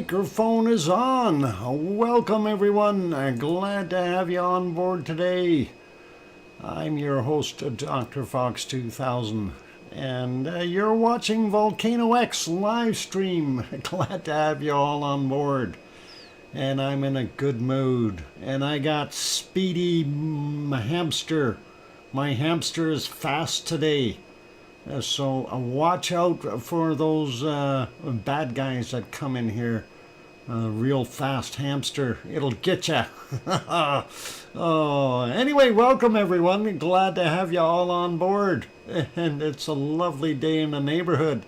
microphone is on. Welcome everyone. Glad to have you on board today. I'm your host, DrFox2000, and you're watching VolcanoX live stream. Glad to have you all on board. And I'm in a good mood. And I got Speedy Hamster. My hamster is fast today. So watch out for those bad guys that come in here. Real fast hamster. It'll get you. Oh, anyway, welcome everyone. Glad to have you all on board. And it's a lovely day in the neighborhood.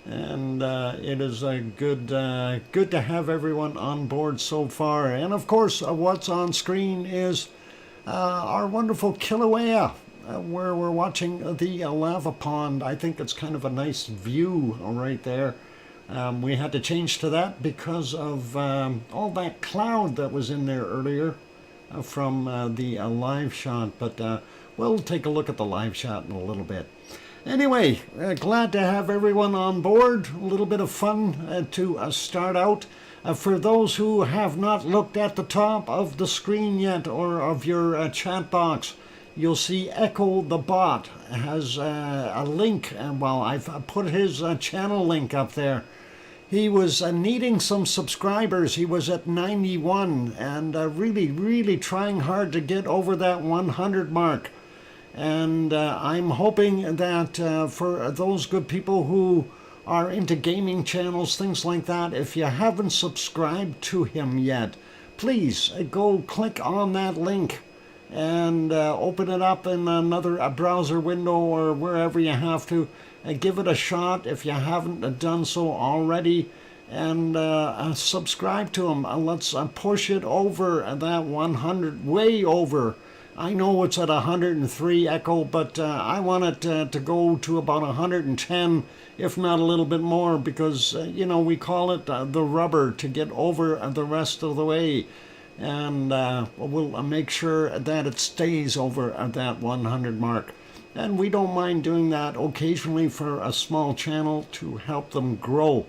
And it is a good to have everyone on board so far. And of course, what's on screen is our wonderful Kilauea. Where we're watching the lava pond. I think it's kind of a nice view right there. We had to change to that because of all that cloud that was in there earlier from the live shot. But we'll take a look at the live shot in a little bit. Anyway, glad to have everyone on board. A little bit of fun to start out. For those who have not looked at the top of the screen yet or of your chat box, you'll see Echo the Bot has a link. Well, I've put his channel link up there. He was needing some subscribers. He was at 91 and really trying hard to get over that 100 mark. And I'm hoping that for those good people who are into gaming channels, things like that, if you haven't subscribed to him yet, please go click on that link and open it up in another browser window or wherever you have to. Give it a shot if you haven't done so already, and subscribe to him. Let's push it over that 100, way over. I know it's at 103 Echo, but I want it to go to about 110, if not a little bit more, because you know, we call it the rubber to get over the rest of the way. And we'll make sure that it stays over that 100 mark. And we don't mind doing that occasionally for a small channel to help them grow.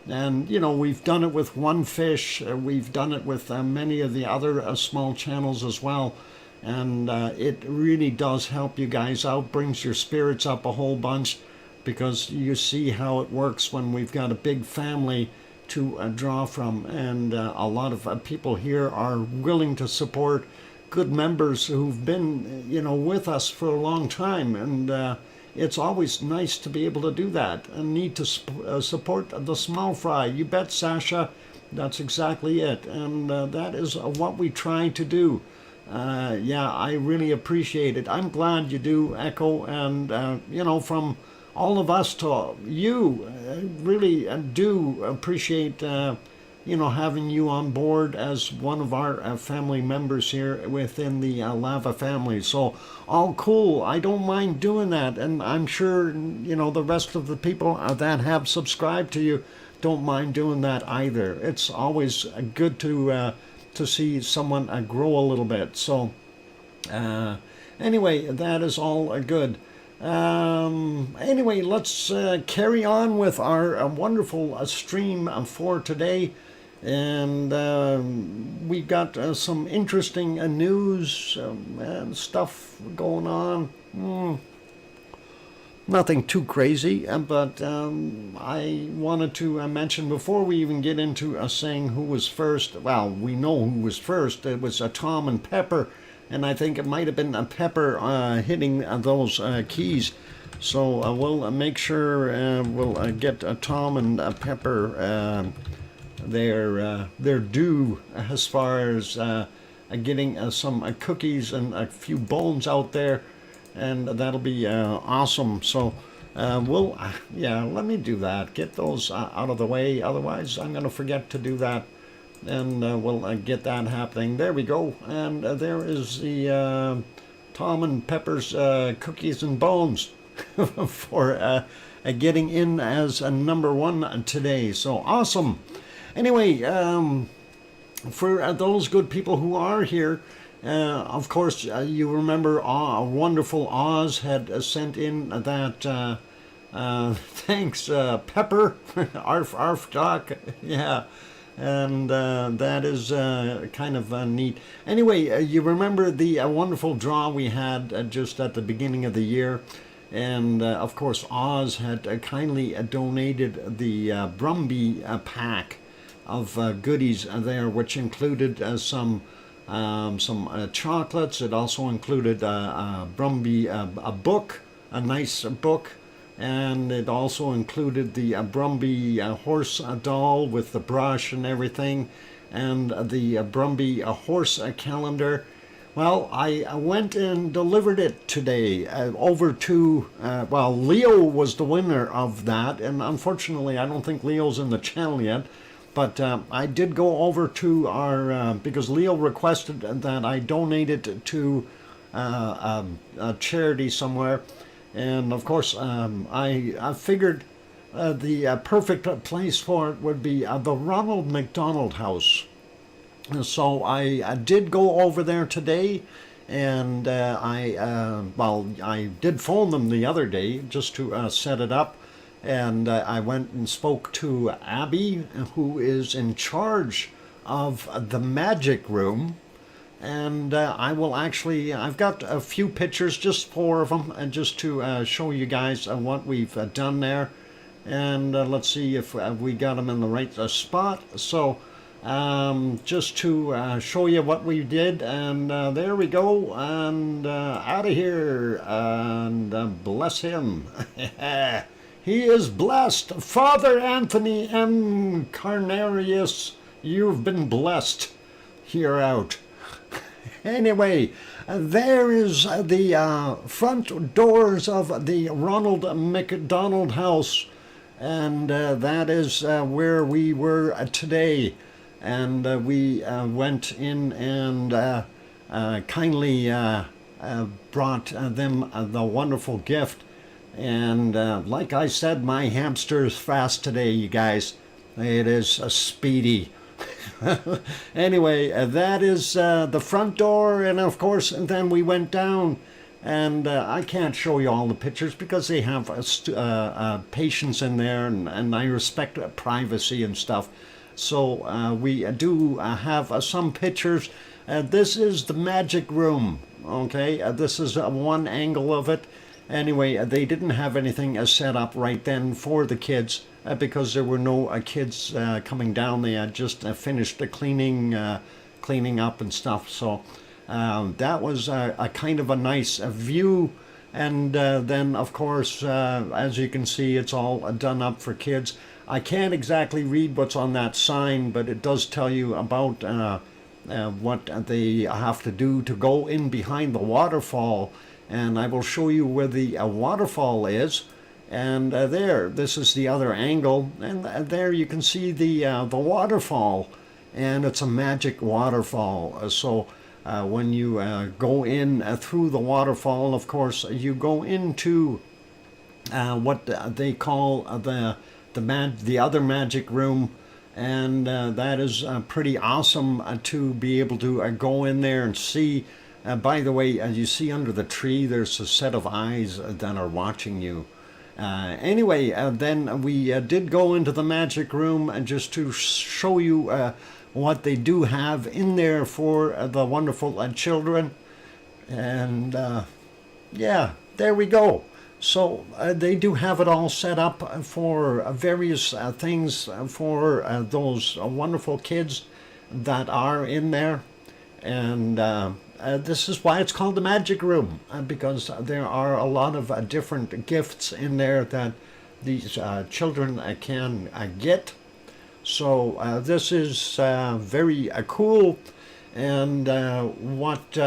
And you know, we've done it with One Fish, we've done it with many of the other small channels as well. And it really does help you guys out, brings your spirits up a whole bunch, because you see how it works when we've got a big family to draw from, and a lot of people here are willing to support good members who've been, you know, with us for a long time, and it's always nice to be able to do that and need to support the small fry. You bet, Sasha, that's exactly it, and that is what we try to do. Yeah, I really appreciate it. I'm glad you do, Echo, and you know, from all of us to you, really do appreciate you know, having you on board as one of our family members here within the Lava family. So all cool. I don't mind doing that, and I'm sure, you know, the rest of the people that have subscribed to you don't mind doing that either. It's always good to see someone grow a little bit. So anyway, that is all good. Anyway, let's carry on with our wonderful stream for today. And we've got some interesting news and stuff going on. Nothing too crazy, but I wanted to mention before we even get into saying who was first. Well, we know who was first. It was Tom and Pepper. And I think it might have been Pepper hitting those keys. So we'll make sure we'll get Tom and Pepper their due as far as getting some cookies and a few bones out there. And that'll be awesome. So we'll, yeah, let me do that. Get those out of the way. Otherwise, I'm going to forget to do that. And we'll get that happening. There we go. And there is the Tom and Pepper's cookies and bones for getting in as number one today. So awesome. Anyway, for those good people who are here, of course, you remember wonderful Oz had sent in that thanks, Pepper, arf arf doc, yeah. And that is kind of neat. Anyway, you remember the wonderful draw we had just at the beginning of the year? And of course, Oz had kindly donated the Brumby pack of goodies there, which included some chocolates. It also included Brumby a book, a nice book, and it also included the Brumby horse doll with the brush and everything, and the Brumby horse calendar. Well, I went and delivered it today over to, well, Leo was the winner of that, and unfortunately I don't think Leo's in the channel yet, but I did go over to our, because Leo requested that I donate it to a charity somewhere. And of course, I figured the perfect place for it would be the Ronald McDonald House. And so I did go over there today, and I did phone them the other day just to set it up. And I went and spoke to Abby, who is in charge of the magic room. And I've got a few pictures, just 4 of them, and just to show you guys what we've done there. And let's see if we got them in the right spot. So just to show you what we did, and there we go, and out of here, and bless him. He is blessed. Father Anthony M. Carnarius, you've been blessed. Here out. Anyway, there is the front doors of the Ronald McDonald House, and that is where we were today. And we went in and kindly brought them the wonderful gift. And like I said, my hamster is fast today, you guys. It is speedy. Anyway, that is the front door, and of course then we went down, and I can't show you all the pictures because they have patients in there, and I respect privacy and stuff. So we do have some pictures. This is the magic room, okay? This is one angle of it. Anyway, they didn't have anything set up right then for the kids because there were no kids coming down. They had just finished the cleaning up and stuff. So that was a kind of a nice view. And then, of course, as you can see, it's all done up for kids. I can't exactly read what's on that sign, but it does tell you about what they have to do to go in behind the waterfall. And I will show you where the waterfall is. And this is the other angle. And there you can see the waterfall. And it's a magic waterfall. So when you go in through the waterfall, of course, you go into what they call the other magic room. And that is pretty awesome to be able to go in there and see. By the way, as you see under the tree, there's a set of eyes that are watching you. Anyway, then we did go into the magic room just to show you what they do have in there for the wonderful children. And yeah, there we go. So they do have it all set up for various things for those wonderful kids that are in there. And this is why it's called the Magic Room, because there are a lot of different gifts in there that these children can get. So this is very cool. And what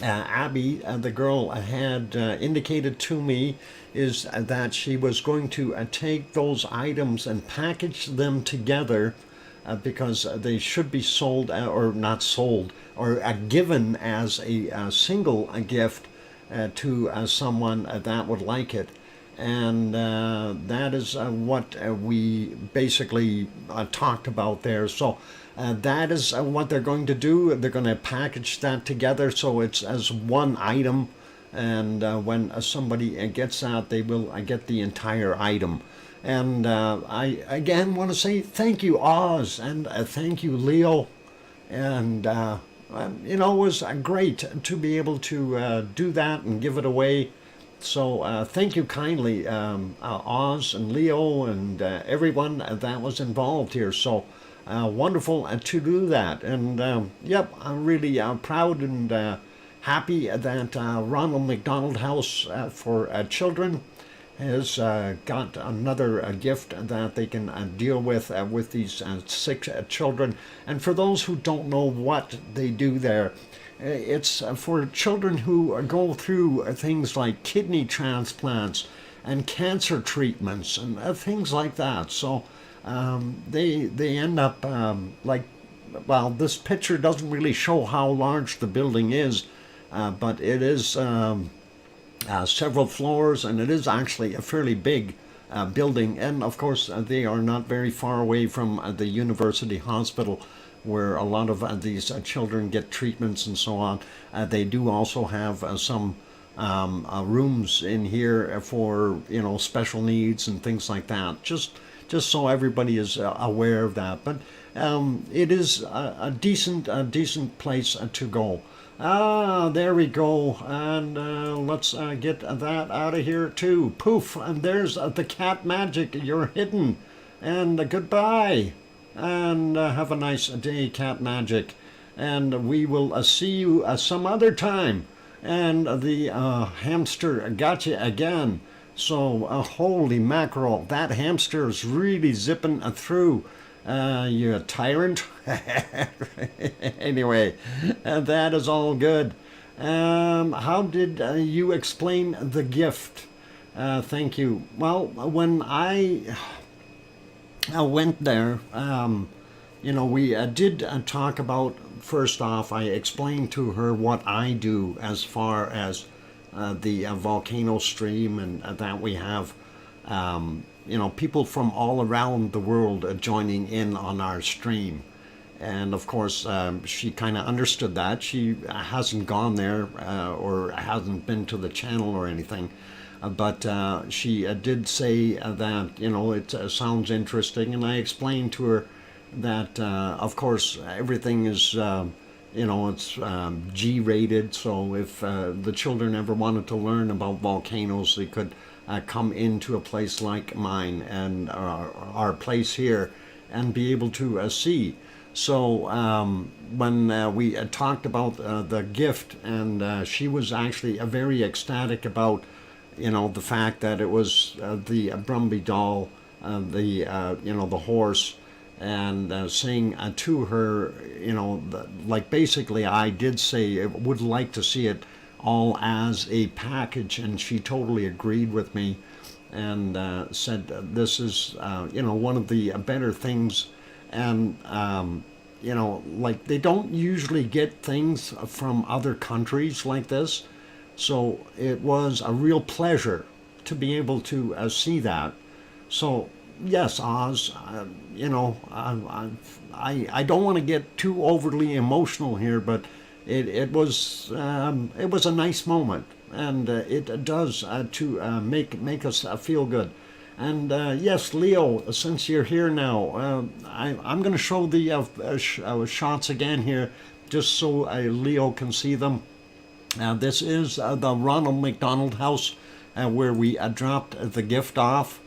Abby, the girl, had indicated to me is that she was going to take those items and package them together because they should be sold, or not sold, or given as a single gift to someone that would like it. And that is what we basically talked about there. So that is what they're going to do. They're going to package that together so it's as one item. And when somebody gets that, they will get the entire item. And I again want to say thank you, Oz, and thank you, Leo. And it was great to be able to do that and give it away. So thank you kindly, Oz and Leo and everyone that was involved here. So wonderful to do that. And yep, I'm really proud and happy that Ronald McDonald House for Children has got another gift that they can deal with these sick children. And for those who don't know what they do there, it's for children who go through things like kidney transplants and cancer treatments and things like that. So they end up well, this picture doesn't really show how large the building is, but it is several floors, and it is actually a fairly big building. And of course, they are not very far away from the university hospital where a lot of these children get treatments and so on. They do also have some rooms in here for special needs and things like that. Just so everybody is aware of that. But it is a decent place to go. There we go. And let's get that out of here too. Poof, and there's the cat magic. You're hidden. And goodbye. And have a nice day, cat magic. And we will see you some other time. And the hamster got you again. So holy mackerel, that hamster is really zipping through. You tyrant. Anyway, that is all good. How did you explain the gift? Thank you. Well, when I went there, we did talk about, first off, I explained to her what I do as far as the volcano stream, and that we have people from all around the world joining in on our stream. And of course, she kind of understood that. She hasn't gone there or hasn't been to the channel or anything. But she did say that, it sounds interesting. And I explained to her that, of course, everything is, it's G-rated. So if the children ever wanted to learn about volcanoes, they could come into a place like mine and our place here and be able to see. So when we talked about the gift, and she was actually very ecstatic about, the fact that it was the Brumby doll, the horse, and saying to her, basically I did say I would like to see it all as a package, and she totally agreed with me and said this is one of the better things. And they don't usually get things from other countries like this, so it was a real pleasure to be able to see that. So yes, Oz, I don't want to get too overly emotional here, but it was a nice moment, and it does to make us feel good. And yes, Leo, since you're here now, I'm going to show the shots again here, just so Leo can see them. This is the Ronald McDonald House, where we dropped the gift off,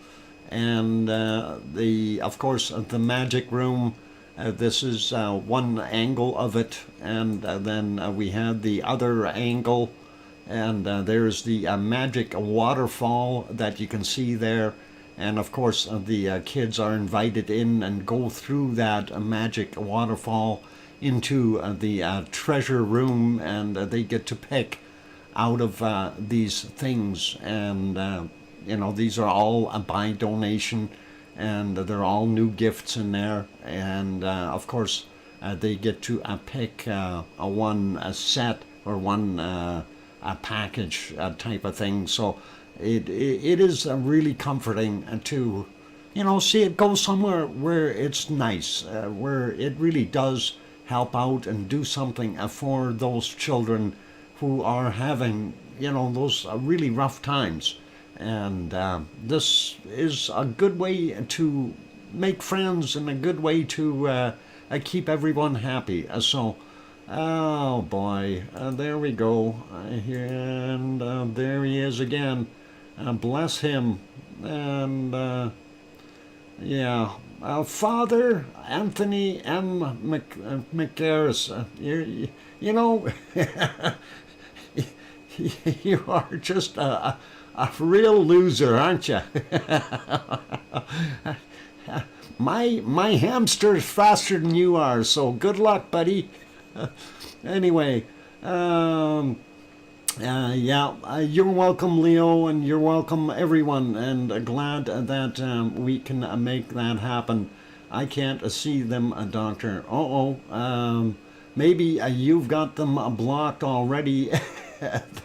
and of course, the magic room. This is one angle of it, and then we had the other angle, and there's the magic waterfall that you can see there. And of course, the kids are invited in and go through that magic waterfall into the treasure room, and they get to pick out of these things. And, these are all by donation, and they're all new gifts in there. And of course, they get to pick one set or one package type of thing. So it is really comforting to, see it go somewhere where it's nice, where it really does help out and do something for those children who are having, those really rough times. And this is a good way to make friends and a good way to keep everyone happy. Oh boy, there we go. And there he is again. Bless him. And yeah, Father Anthony M. McGarris, you know, you are just a real loser, aren't you? My hamster's faster than you are, so good luck, buddy. Anyway, you're welcome, Leo, and you're welcome, everyone, and glad that we can make that happen. I can't see them, Doctor. Maybe you've got them blocked already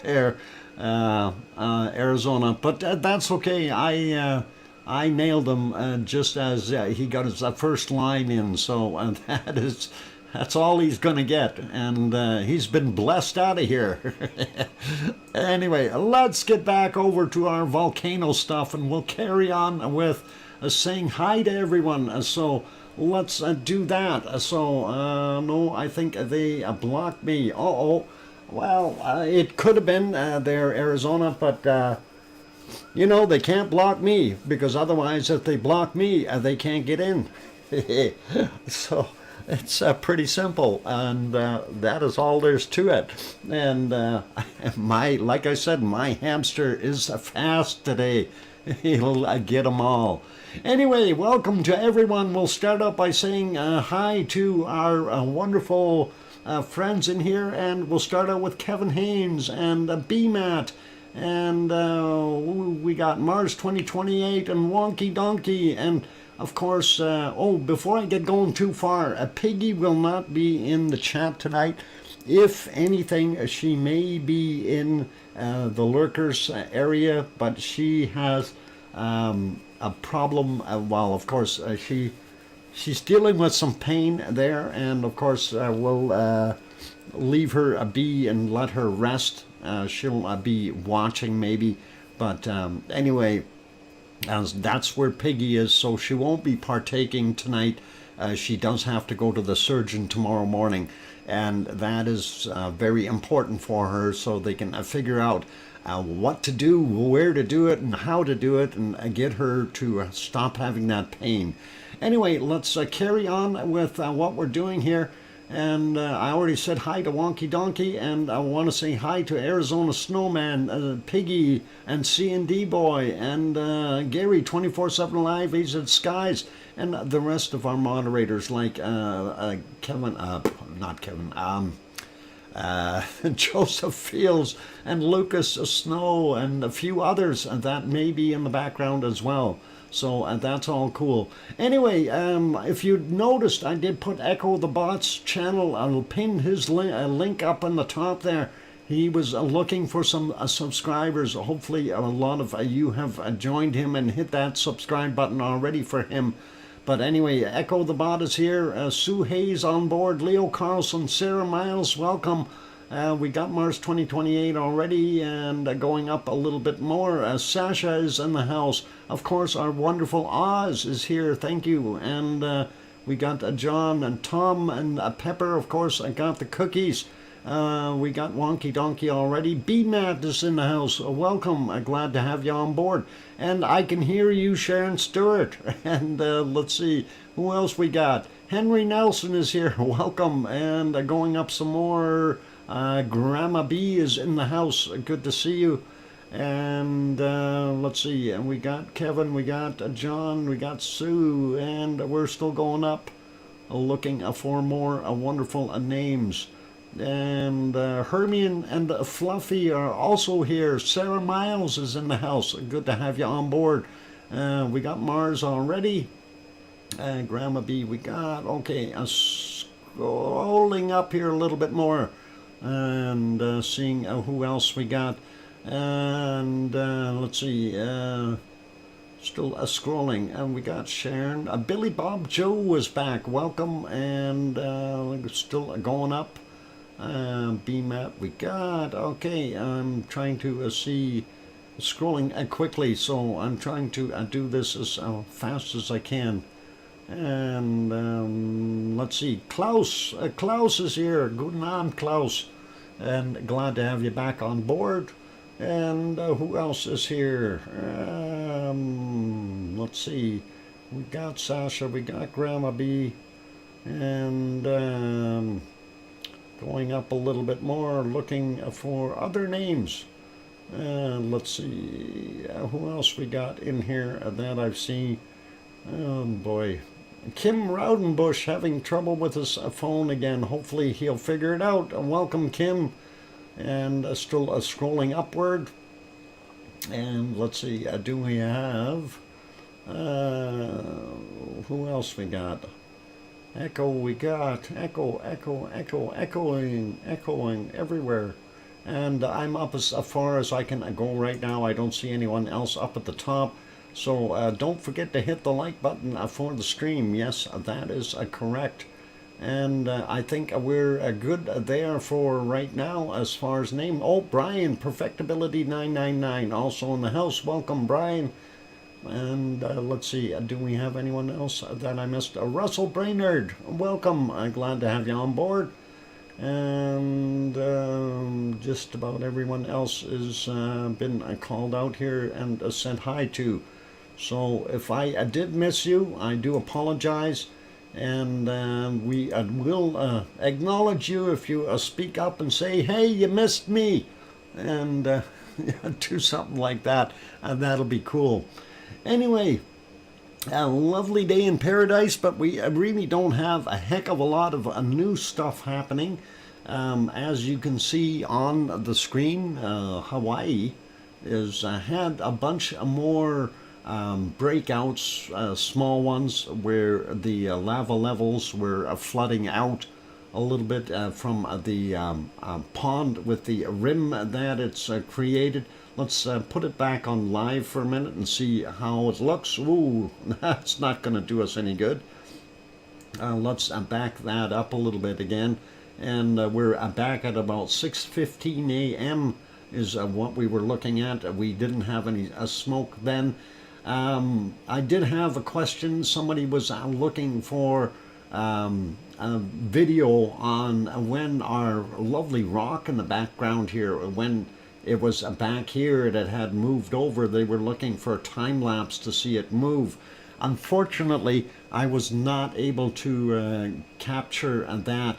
there, Arizona, but that's okay. I nailed him just as he got his first line in, so that's all he's going to get, and he's been blessed out of here. Anyway, let's get back over to our volcano stuff, and we'll carry on with saying hi to everyone. So let's do that. No, I think they blocked me. Well, it could have been there, Arizona, but they can't block me, because otherwise, if they block me, they can't get in. So it's pretty simple, and that is all there's to it. And like I said, my hamster is fast today. He'll get them all. Anyway, welcome to everyone. We'll start out by saying hi to our wonderful friends in here, and we'll start out with Kevin Haynes and BMAT. And we got Mars 2028 and Wonky Donkey, and of course, before I get going too far, Piggy will not be in the chat tonight. If anything, she may be in the lurkers area, but she has a problem. Well, of course, she's dealing with some pain there, and of course, we'll leave her be and let her rest. She'll be watching maybe, but anyway, as that's where Piggy is, so she won't be partaking tonight. She does have to go to the surgeon tomorrow morning, and that is very important for her, so they can figure out what to do, where to do it, and how to do it, and get her to stop having that pain. Anyway, let's carry on with what we're doing here. And I already said hi to Wonky Donkey, and I want to say hi to Arizona Snowman, Piggy, and C&D Boy, and Gary 24/7 Live, He's at Skies, and the rest of our moderators like Joseph Fields and Lucas Snow, and a few others that may be in the background as well. So that's all cool. Anyway, if you noticed, I did put Echo the Bot's channel. I'll pin his link up on the top there. He was looking for some subscribers. Hopefully a lot of you have joined him and hit that subscribe button already for him. But anyway, Echo the Bot is here. Sue Hayes on board. Leo Carlson, Sarah Miles, welcome. We got Mars 2028 already, and going up a little bit more. Sasha is in the house. Of course, our wonderful Oz is here. Thank you. And we got John and Tom and Pepper. Of course, I got the cookies. We got Wonky Donkey already. B-Matt is in the house. Welcome. Glad to have you on board. And I can hear you, Sharon Stewart. And let's see, who else we got? Henry Nelson is here. Welcome. And going up some more. Grandma B is in the house. Good to see you. And let's see, and we got Kevin, we got John, we got Sue, and we're still going up, looking for more wonderful names. And Hermione and Fluffy are also here. Sarah Miles is in the house. Good to have you on board. We got Mars already. Grandma B, we got, okay, scrolling up here a little bit more. And seeing who else we got, and let's see, still scrolling, and we got Sharon. Billy Bob Joe was back, welcome, and still going up. BMAT we got, okay, I'm trying to see scrolling quickly, so I'm trying to do this as fast as I can. And let's see, Klaus. Klaus is here. Guten Abend, Klaus. And glad to have you back on board. And who else is here? Let's see. We got Sasha, we got Grandma B. And going up a little bit more, looking for other names. Let's see. Who else we got in here that I've seen? Oh boy. Kim Raudenbush having trouble with his phone again. Hopefully he'll figure it out. Welcome, Kim. And still scrolling upward. And let's see, do we have... who else we got? Echo, we got echoing everywhere. And I'm up as far as I can go right now. I don't see anyone else up at the top. So don't forget to hit the like button for the stream. Yes, that is correct. And I think we're good there for right now as far as name. Oh, Brian, Perfectability999, also in the house. Welcome, Brian. And let's see, do we have anyone else that I missed? Russell Brainerd, welcome. I'm glad to have you on board. And just about everyone else has been called out here and sent hi to. So if I did miss you, I do apologize. And we will acknowledge you if you speak up and say, hey, you missed me. And do something like that. That'll be cool. Anyway, a lovely day in paradise, but we really don't have a heck of a lot of new stuff happening. As you can see on the screen, Hawaii has had a bunch more breakouts, small ones, where the lava levels were flooding out a little bit from the pond with the rim that it's created. Let's put it back on live for a minute and see how it looks. Ooh, that's not going to do us any good. Let's back that up a little bit again. And we're back at about 6:15 a.m. is what we were looking at. We didn't have any smoke then. I did have a question. Somebody was looking for a video on when our lovely rock in the background here, when it was back here, it had moved over. They were looking for a time lapse to see it move. Unfortunately, I was not able to capture that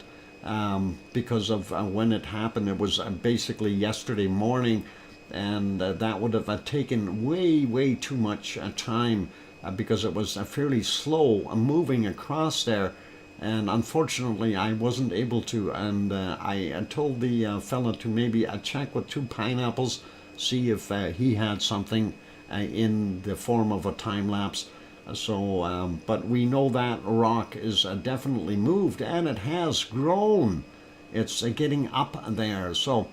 because of when it happened. It was basically yesterday morning, and that would have taken way too much time because it was fairly slow moving across there. And unfortunately, I wasn't able to, and I told the fella to maybe check with 2 pineapples, see if he had something in the form of a time lapse. So, but we know that rock is definitely moved, and it has grown. It's getting up there. So,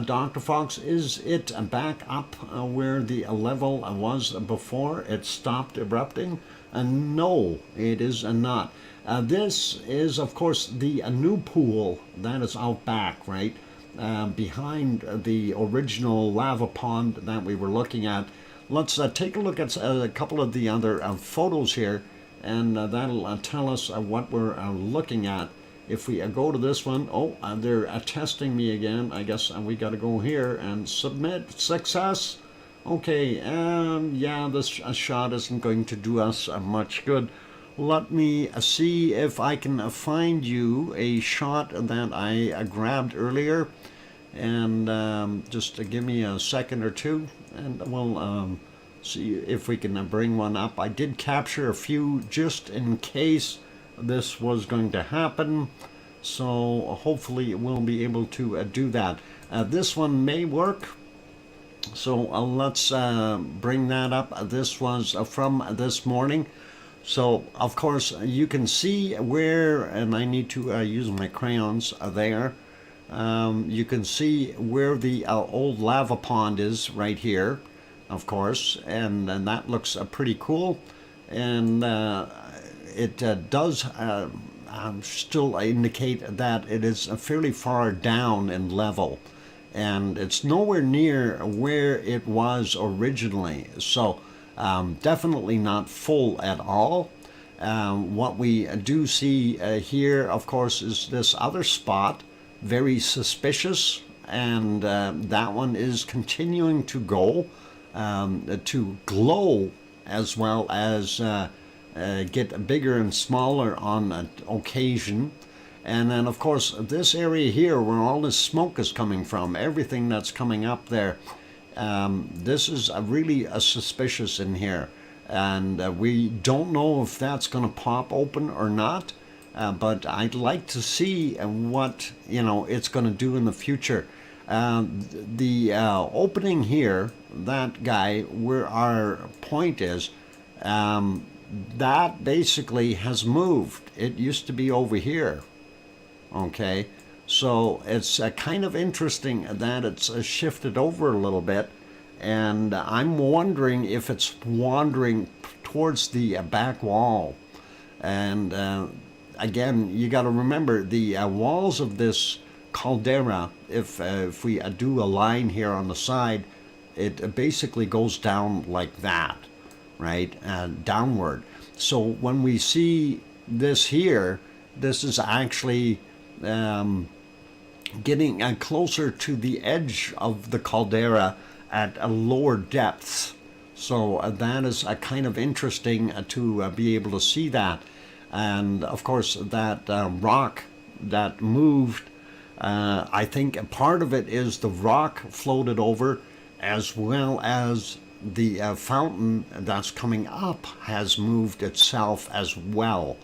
Dr. Fox, is it back up where the level was before it stopped erupting? No, it is not. This is, of course, the new pool that is out back, right? Behind the original lava pond that we were looking at. Let's take a look at a couple of the other photos here, and that'll tell us what we're looking at. If we go to this one, oh, they're testing me again. I guess we got to go here and submit. Success. Okay, yeah, this shot isn't going to do us much good. Let me see if I can find you a shot that I grabbed earlier. And just give me a second or two, and we'll see if we can bring one up. I did capture a few just in case this was going to happen, so hopefully we'll be able to do that. This one may work, so let's bring that up. This was from this morning. So of course you can see where, and I need to use my crayons there. You can see where the old lava pond is right here, of course, and that looks pretty cool. And it does still indicate that it is fairly far down in level. and it's nowhere near where it was originally. So definitely not full at all. What we do see here, of course, is this other spot, very suspicious, and that one is continuing to go, to glow, as well as get bigger and smaller on occasion. And then, of course, this area here where all this smoke is coming from, everything that's coming up there, this is really suspicious in here. And we don't know if that's going to pop open or not. But I'd like to see what, it's going to do in the future. The opening here, that guy, where our point is, that basically has moved. It used to be over here. Okay, so it's kind of interesting that it's shifted over a little bit, and I'm wondering if it's wandering towards the back wall. And again, you got to remember the walls of this caldera, if we do a line here on the side, it basically goes down like that, right, downward. So when we see this here, this is actually getting closer to the edge of the caldera at lower depths. So that is kind of interesting to be able to see that. And of course that rock that moved, I think part of it is the rock floated over, as well as the fountain that's coming up has moved itself as well.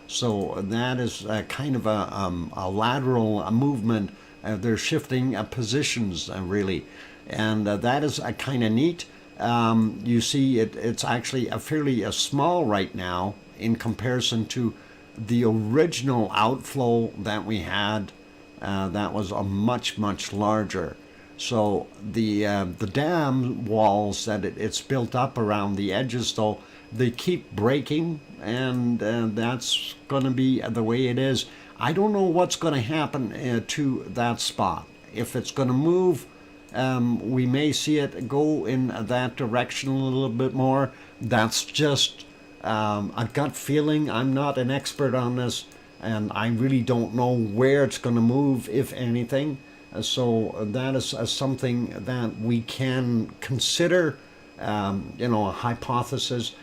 So that is kind of a lateral movement. They're shifting positions, really. And that is kind of neat. You see it's actually a fairly small right now in comparison to the original outflow that we had. That was a much, much larger. So the dam walls that it's built up around the edges, though, they keep breaking, and that's going to be the way it is. I don't know what's going to happen to that spot. If it's going to move, we may see it go in that direction a little bit more. That's just a gut feeling. I'm not an expert on this, and I really don't know where it's going to move, if anything. So that is something that we can consider, a hypothesis.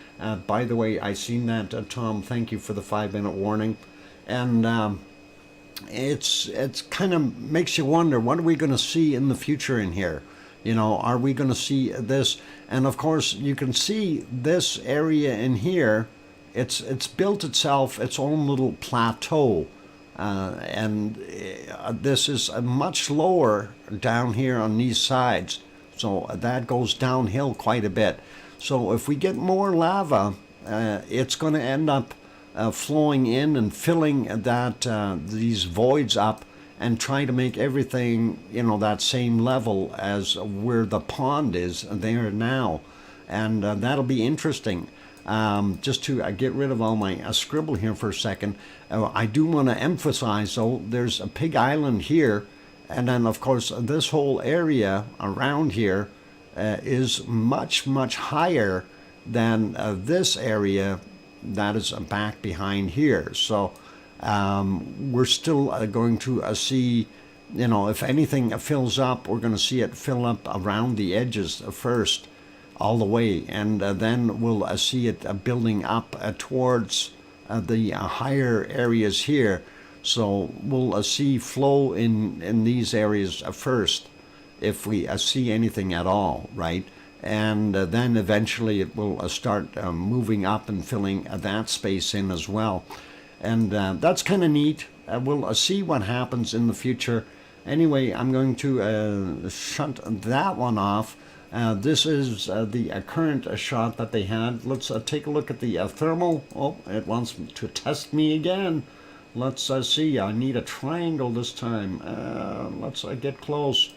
By the way, I seen that, Tom. Thank you for the 5-minute warning. And it's kind of makes you wonder, what are we going to see in the future in here? Are we going to see this? And of course, you can see this area in here. It's built itself its own little plateau. And this is much lower down here on these sides. So that goes downhill quite a bit. So if we get more lava, it's going to end up flowing in and filling these voids up, and trying to make everything, that same level as where the pond is there now. And that'll be interesting. Just to get rid of all my scribble here for a second, I do want to emphasize, though, there's a Pig Island here, and then of course this whole area around here is much, much higher than this area that is back behind here. So we're still going to see, if anything fills up, we're going to see it fill up around the edges first, all the way, and then we'll see it building up towards the higher areas here. So we'll see flow in these areas first, if we see anything at all, right? And then eventually it will start moving up and filling that space in as well. And that's kind of neat. We'll see what happens in the future. Anyway, I'm going to shut that one off. This is the current shot that they had. Let's take a look at the thermal. Oh, it wants to test me again. Let's see. I need a triangle this time. Let's get close.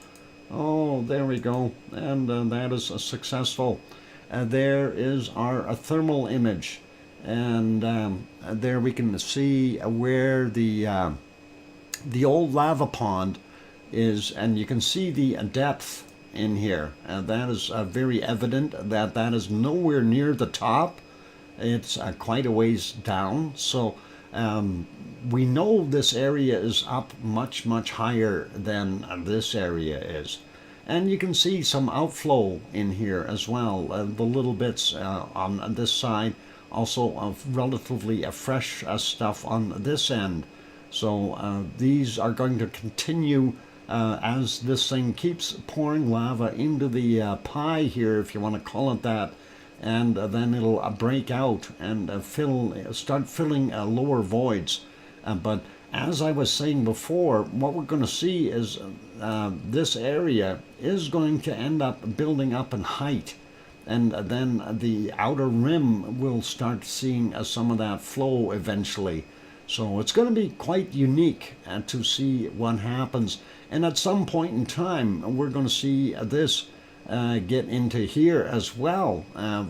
Oh, there we go. And that is successful. There is our thermal image. And there we can see where the old lava pond is, and you can see the depth in here. That is very evident that that is nowhere near the top. It's quite a ways down. So we know this area is up much, much higher than this area is. And you can see some outflow in here as well. The little bits on this side, also relatively fresh stuff on this end. So these are going to continue as this thing keeps pouring lava into the pie here, if you want to call it that, and then it'll break out and start filling lower voids. But as I was saying before, what we're going to see is this area is going to end up building up in height, and then the outer rim will start seeing some of that flow eventually. So it's going to be quite unique to see what happens. And at some point in time, we're going to see this get into here as well.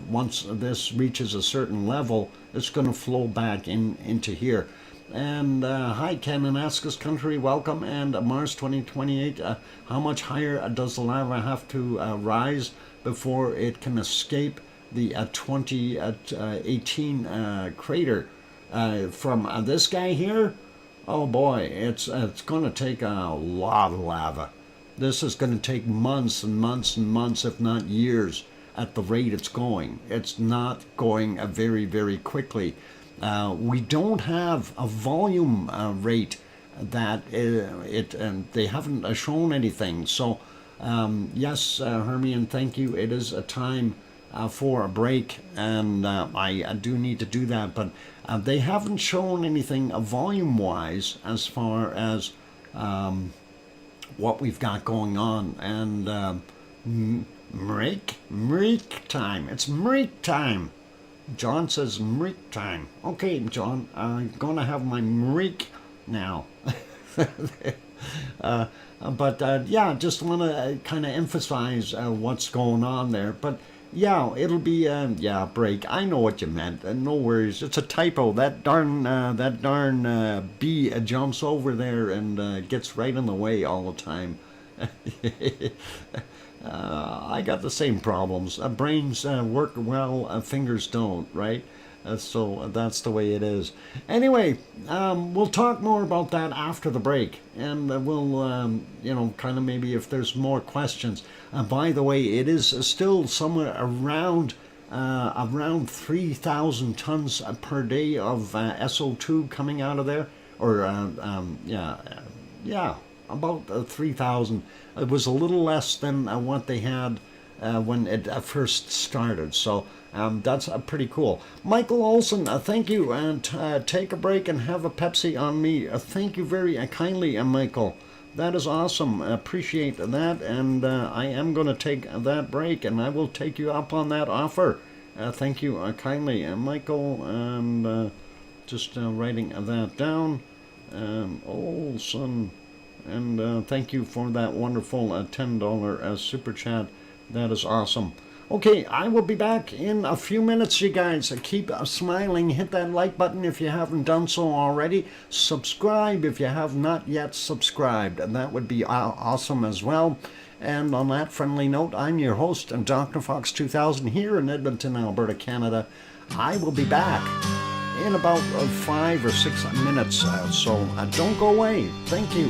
Once this reaches a certain level, it's going to flow back into here. And hi, Cananascus Country, welcome. And Mars 2028, how much higher does the lava have to rise before it can escape the 2018 crater? From this guy here? Oh boy, it's going to take a lot of lava. This is going to take months and months and months, if not years, at the rate it's going. It's not going very, very quickly. We don't have a volume rate that they haven't shown anything. So yes, Hermione, thank you. It is a time for a break, and I do need to do that, but they haven't shown anything volume-wise as far as what we've got going on. And Mreek time. It's Mreek time. John says Mreek time. Okay, John, I'm going to have my Mreek now. But yeah, just want to kind of emphasize what's going on there. But yeah, it'll be yeah, break. I know what you meant. No worries. It's a typo. That darn bee jumps over there and gets right in the way all the time. I got the same problems. Brains work well, fingers don't, right? So that's the way it is. Anyway, we'll talk more about that after the break, and we'll, you know, kind of maybe if there's more questions. By the way, it is still somewhere around 3,000 tons per day of SO2 coming out of there, or yeah, about 3,000. It was a little less than what they had when it first started. So that's pretty cool. Michael Olson, thank you, and take a break and have a Pepsi on me. Thank you very kindly, Michael. That is awesome. Appreciate that, and I am going to take that break, and I will take you up on that offer. Thank you kindly, Michael, and just writing that down. Olson, and thank you for that wonderful $10 super chat. That is awesome. Okay, I will be back in a few minutes, you guys. Keep smiling. Hit that like button if you haven't done so already. Subscribe if you have not yet subscribed. And that would be awesome as well. And on that friendly note, I'm your host, DrFox2000, here in Edmonton, Alberta, Canada. I will be back in about 5 or 6 minutes. So don't go away. Thank you.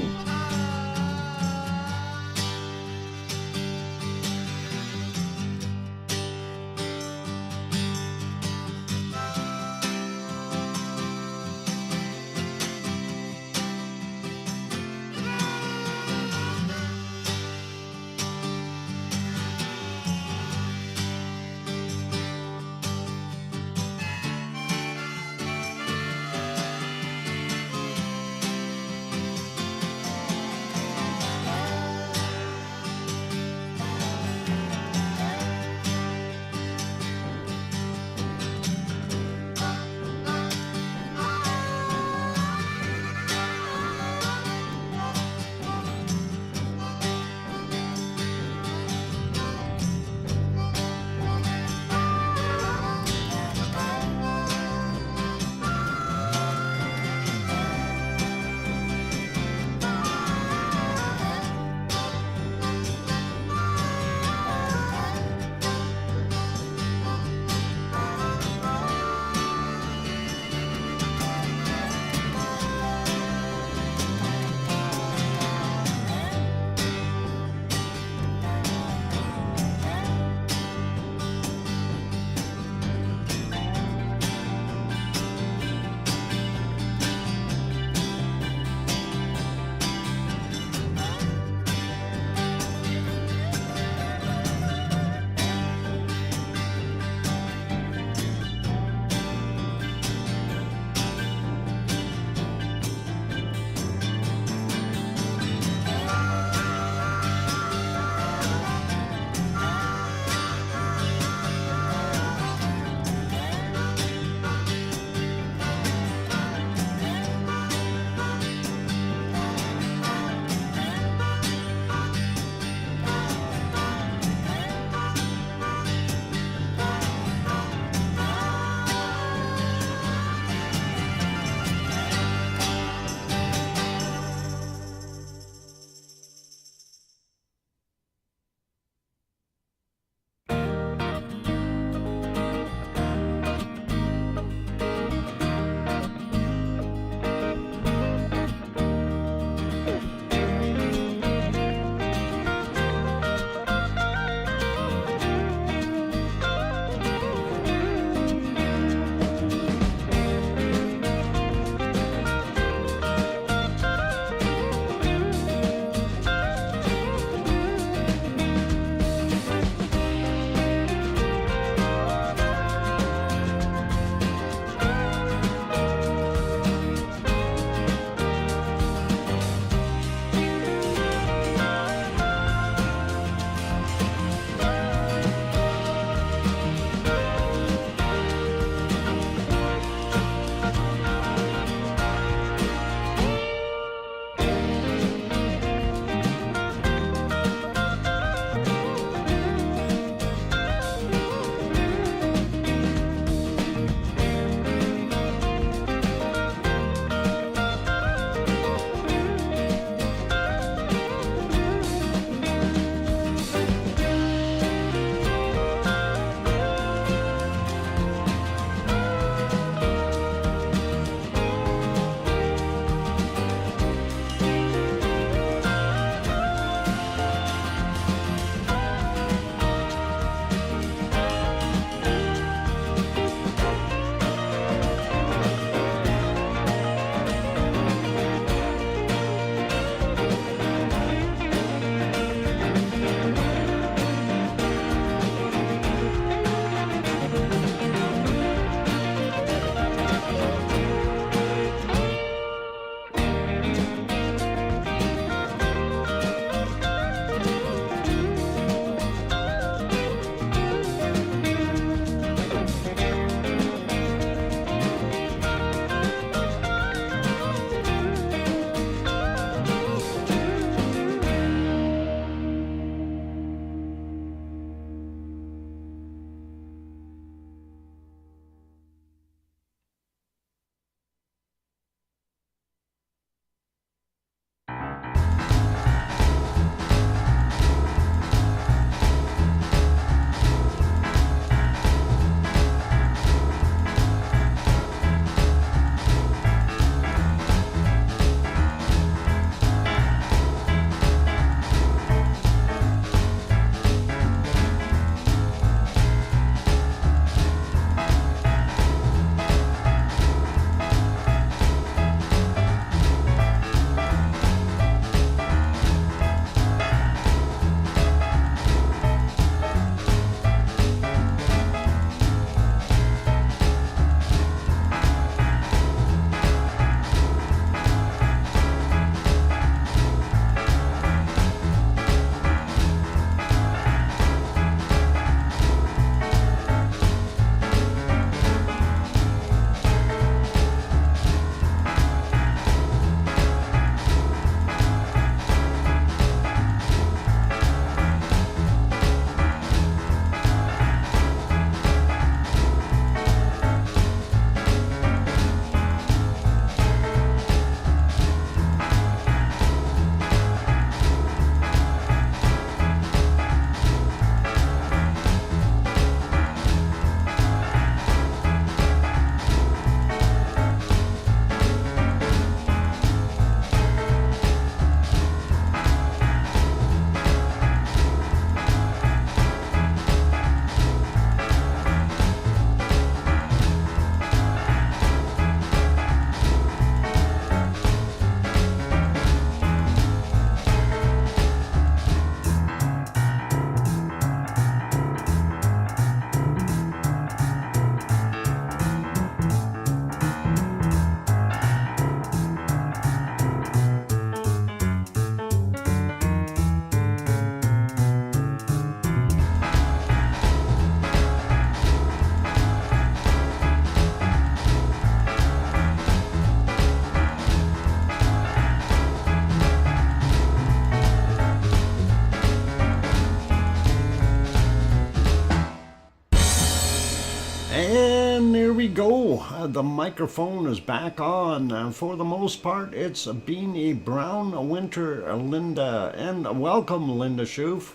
And there we go. The microphone is back on. For the most part, it's been a brown winter, Linda. And welcome, Linda Schoof.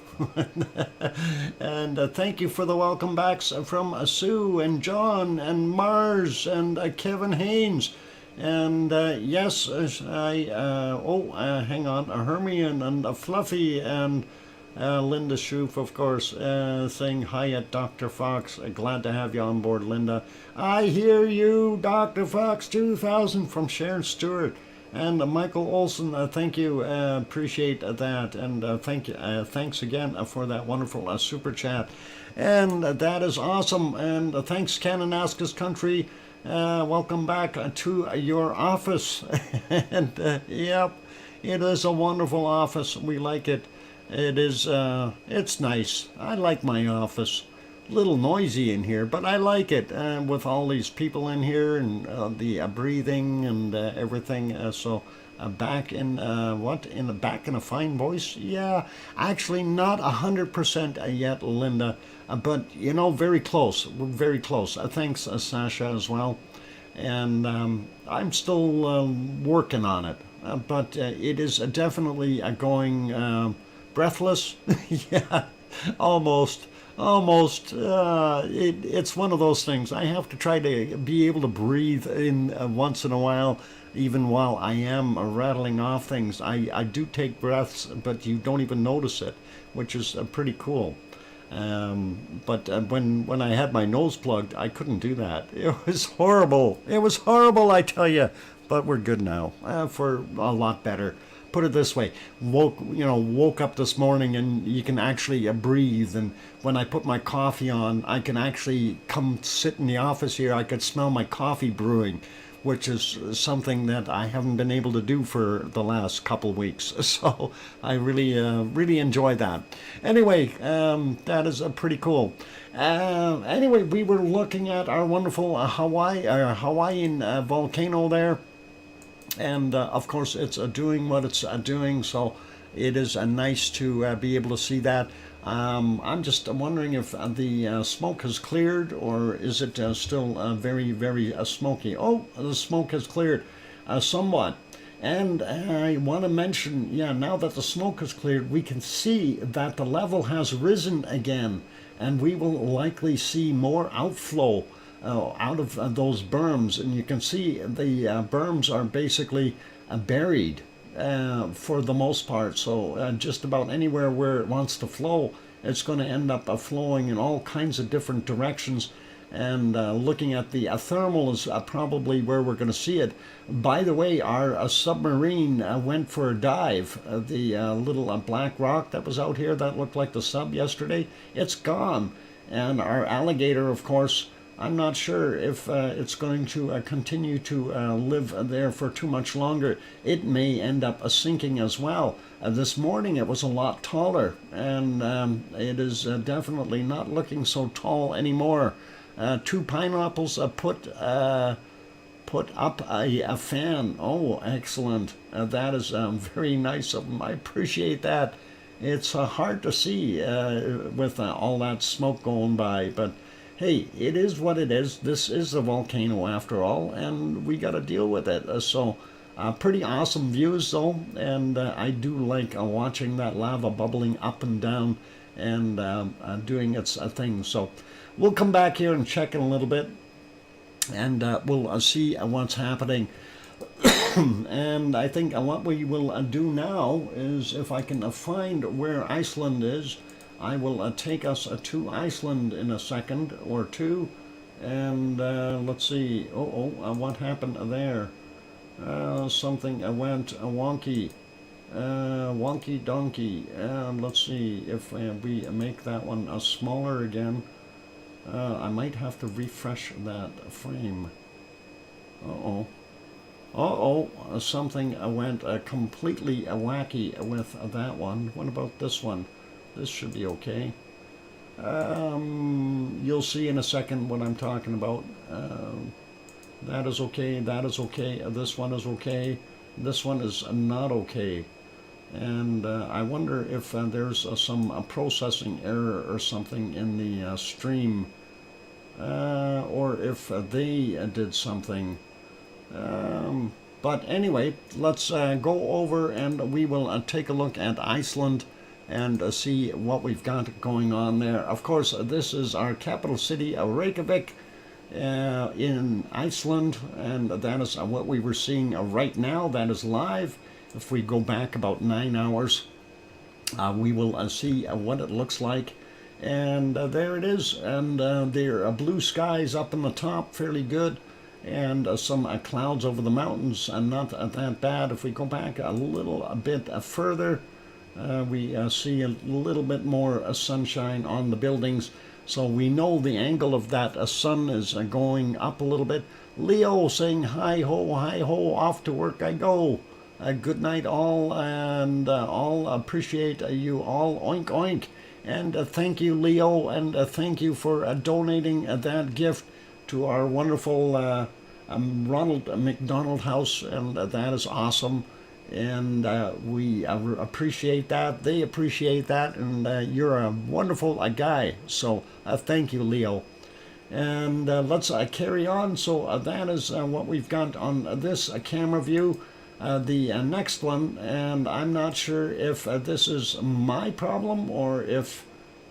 And thank you for the welcome backs from Sue and John and Mars and Kevin Haynes. And yes, hang on, Hermione and Fluffy and Linda Schoof, of course, saying hi at Dr. Fox. Glad to have you on board, Linda. I hear you, Dr. Fox 2000 from Sharon Stewart. And Michael Olson, thank you, appreciate that. And thanks again for that wonderful super chat. And that is awesome. And thanks, Kananaskis Country. Welcome back to your office. And yep, it is a wonderful office. We like it. It is, it's nice. I like my office. A little noisy in here, but I like it with all these people in here and the breathing and everything. Back in back in a fine voice. Yeah, actually not 100% yet, Linda, but you know, very close. We're very close. Thanks, Sasha, as well. And I'm still working on it, but it is definitely going. Breathless? Yeah, almost. It's one of those things. I have to try to be able to breathe in once in a while, even while I am rattling off things. I do take breaths, but you don't even notice it, which is pretty cool. But when I had my nose plugged, I couldn't do that. It was horrible. It was horrible, I tell you. But we're good now, for a lot better. Put it this way, woke up this morning and you can actually breathe. And when I put my coffee on, I can actually come sit in the office here. I could smell my coffee brewing, which is something that I haven't been able to do for the last couple weeks. So I really enjoy that. Anyway, that is pretty cool. Anyway, we were looking at our wonderful Hawaiian volcano there. And of course, it's doing what it's doing, so it is nice to be able to see that. I'm just wondering if the smoke has cleared, or is it still very, very smoky? Oh, the smoke has cleared somewhat. And I want to mention, now that the smoke has cleared, we can see that the level has risen again, and we will likely see more outflow out of those berms. And you can see the berms are basically buried for the most part. So just about anywhere where it wants to flow, it's going to end up flowing in all kinds of different directions. And looking at the thermal is probably where we're going to see it. By the way, our submarine went for a dive. The little black rock that was out here that looked like the sub yesterday, it's gone. And our alligator, of course, I'm not sure if it's going to continue to live there for too much longer. It may end up sinking as well. This morning it was a lot taller, and it is definitely not looking so tall anymore. 2 pineapples put up a fan. Oh, excellent. That is very nice of them. I appreciate that. It's hard to see with all that smoke going by, but hey, it is what it is. This is a volcano after all, and we got to deal with it. So pretty awesome views though, and I do like watching that lava bubbling up and down and doing its thing. So we'll come back here and check in a little bit, and we'll see what's happening. And I think what we will do now is, if I can find where Iceland is, I will take us to Iceland in a second or two. And let's see. What happened there? Something went wonky. Wonky donkey. Let's see if we make that one smaller again. I might have to refresh that frame. Something went completely wacky with that one. What about this one? This should be okay. You'll see in a second what I'm talking about. That is okay, that is okay, this one is okay, this one is not okay. And I wonder if there's some processing error or something in the stream. or if they did something. But anyway, let's go over and we will take a look at Iceland and see what we've got going on there. Of course, this is our capital city, Reykjavik, in Iceland, and that is what we were seeing right now. That is live. If we go back about 9 hours, we will see what it looks like. And there it is, and there are blue skies up in the top, fairly good, and some clouds over the mountains, and not that bad. If we go back a little bit further, we see a little bit more sunshine on the buildings, so we know the angle of that sun is going up a little bit. Leo saying hi ho, off to work I go. Good night all, and all appreciate you all, oink oink. And thank you, Leo, and thank you for donating that gift to our wonderful Ronald McDonald House, and that is awesome. And we appreciate that. They appreciate that, and you're a wonderful guy. So thank you, Leo. And let's carry on. So that is what we've got on this camera view. The next one, and I'm not sure if this is my problem or if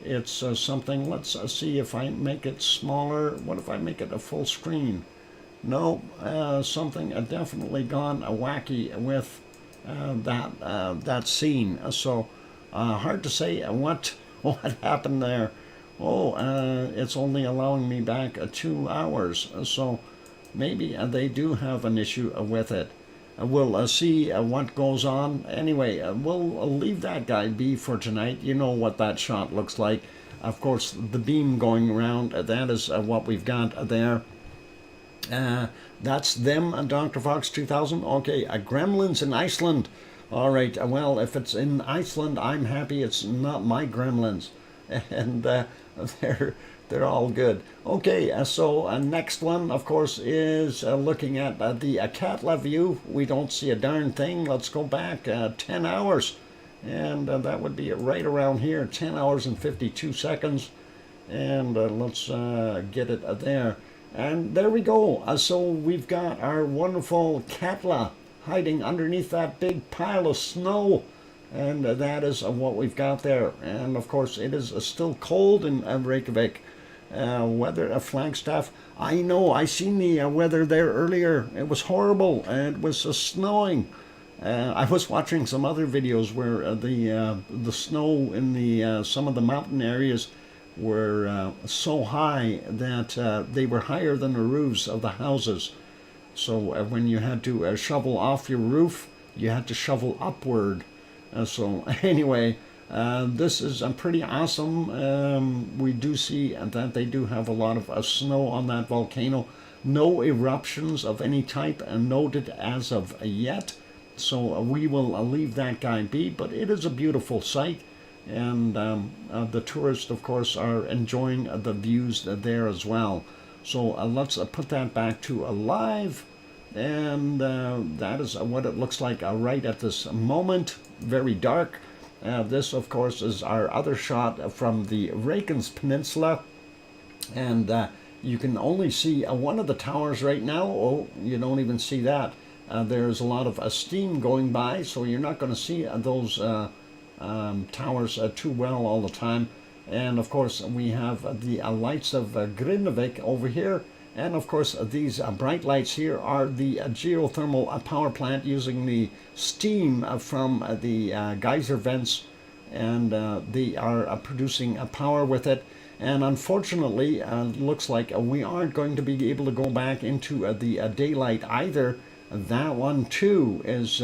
it's something. Let's see if I make it smaller. What if I make it a full screen? No, something definitely gone wacky with that scene. So hard to say what happened there. Oh, it's only allowing me back 2 hours. So maybe they do have an issue with it. We'll see what goes on. Anyway, we'll leave that guy be for tonight. You know what that shot looks like. Of course, the beam going around, that is what we've got there. That's them, DrFox2000. Okay, gremlins in Iceland. All right, well, if it's in Iceland, I'm happy it's not my gremlins. And they're all good. Okay, so next one, of course, is looking at the Katla view. We don't see a darn thing. Let's go back 10 hours. And that would be right around here, 10 hours and 52 seconds. And let's get it there. And there we go. So we've got our wonderful Katla hiding underneath that big pile of snow. And that is what we've got there. And of course, it is still cold in Reykjavik. Weather Flagstaff. I know, I seen the weather there earlier. It was horrible, and it was snowing. I was watching some other videos where the snow in the some of the mountain areas were so high that they were higher than the roofs of the houses. So when you had to shovel off your roof, you had to shovel upward. So anyway, this is pretty awesome. We do see that they do have a lot of snow on that volcano. No eruptions of any type noted as of yet. So we will leave that guy be, but it is a beautiful sight. And the tourists, of course, are enjoying the views there as well. So let's put that back to live. And that is what it looks like right at this moment. Very dark. This, of course, is our other shot from the Reykjanes Peninsula. And you can only see one of the towers right now. Oh, you don't even see that. There's a lot of steam going by, so you're not going to see those towers too well all the time. And, of course, we have the lights of Grindavik over here. And of course, these bright lights here are the geothermal power plant using the steam from the geyser vents, and they are producing power with it. And unfortunately, looks like we aren't going to be able to go back into the daylight either. That one too is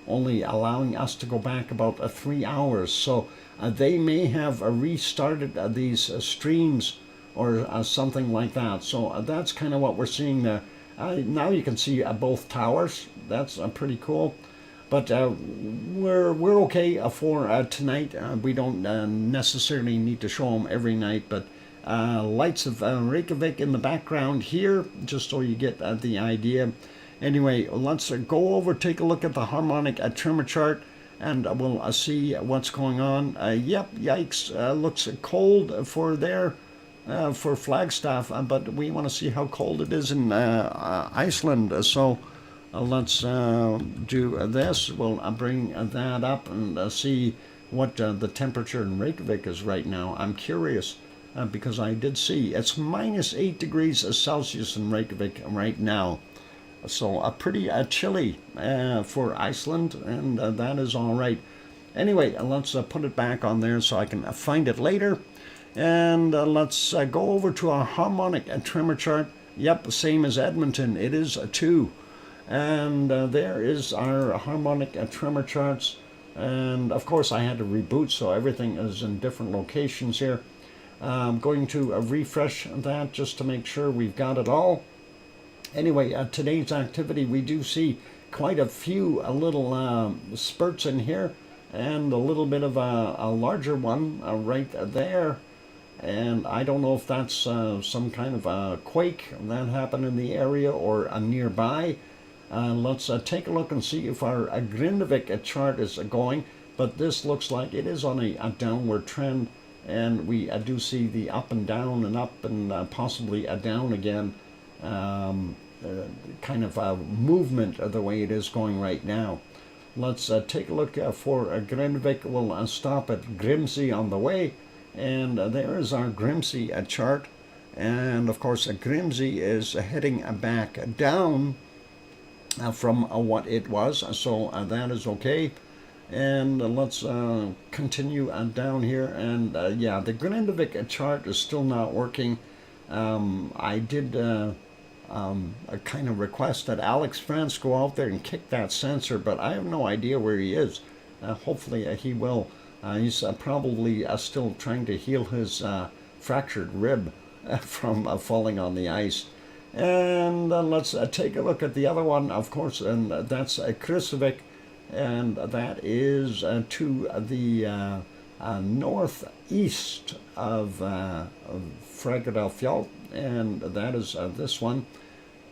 only allowing us to go back about 3 hours. So they may have restarted these streams or something like that. So that's kind of what we're seeing there. Now you can see both towers. That's pretty cool. But we're okay for tonight. We don't necessarily need to show them every night, but lights of Reykjavik in the background here, just so you get the idea. Anyway, let's go over, take a look at the harmonic tremor chart, and we'll see what's going on. Yep, yikes, looks cold for there. for Flagstaff, but we want to see how cold it is in Iceland. So let's do this. We'll bring that up and see what the temperature in Reykjavik is right now. I'm curious because I did see it's -8 degrees Celsius in Reykjavik right now. So pretty chilly for Iceland, and that is all right. Anyway, let's put it back on there so I can find it later. And let's go over to our harmonic tremor chart. Yep, same as Edmonton. It is a 2. And there is our harmonic tremor charts. And of course I had to reboot, so everything is in different locations here. I'm going to refresh that just to make sure we've got it all. Anyway, today's activity, we do see quite a few little spurts in here, and a little bit of a larger one right there. And I don't know if that's some kind of a quake that happened in the area or nearby. Let's take a look and see if our Grindavik chart is going, but this looks like it is on a downward trend, and we do see the up and down and up and possibly a down again kind of movement the way it is going right now. Let's take a look for Grindavik. We'll stop at Grimsey on the way, and there is our Grimsey chart, and of course Grimsey is heading back down from what it was, so that is okay. And let's continue down here, and yeah, the Grindavik chart is still not working. I did kind of request that Alex France go out there and kick that sensor, but I have no idea where he is. Hopefully he will. He's probably still trying to heal his fractured rib from falling on the ice. And let's take a look at the other one, of course, and that's Kristuvik, and that is to the northeast of Fagradalfjall, and that is this one.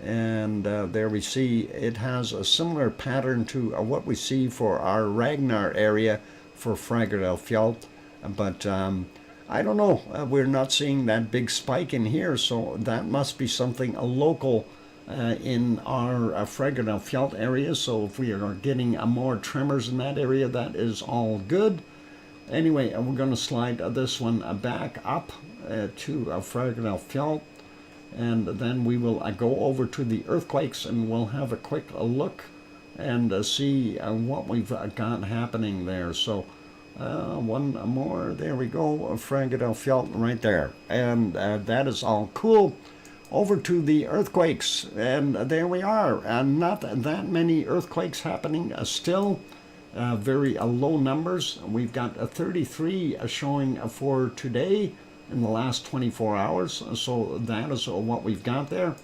And there we see it has a similar pattern to what we see for our Ragnar area for Fagradalfjall, but I don't know, we're not seeing that big spike in here, so that must be something local in our Fagradalfjall area. So if we are getting more tremors in that area, that is all good. Anyway, we're going to slide this one back up to Fagradalfjall, and then we will go over to the earthquakes, and we'll have a quick look and see what we've got happening there. So one more, there we go, Fagradalfjall right there, and that is all cool. Over to the earthquakes, and there we are, and not that many earthquakes happening still. Very low numbers. We've got 33 showing for today in the last 24 hours, so that is what we've got there.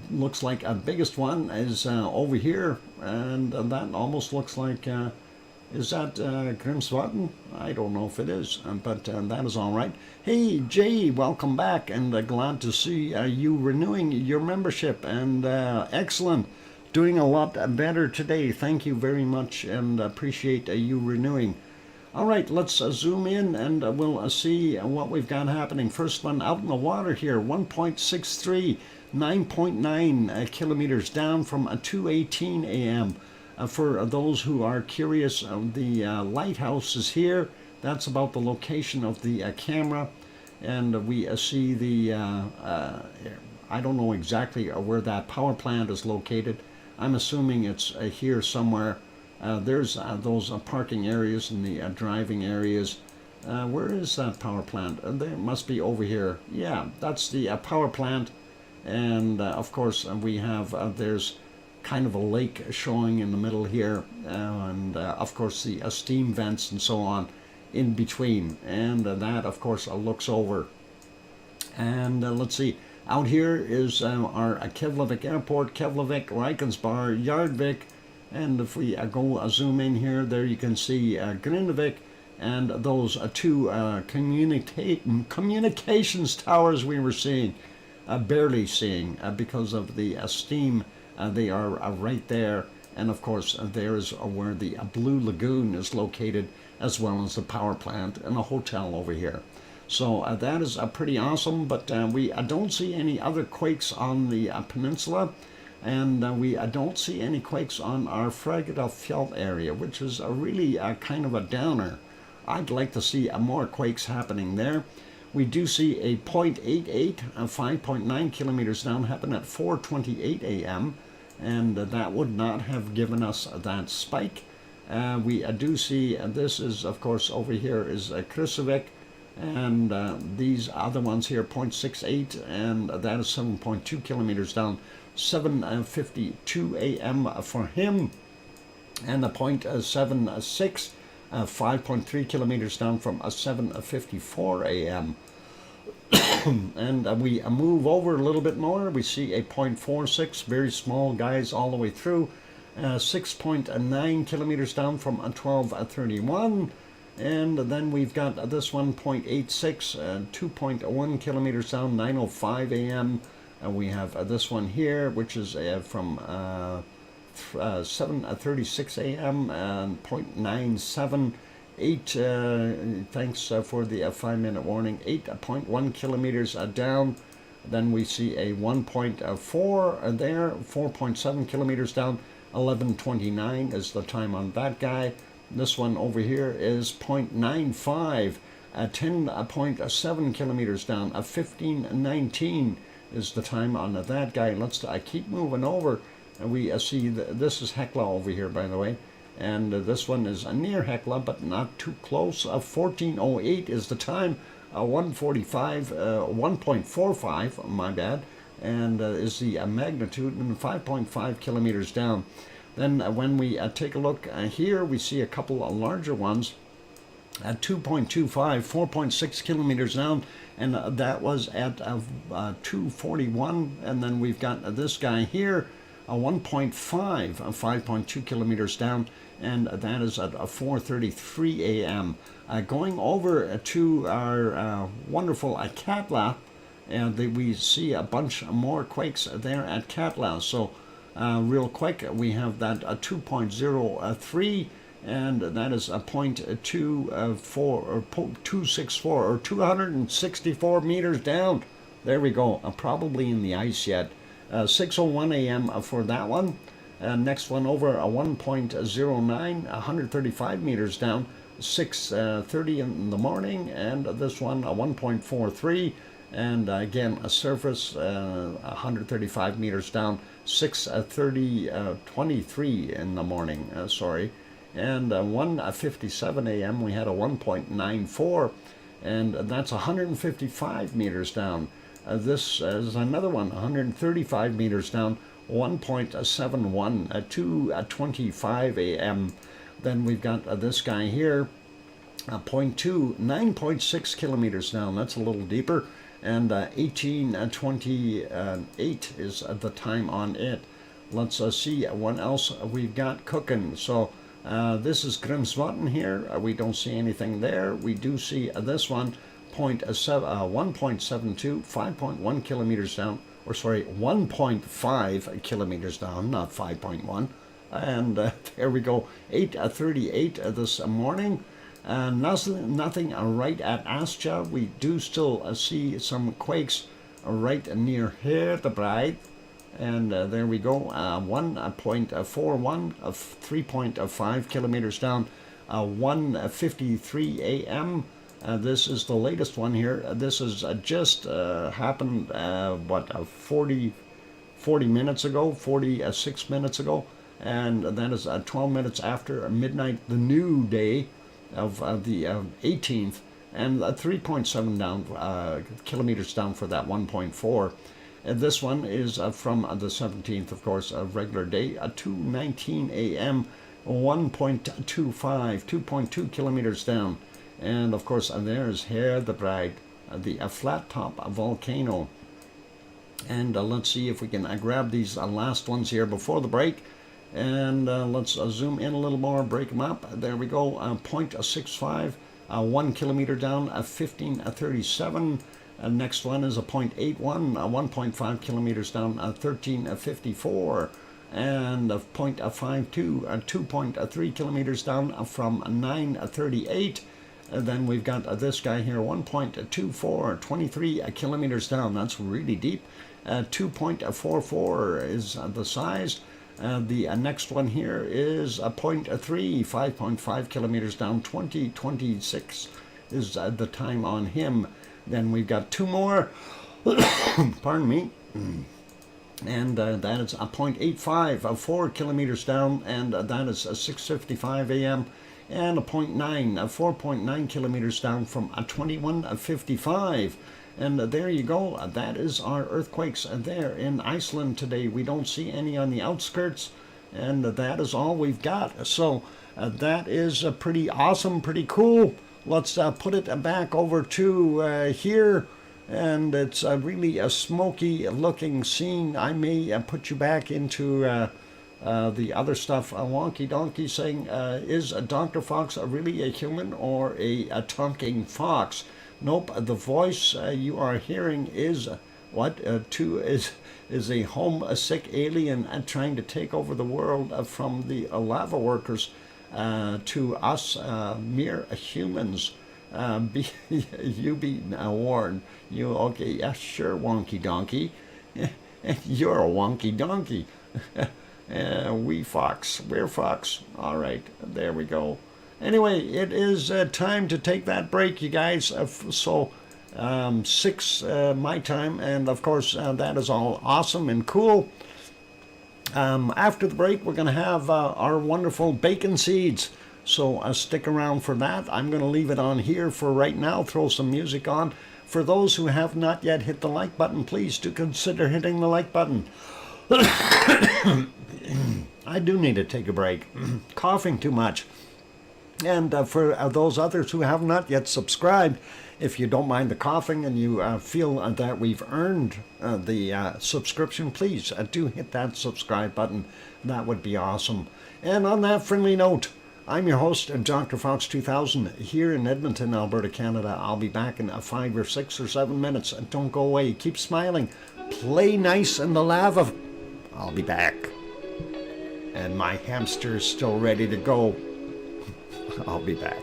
Looks like a biggest one is over here, and that almost looks like is that Grimsvatn? I don't know if it is, but that is all right. Hey Jay, welcome back, and glad to see you renewing your membership, and excellent. Doing a lot better today. Thank you very much, and appreciate you renewing. All right, let's zoom in, and we'll see what we've got happening. First one out in the water here, 1.63, 9.9 kilometers down from 2:18 a.m. For those who are curious, the lighthouse is here. That's about the location of the camera, and we see the, I don't know exactly where that power plant is located. I'm assuming it's here somewhere. There's those parking areas and the driving areas. Where is that power plant? There must be over here. Yeah, that's the power plant. And of course we have, there's kind of a lake showing in the middle here. And of course the steam vents and so on in between. And that of course looks over. And let's see. Out here is our Keflavik Airport, Keflavik, Reykjanesbær, Jarvik, and if we go zoom in here, there you can see Grindavik, and those two communications towers we were seeing, barely seeing because of the steam. They are right there, and of course there's where the Blue Lagoon is located, as well as the power plant and a hotel over here. So that is pretty awesome, but we don't see any other quakes on the peninsula, and we don't see any quakes on our Fjeld area, which is really kind of a downer. I'd like to see more quakes happening there. We do see a 0.88, 5.9 kilometers down, happen at 4:28 a.m., and that would not have given us that spike. We do see, this is, of course, over here is Krusevik, and these other ones here, 0.68, and that is 7.2 kilometers down, 7:52 a.m. for him, and a 0.76, 5.3 kilometers down from 7:54 a.m. And we move over a little bit more. We see a 0.46, very small guys all the way through, 6.9 kilometers down from 12:31. And then we've got this one, 0.86, 2.1 kilometers down, 9:05 a.m. We have this one here, which is from 7:36 a.m. and 0.97. 8, thanks for the 5-minute warning, 8.1 kilometers down. Then we see a 1.4 there, 4.7 kilometers down, 11:29 is the time on that guy. This one over here is 0.95, 10.7 kilometers down, 15:19 is the time on that guy. Let's keep moving over, and we see this is Hekla over here, by the way. And this one is near Hekla, but not too close. 14:08 is the time. 1.45, my bad, and is the magnitude, and 5.5 kilometers down. Then when we take a look here, we see a couple of larger ones at 2.25, 4.6 kilometers down, and that was at 2:41. And then we've got this guy here, 1.5, 5.2 kilometers down, and that is at 4:33 a.m. Going over to our wonderful Katla, and we see a bunch more quakes there at Katla. So real quick, we have that 2.03, and that is a 0.24 or 264 or 264 meters down. There we go. Probably in the ice yet. 6:01 a.m. for that one. Next one over, a 1.09, 135 meters down, 6:30 in the morning, and this one a 1.43, and again a surface 135 meters down, 6:23 in the morning. And 1:57 a.m. we had a 1.94, and that's 155 meters down. This is another one, 135 meters down, 1.71 at 2:25 a.m. Then we've got this guy here, 0.2, 9.6 kilometers down. That's a little deeper, and 18:28 is the time on it. Let's see what else we've got cooking. So this is Grimsvatn here. We don't see anything there. We do see this one, 1.72, 5.1 kilometers down, or sorry, 1.5 kilometers down, not 5.1. And there we go, 8:38 this morning. Nothing right at Astja. We do still see some quakes right near Herdebreit. And there we go, 1.41, 3.5 kilometers down, 1:53 a.m. This is the latest one here. This has just happened, 40 minutes ago, 46 minutes ago, and that is 12 minutes after midnight, the new day of the 18th, and 3.7 down, kilometers down for that 1.4. This one is from the 17th, of course, a regular day, 2:19 a.m., 1.25, 2.2 kilometers down. And of course, there's Herdebreit, the flat top volcano. And let's see if we can grab these last ones here before the break. And let's zoom in a little more, break them up. There we go, 0.65, 1 kilometer down, 15:37. Next one is a 0.81, 1.5 kilometers down, 13:54. And a 0.52, 2.3 kilometers down from 9:38. Then we've got this guy here, 1.24, 23 kilometers down. That's really deep. 2.44 is the size. The next one here is a 0.3, 5.5 kilometers down, 2026 is the time on him. Then we've got two more, pardon me, and that is a 0.85, 4 kilometers down, and that is 6:55 a.m. And a 0.9, 4.9 kilometers down from a 21:55. And there you go. That is our earthquakes there in Iceland today. We don't see any on the outskirts, and that is all we've got. So that is pretty awesome, pretty cool. Let's put it back over to here, and it's really a smoky looking scene. I may put you back into the other stuff. Wonky Donkey saying, is Dr. Fox really a human or a talking fox? Nope, the voice you are hearing is is a homesick alien trying to take over the world from the lava workers to us mere humans. You be warned. You okay? Yeah, sure, Wonky Donkey. You're a Wonky Donkey. We're Fox. All right, there we go. Anyway, it is time to take that break, you guys. 6 my time, and of course that is all awesome and cool. After the break, we're going to have our wonderful bacon seeds. So stick around for that. I'm going to leave it on here for right now. Throw some music on. For those who have not yet hit the like button, please do consider hitting the like button. I do need to take a break. Coughing too much. And for those others who have not yet subscribed, if you don't mind the coughing and you feel that we've earned the subscription, please do hit that subscribe button. That would be awesome. And on that friendly note, I'm your host, DrFox2000, here in Edmonton, Alberta, Canada. I'll be back in 5 or 6 or 7 minutes. Don't go away. Keep smiling. Play nice in the lava. I'll be back. And my hamster is still ready to go. I'll be back.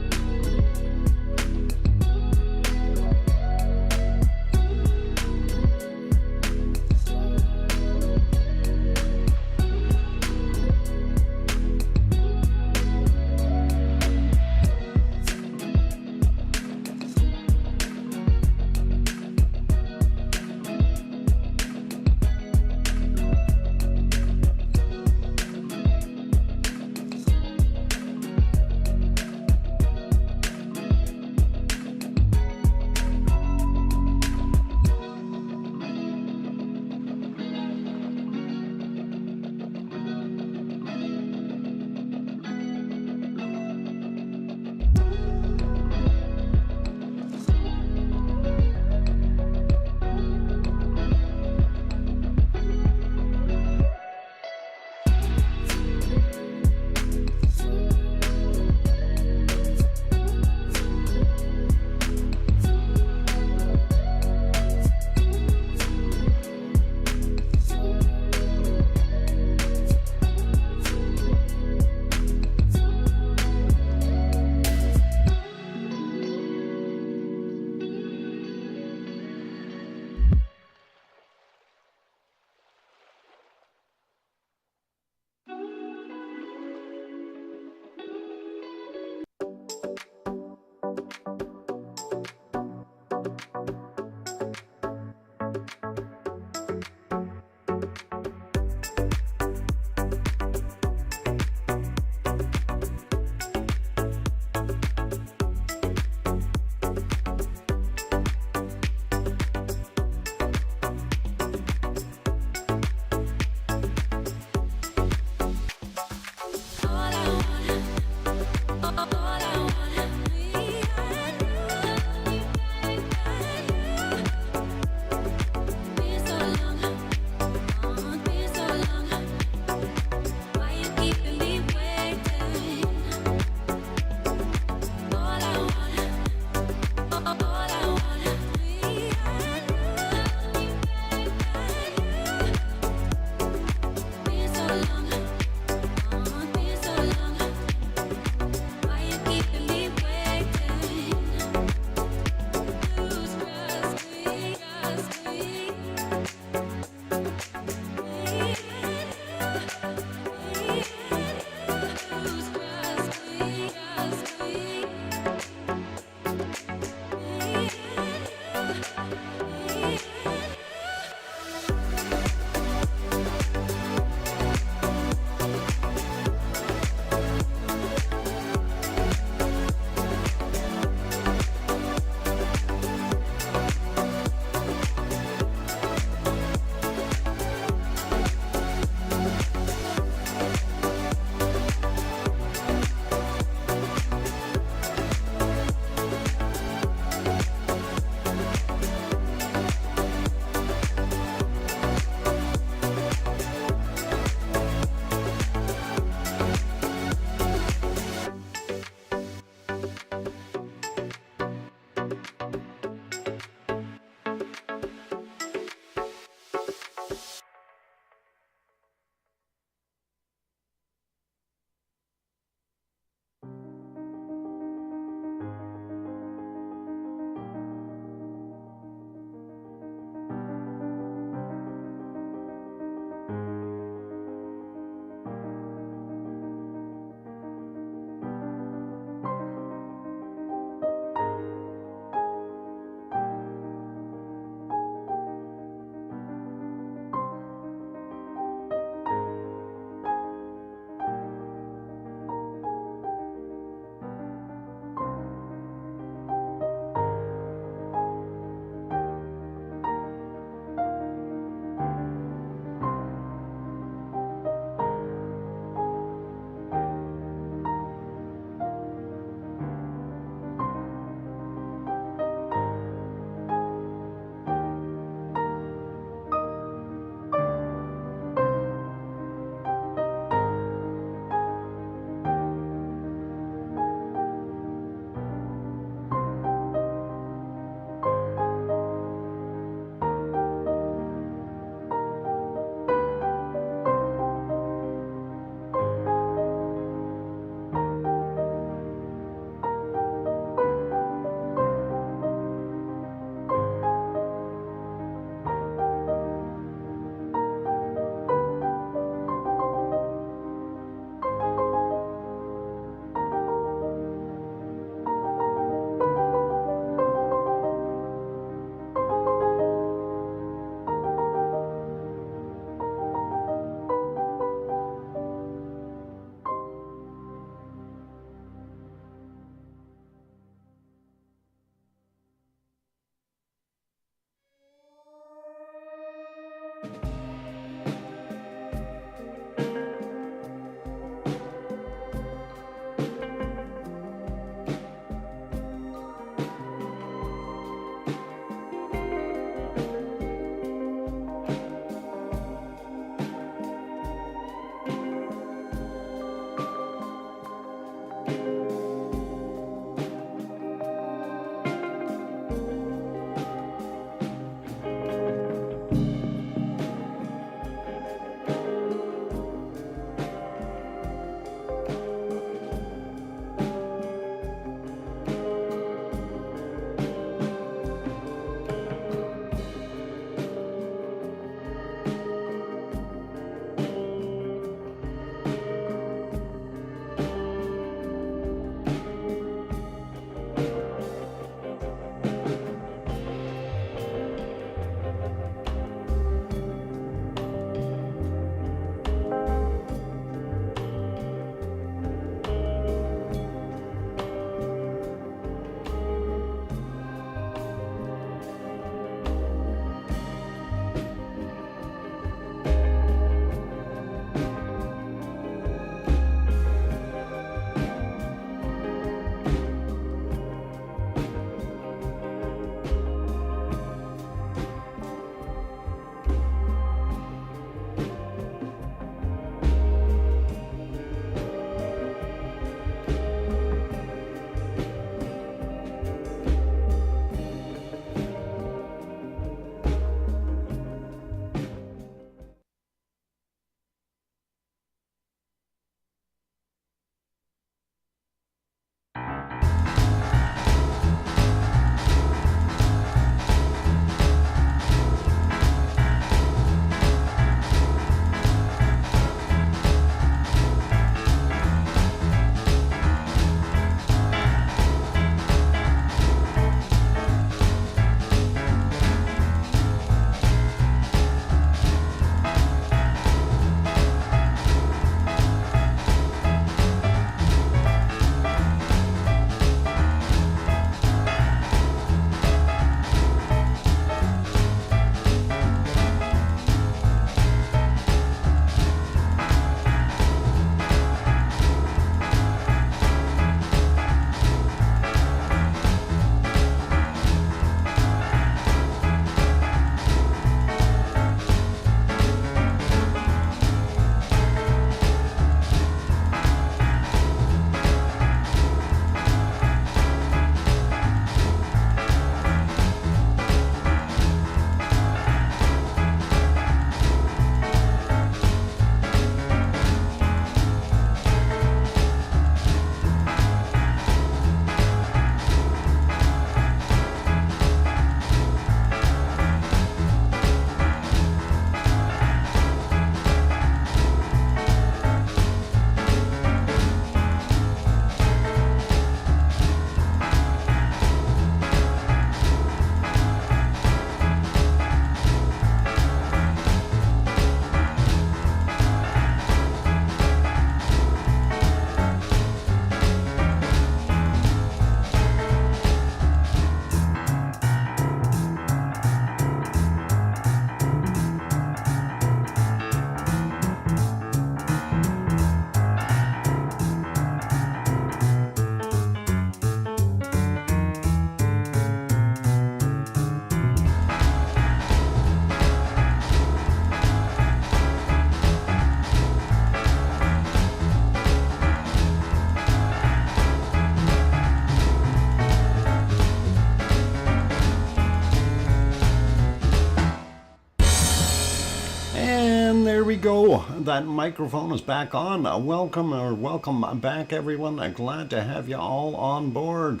go. That microphone is back on. Welcome back, everyone. Glad to have you all on board.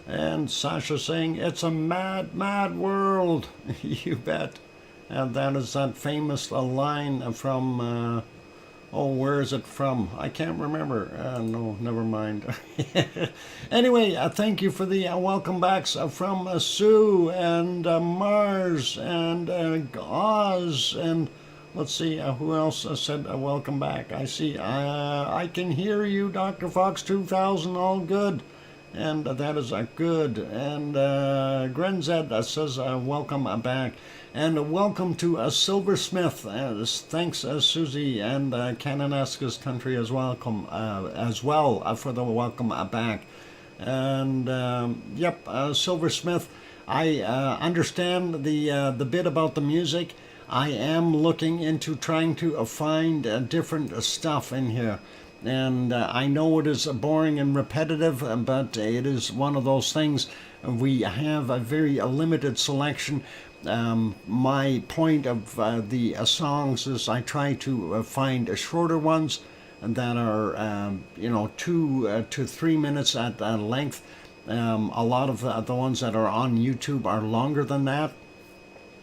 And Sasha saying, it's a mad, mad world. You bet. And that is that famous line from, where is it from? I can't remember. No, never mind. Anyway, thank you for the welcome backs from Sue and Mars and Oz and let's see, who else said welcome back? I see, I can hear you, DrFox2000, all good. And that is good. And Grenzed says welcome back. And welcome to Silversmith. Thanks, Susie, and Canonesca's Country as well for the welcome back. And yep, Silversmith, I understand the bit about the music. I am looking into trying to find different stuff in here. And I know it is boring and repetitive, but it is one of those things. We have a very limited selection. My point of the songs is I try to find shorter ones that are, 2 to 3 minutes at length. A lot of the ones that are on YouTube are longer than that.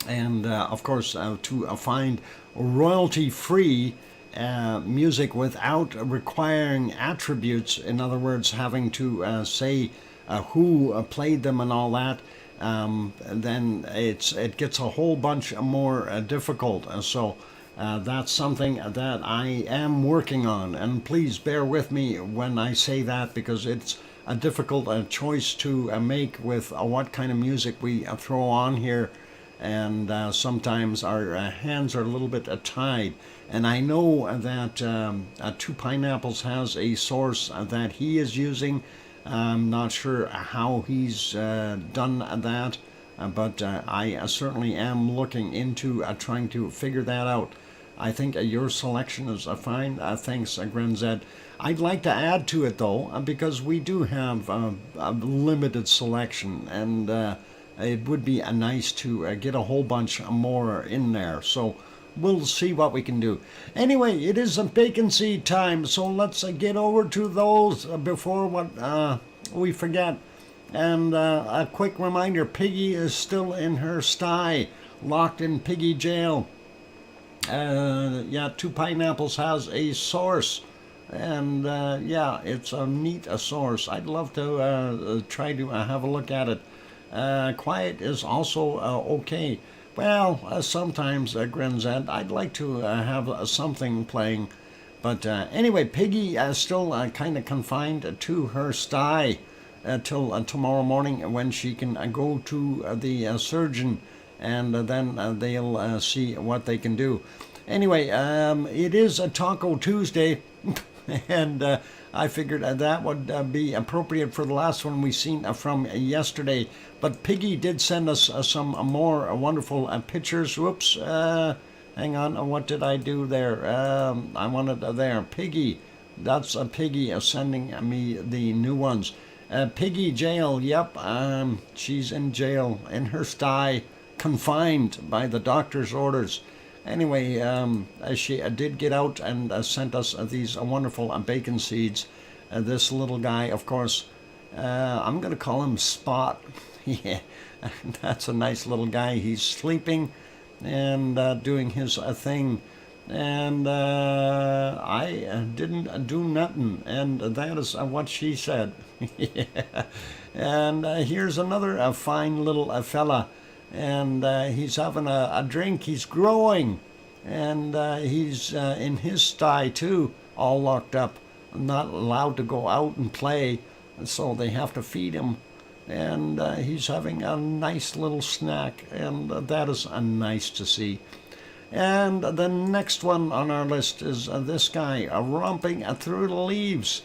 And of course, to find royalty-free music without requiring attributes, in other words, having to say who played them and all that, then it gets a whole bunch more difficult. So that's something that I am working on, and please bear with me when I say that, because it's a difficult choice to make with what kind of music we throw on here. And sometimes our hands are a little bit tied. And I know that Two Pineapples has a source that he is using. I'm not sure how he's done that, but I certainly am looking into trying to figure that out. I think your selection is fine. Thanks, Grenzed. I'd like to add to it, though, because we do have a limited selection, and it would be nice to get a whole bunch more in there. So we'll see what we can do. Anyway, it is a bacon seed time, so let's get over to those before we forget. And a quick reminder, Piggy is still in her sty, locked in piggy jail. Two Pineapples has a source. And it's a neat source. I'd love to try to have a look at it. Quiet is also okay. Well, sometimes, Grenzed, I'd like to have something playing. But anyway, Piggy is still kind of confined to her sty till tomorrow morning, when she can go to the surgeon, and then they'll see what they can do. Anyway, it is a Taco Tuesday, and I figured that would be appropriate for the last one we seen from yesterday. But Piggy did send us some more wonderful pictures. Whoops, hang on, what did I do there? I wanted there, Piggy. That's Piggy sending me the new ones. Piggy jail, yep, she's in jail, in her sty, confined by the doctor's orders. Anyway, she did get out and sent us these wonderful bacon seeds. This little guy, of course, I'm going to call him Spot. Yeah, that's a nice little guy. He's sleeping and doing his thing. And I didn't do nothing. And that is what she said. Yeah. And here's another fine little fella. And he's having a drink. He's growing, and he's in his sty too, all locked up, not allowed to go out and play, so they have to feed him. And he's having a nice little snack, and that is nice to see. And the next one on our list is this guy romping through the leaves.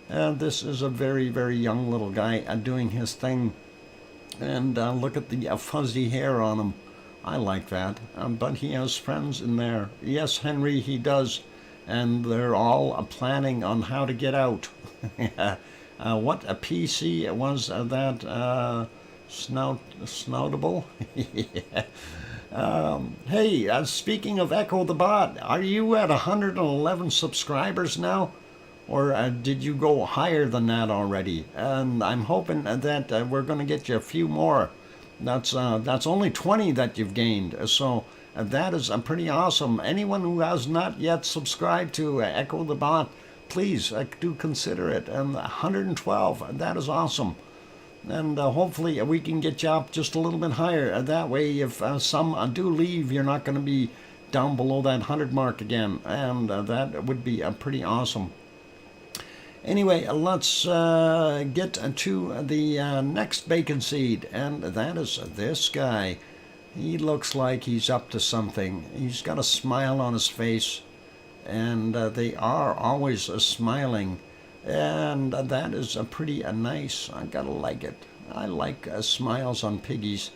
This is a very, very young little guy doing his thing. And look at the fuzzy hair on him. I like that. But he has friends in there. Yes, Henry, he does. And they're all planning on how to get out. What a PC was that? Snoutable? Yeah. Hey, speaking of Echo the Bot, are you at 111 subscribers now? Or did you go higher than that already? And I'm hoping that we're going to get you a few more. That's only 20 that you've gained. So that is pretty awesome. Anyone who has not yet subscribed to Echo the Bot, please do consider it. And 112, that is awesome. And hopefully we can get you up just a little bit higher. That way, if some do leave, you're not going to be down below that 100 mark again. And that would be pretty awesome. Anyway, let's get to the next bacon seed, and that is this guy. He looks like he's up to something. He's got a smile on his face, and they are always smiling, and that is pretty nice. I gotta like it. I like smiles on piggies.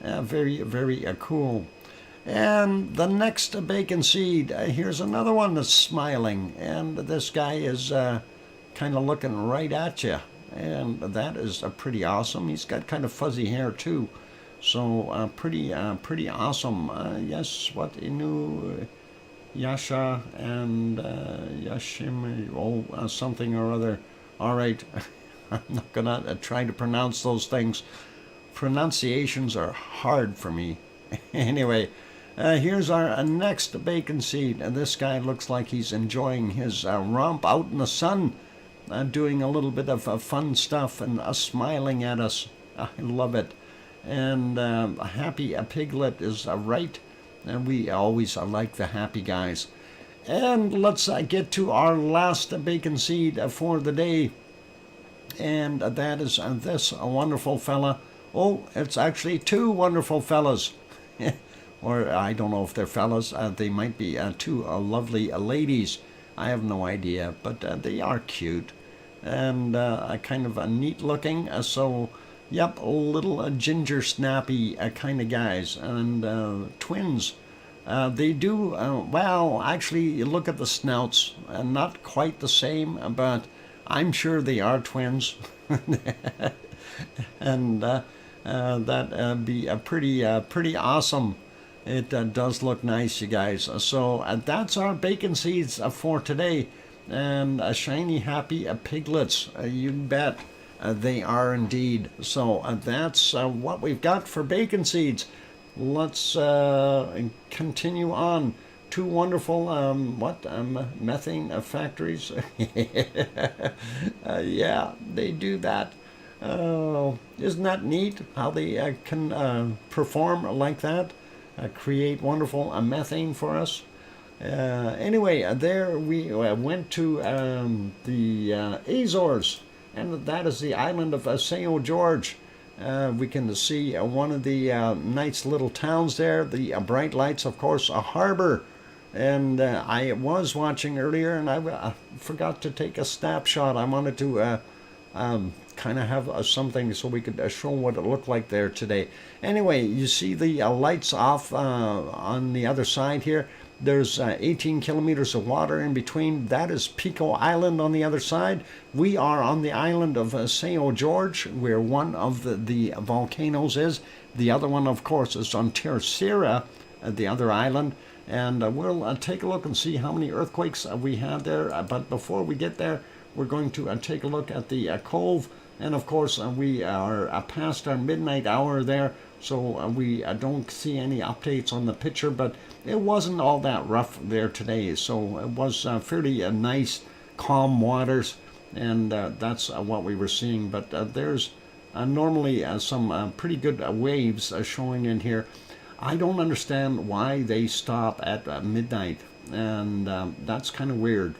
Very, very cool. And the next bacon seed, here's another one that's smiling, and this guy is kind of looking right at you, and that is pretty awesome. He's got kind of fuzzy hair too, so pretty awesome. Yes, what Inu Yasha and Yashim, something or other. All right, I'm not gonna try to pronounce those things. Pronunciations are hard for me. Anyway, here's our next bacon seed, and this guy looks like he's enjoying his romp out in the sun. Doing a little bit of fun stuff and smiling at us. I love it. And a happy piglet is right. And we always like the happy guys. And let's get to our last bacon seed for the day. And that is this wonderful fella. Oh, it's actually two wonderful fellas. Or I don't know if they're fellas. They might be two lovely ladies. I have no idea, but they are cute and kind of neat looking. So, yep, little ginger snappy kind of guys and twins. They do, well, actually, you look at the snouts, not quite the same, but I'm sure they are twins. And that'd be pretty awesome. It does look nice, you guys. So that's our bacon seeds for today. And shiny, happy piglets. You bet they are indeed. So that's what we've got for bacon seeds. Let's continue on. Two wonderful, methane factories. Yeah, they do that. Isn't that neat how they can perform like that? Create wonderful methane for us. Anyway, there we went to the Azores, and that is the island of St. George. We can see one of the nice little towns there, the bright lights, of course, a harbor. And I was watching earlier, and I forgot to take a snapshot. I wanted to kind of have something so we could show what it looked like there today. Anyway, you see the lights off on the other side here. There's 18 kilometers of water in between. That is Pico Island on the other side. We are on the island of St. George, where one of the volcanoes is. The other one, of course, is on Terceira, the other island. And we'll take a look and see how many earthquakes we had there. But before we get there, we're going to take a look at the cove. And of course, we are past our midnight hour there, so we don't see any updates on the picture, but it wasn't all that rough there today. So it was fairly nice, calm waters, and that's what we were seeing. But there's normally some pretty good waves showing in here. I don't understand why they stop at midnight, and that's kind of weird.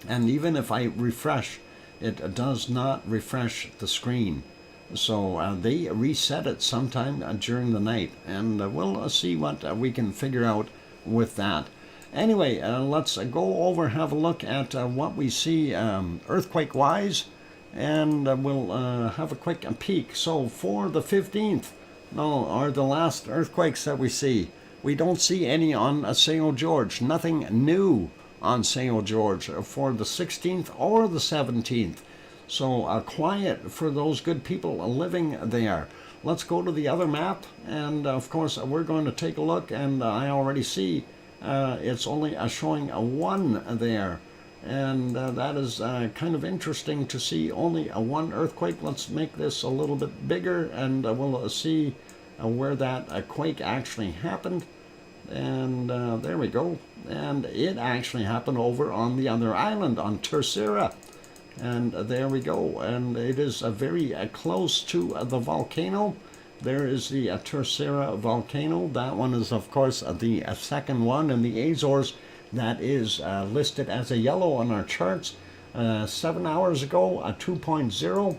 And even if I refresh, it does not refresh the screen. So they reset it sometime during the night, and we'll see what we can figure out with that. Anyway, let's go over, have a look at what we see earthquake-wise, and we'll have a quick peek. So for the 15th, are the last earthquakes that we see. We don't see any on St. George, nothing new on St. George for the 16th or the 17th. So quiet for those good people living there. let's go to the other map, and of course we're going to take a look, and I already see it's only showing a 1 there, and that is kind of interesting to see only a 1 earthquake. Let's make this a little bit bigger, and we'll see where that quake actually happened. And there we go, and it actually happened over on the other island on Terceira, and there we go, and it is very close to the volcano. There is the Terceira volcano. That one is of course the second one in the Azores that is listed as a yellow on our charts. 7 hours ago, a 2.0.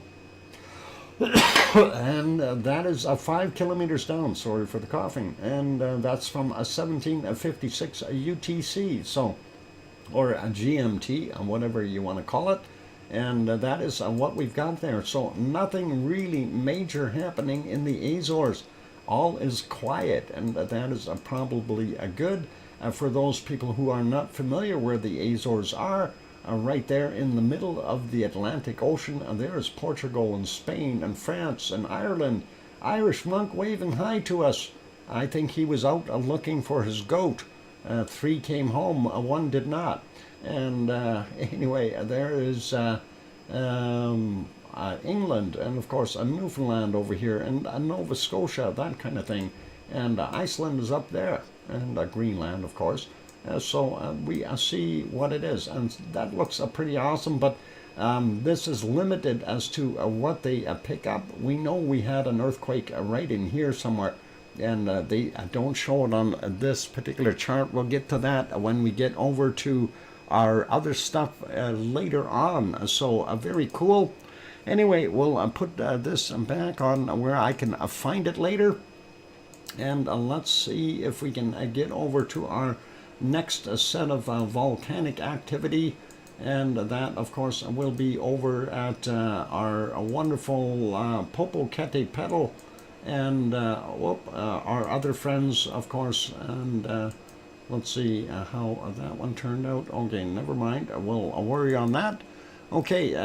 And that is 5 kilometers down, sorry for the coughing, and that's from a 1756 UTC, so, or a GMT, whatever you want to call it, and that is what we've got there. So nothing really major happening in the Azores. All is quiet, and that is probably good for those people who are not familiar where the Azores are. Right there in the middle of the Atlantic Ocean, there is Portugal and Spain and France and Ireland. Irish monk waving hi to us. I think he was out looking for his goat. 3 came home, 1 did not. And anyway, there is England, and of course Newfoundland over here, and Nova Scotia, that kind of thing. And Iceland is up there, and Greenland, of course. So we see what it is, and that looks pretty awesome, but this is limited as to what they pick up. We know we had an earthquake right in here somewhere, and they don't show it on this particular chart. We'll get to that when we get over to our other stuff later on. So very cool. Anyway, we'll put this back on where I can find it later, and let's see if we can get over to our next set of volcanic activity, and that of course will be over at our wonderful Popocatépetl, and our other friends, of course. And let's see how that one turned out. Okay, never mind, we'll worry on that. Okay,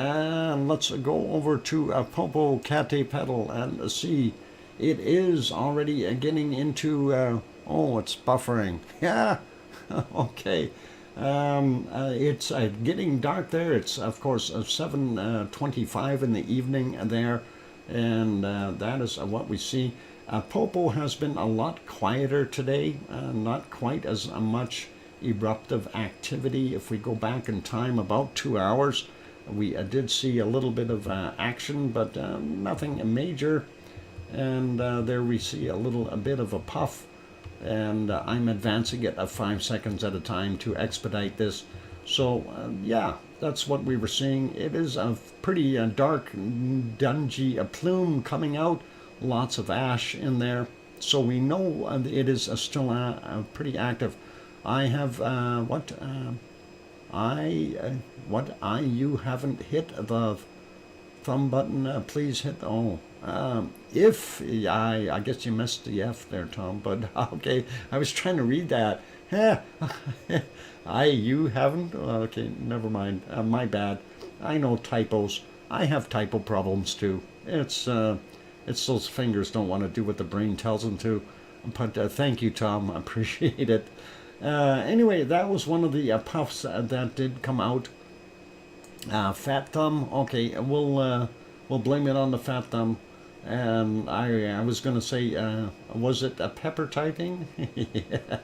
let's go over to Popocatépetl and see. It is already getting into oh, it's buffering. Yeah. Okay, it's getting dark there. It's of course 7:25 in the evening there, and that is what we see. Popo has been a lot quieter today, not quite as much eruptive activity. If we go back in time about 2 hours, we did see a little bit of action, but nothing major. And there we see a bit of a puff. And I'm advancing it 5 seconds at a time to expedite this. So yeah, that's what we were seeing. It is a pretty dark, dungy plume coming out, lots of ash in there. So we know it is still pretty active. I have you haven't hit the thumb button. Please hit if I guess you missed the F there, Tom, but okay, I was trying to read that. You haven't? Okay, never mind. My bad. I know typos. I have typo problems too. It's those fingers don't want to do what the brain tells them to. But thank you, Tom. I appreciate it. Anyway, that was one of the puffs that did come out. Fat thumb. Okay, we'll blame it on the fat thumb. And I was going to say, was it a pepper typing? Yeah.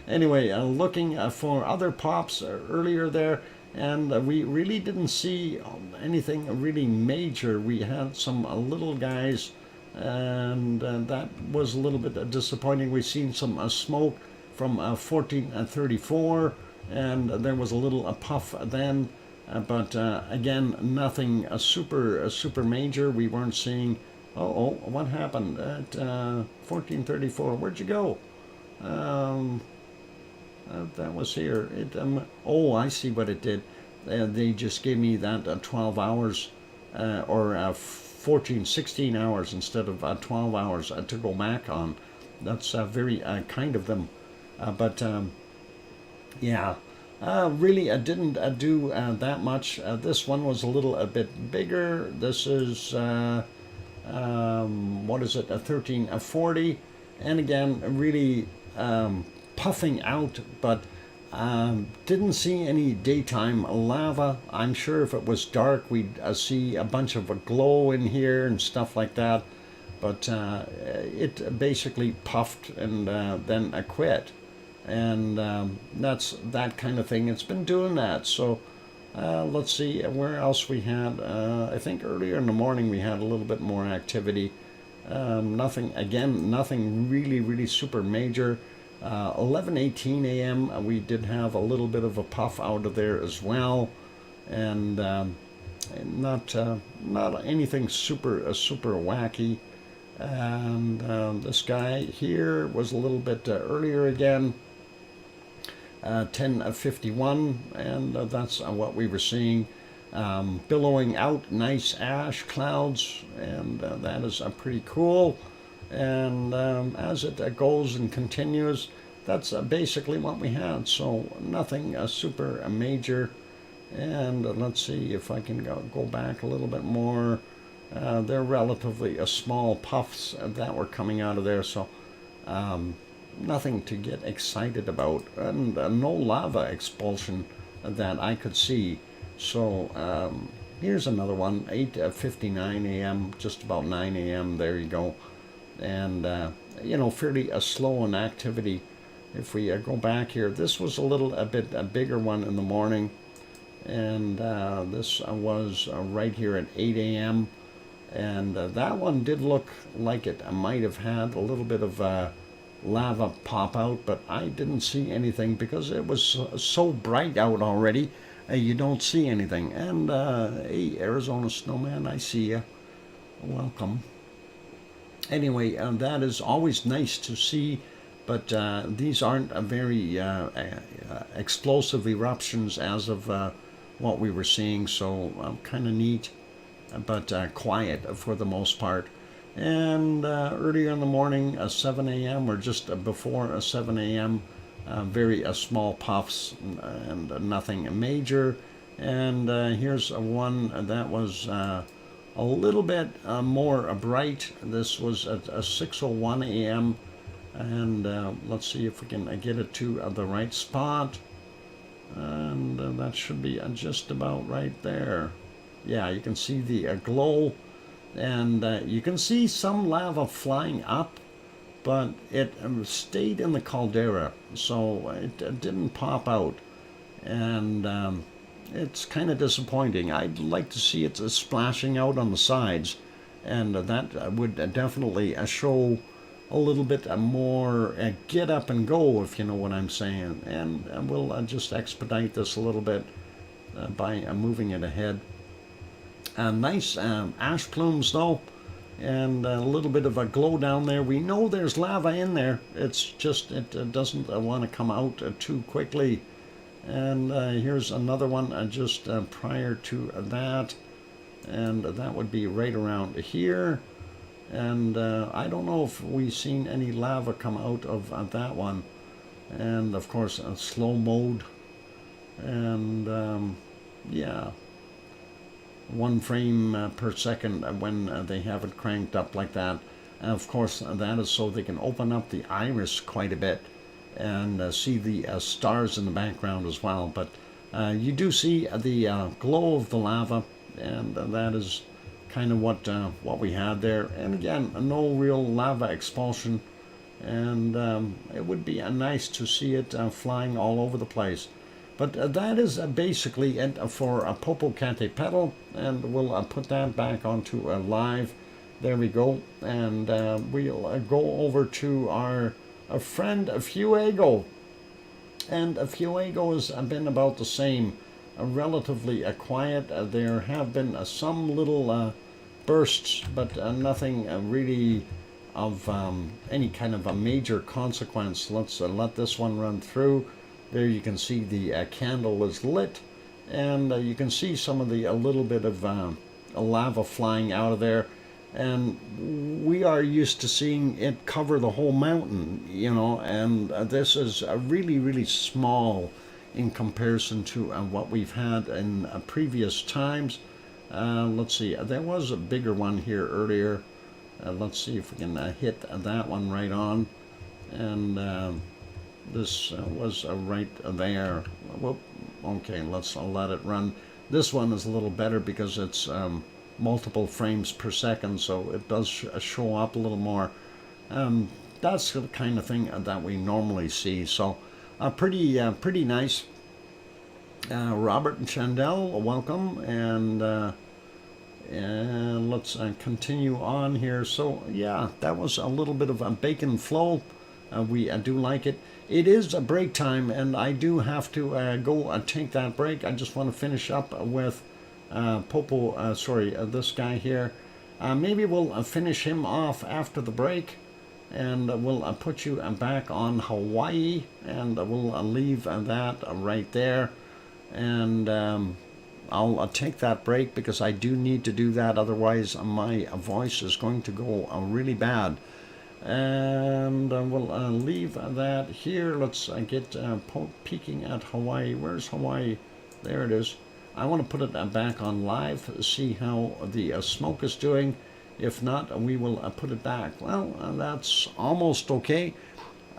Anyway, looking for other pops earlier there, and we really didn't see anything really major. We had some little guys, and that was a little bit disappointing. We've seen some smoke from 1434, and there was a little puff then, but again, nothing super major. We weren't seeing. Oh, what happened at 1434? Where'd you go? That was here. I see what it did. They just gave me that 12 hours or 16 hours instead of 12 hours to go back on. That's very kind of them. But yeah, really I didn't do that much. This one was a little bit bigger. This is what is it, a 1340, and again really puffing out, but didn't see any daytime lava. I'm sure if it was dark we'd see a bunch of a glow in here and stuff like that, but it basically puffed and then quit, and that's that kind of thing. It's been doing that. So let's see where else we had. I think earlier in the morning we had a little bit more activity. Nothing really super major. 11:18 a.m. We did have a little bit of a puff out of there as well, and not anything super wacky. And the sky here was a little bit earlier again, 10:51, and that's what we were seeing. Billowing out nice ash clouds, and that is pretty cool. And as it goes and continues, that's basically what we had. So nothing super major. And let's see if I can go back a little bit more. They're relatively small puffs that were coming out of there, so nothing to get excited about, and no lava expulsion that I could see. So here's another one, 8:59 a.m., just about 9 a.m. There you go. And fairly slow in activity. If we go back here, this was a bigger one in the morning, and this was right here at 8 a.m. and that one did look like it might have had a little bit of lava pop out, but I didn't see anything because it was so bright out already. You don't see anything. And hey, Arizona Snowman, I see you. Welcome. Anyway, that is always nice to see, but these aren't very explosive eruptions as of what we were seeing, so kind of neat, but quiet for the most part. And earlier in the morning, 7 a.m. or just before 7 a.m., very small puffs and nothing major. And here's one that was a little bit more bright. This was at 6:01 a.m. and let's see if we can get it to the right spot, and that should be just about right there. Yeah, you can see the glow, and you can see some lava flying up, but it stayed in the caldera, so it didn't pop out, and it's kind of disappointing. I'd like to see it splashing out on the sides, and that would definitely show a little bit more get up and go, if you know what I'm saying. And we'll just expedite this a little bit by moving it ahead. Nice ash plumes though, and a little bit of a glow down there. We know there's lava in there. It's just it doesn't want to come out too quickly. And here's another one just prior to that, and that would be right around here. And I don't know if we've seen any lava come out of that one. And of course slow mode, and yeah, 1 frame per second when they have it cranked up like that. And of course that is so they can open up the iris quite a bit and see the stars in the background as well. But you do see the glow of the lava, and that is kind of what we had there. And again, no real lava expulsion, and it would be nice to see it flying all over the place. But that is basically it for Popocatépetl, and we'll put that back onto live. There we go, and we'll go over to our friend Fuego, and Fuego has been about the same, relatively quiet. There have been some little bursts, but nothing really of any kind of a major consequence. Let's let this one run through. There you can see the candle is lit, and you can see some of the a little bit of lava flying out of there. And we are used to seeing it cover the whole mountain, and this is really small in comparison to what we've had in previous times. Let's see, there was a bigger one here earlier, Let's see if we can hit that one right on. And this was right there. Whoop. Okay, let's let it run. This one is a little better because it's multiple frames per second, so it does show up a little more. That's the kind of thing that we normally see. So pretty nice. Robert and Chandel, welcome, and let's continue on here. So yeah, that was a little bit of a bacon flow. We do like it. It is a break time, and I do have to go take that break. I just want to finish up with this guy here. Maybe we'll finish him off after the break, and we'll put you back on Hawaii, and we'll leave that right there. And I'll take that break because I do need to do that. Otherwise, my voice is going to go really bad. And we'll leave that here. Let's get peeking at Hawaii. Where's Hawaii? There it is. I want to put it back on live, see how the smoke is doing. If not, we will put it back. Well, that's almost okay.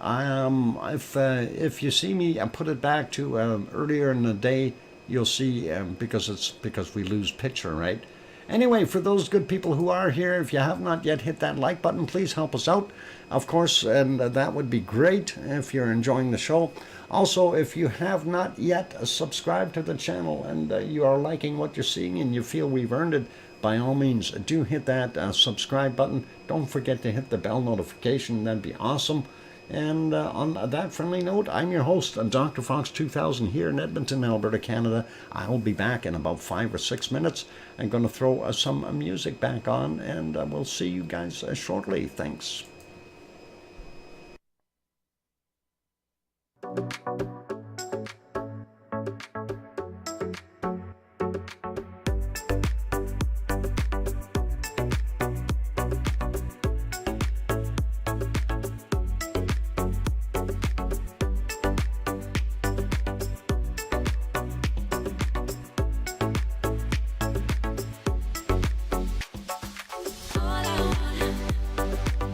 If you see me put it back to earlier in the day, you'll see because we lose picture, right? Anyway, for those good people who are here, if you have not yet hit that like button, please help us out, of course, and that would be great if you're enjoying the show. Also, if you have not yet subscribed to the channel and you are liking what you're seeing and you feel we've earned it, by all means, do hit that subscribe button. Don't forget to hit the bell notification. That'd be awesome. And on that friendly note, I'm your host, DrFox2000 here in Edmonton, Alberta, Canada. I'll be back in about 5 or 6 minutes. I'm going to throw some music back on, and we'll see you guys shortly. Thanks.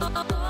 Oh,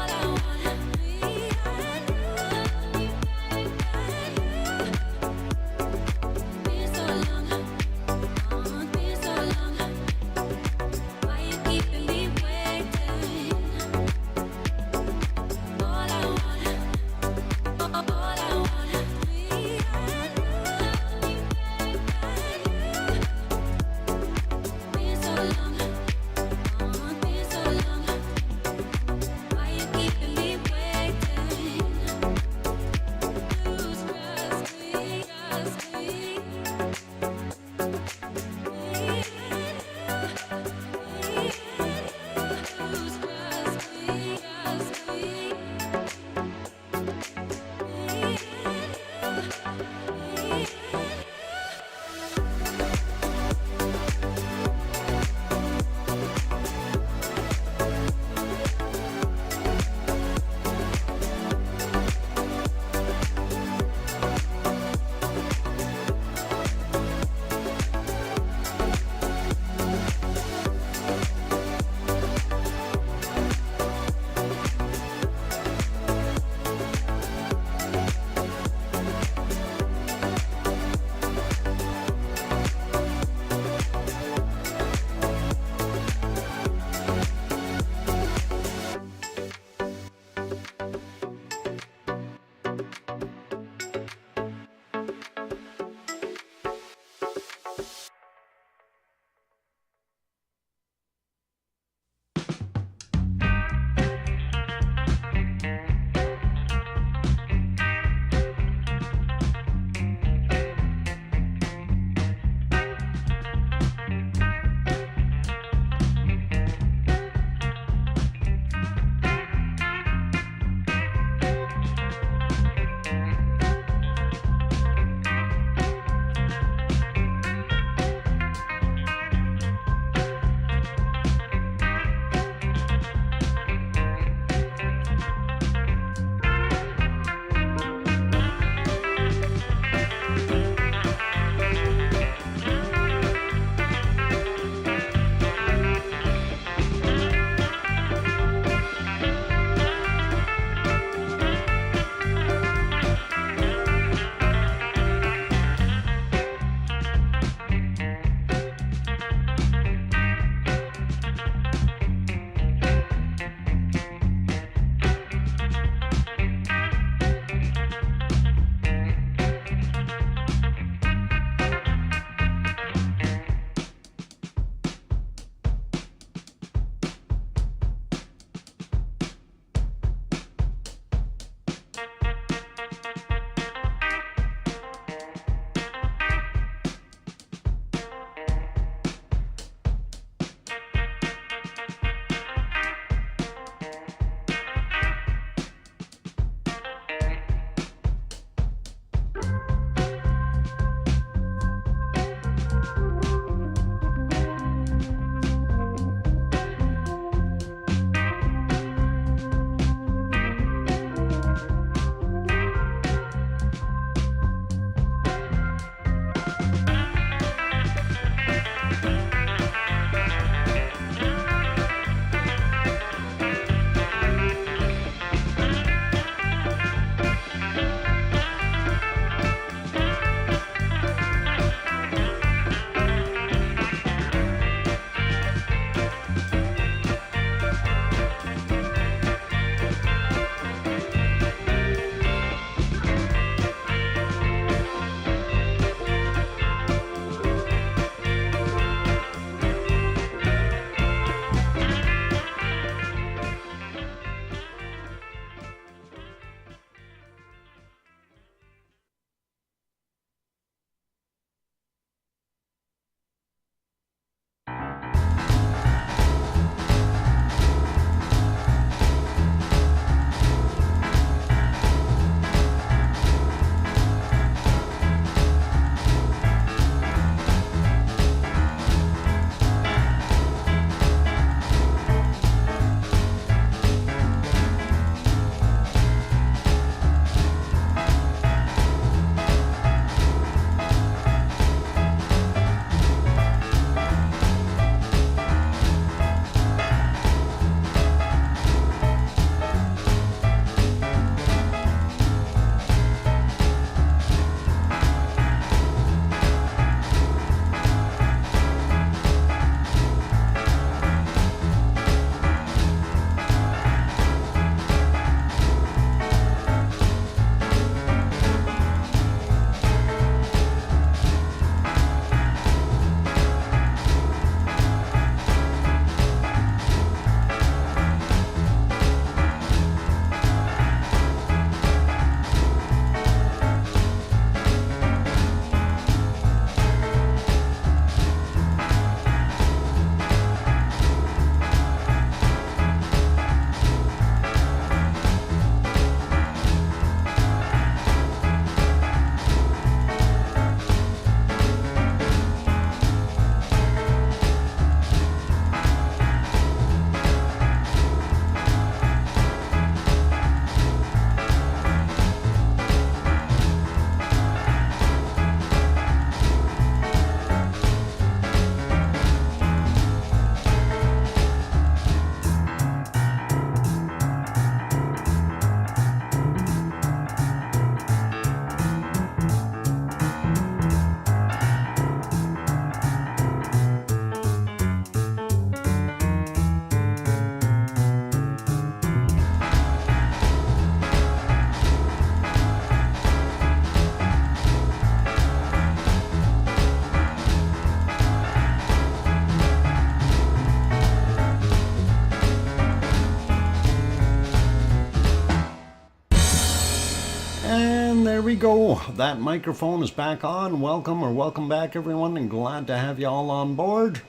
go. That microphone is back on. Welcome back, everyone, and glad to have you all on board.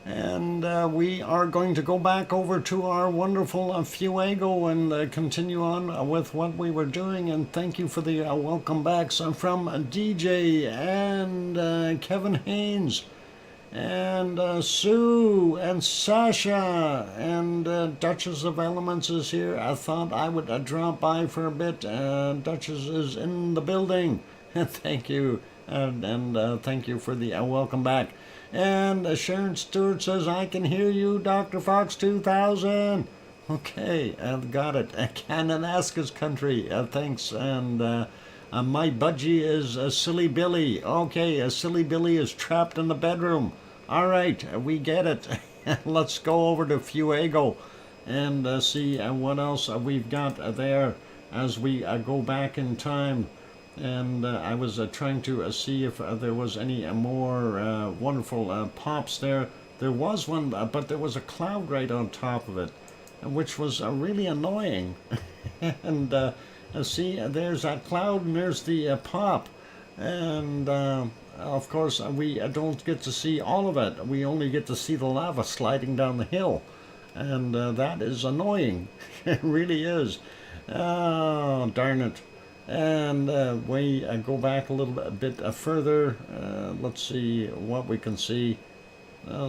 And we are going to go back over to our wonderful Fuego and continue on with what we were doing. And thank you for the welcome backs from DJ and Kevin Haynes and Sue and Sasha and Duchess of Elements is here. I thought I would drop by for a bit. Duchess is in the building. Thank you. And thank you for the welcome back. And Sharon Stewart says, I can hear you, DrFox2000. Okay, I've got it. Kananaska's country. Thanks. And my budgie is Silly Billy. Okay, Silly Billy is trapped in the bedroom. All right, we get it. Let's go over to Fuego and see what else we've got there as we go back in time. And I was trying to see if there was any more wonderful pops there. There was one, but there was a cloud right on top of it, which was really annoying. And see, there's that cloud and there's the pop. And of course, we don't get to see all of it. We only get to see the lava sliding down the hill. And that is annoying. It really is. Oh, darn it. And we go back a little bit further. Let's see what we can see.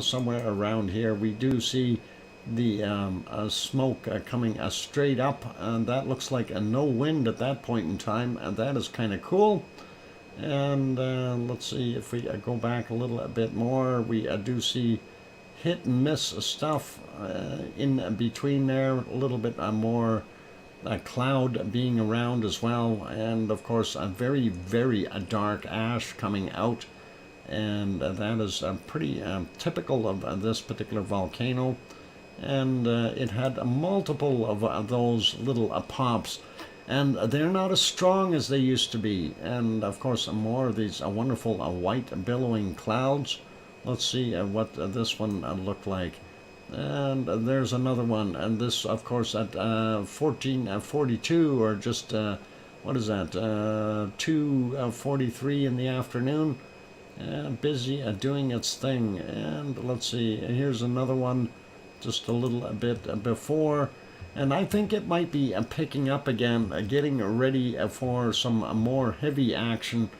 Somewhere around here we do see the smoke coming straight up, and that looks like no wind at that point in time, and that is kind of cool. And let's see if we go back a little bit more. We do see hit and miss stuff in between there, a little bit more a cloud being around as well, and of course a very dark ash coming out, and that is pretty typical of this particular volcano. And it had multiple of those little pops, and they're not as strong as they used to be. And of course more of these wonderful white billowing clouds. Let's see what this one looked like. And there's another one, and this of course at 14:42, or just what is that, 2:43 in the afternoon. Busy doing its thing. And let's see, here's another one just a little bit before, and I think it might be picking up again, getting ready for some more heavy action.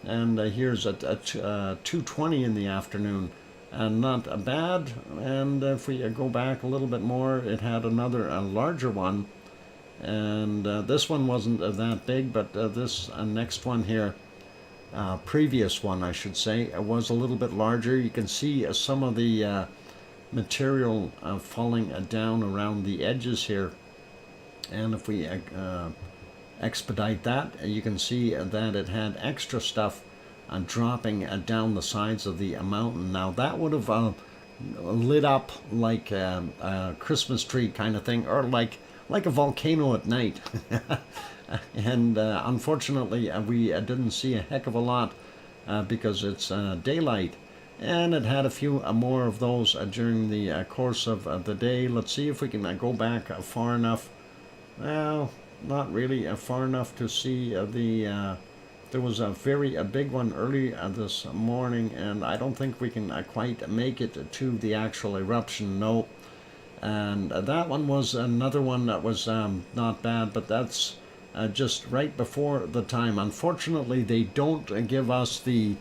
And here's at 2:20 in the afternoon. And not bad. And if we go back a little bit more, it had another larger one, and this one wasn't that big, but this next one here, previous one I should say, was a little bit larger. You can see some of the material falling down around the edges here, and if we expedite that, you can see that it had extra stuff dropping down the sides of the mountain. Now that would have lit up like a Christmas tree kind of thing, or like a volcano at night. And unfortunately we didn't see a heck of a lot because it's daylight, and it had a few more of those during the course of the day. Let's see if we can go back far enough. Well, not really far enough to see there was a big one early this morning, and I don't think we can quite make it to the actual eruption, no. And that one was another one that was not bad, but that's just right before the time. Unfortunately, they don't give us the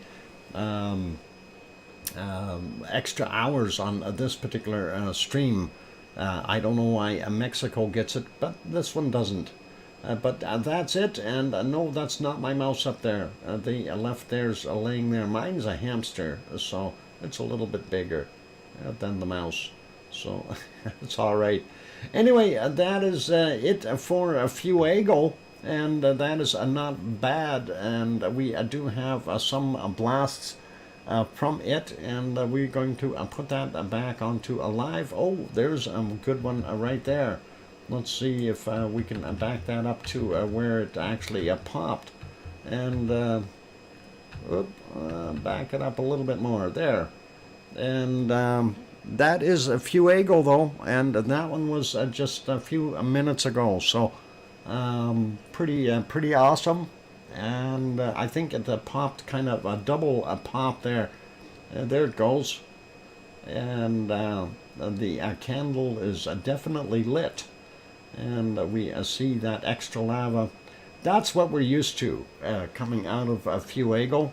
extra hours on this particular stream. I don't know why Mexico gets it, but this one doesn't. But that's it. And no, that's not my mouse up there. The left there's laying there. Mine's a hamster, so it's a little bit bigger than the mouse, so it's all right. Anyway, that is it for Fuego, and that is not bad. And we do have some blasts from it, and we're going to put that back onto a live. Oh, there's a good one right there. Let's see if we can back that up to where it actually popped, and back it up a little bit more there. And that is a Fuego though, and that one was just a few minutes ago, so pretty awesome. and I think it popped kind of a double pop there. There it goes, and the candle is definitely lit, and we see that extra lava. That's what we're used to coming out of Fuego,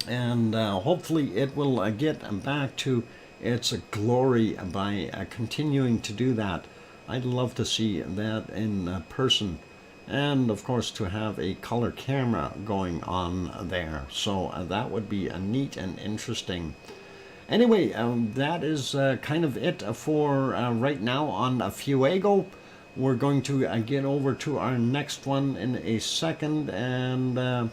and hopefully it will get back to its glory by continuing to do that. I'd love to see that in person, and of course to have a color camera going on there. So that would be neat and interesting. Anyway, that is kind of it for right now on Fuego. We're going to get over to our next one in a second, and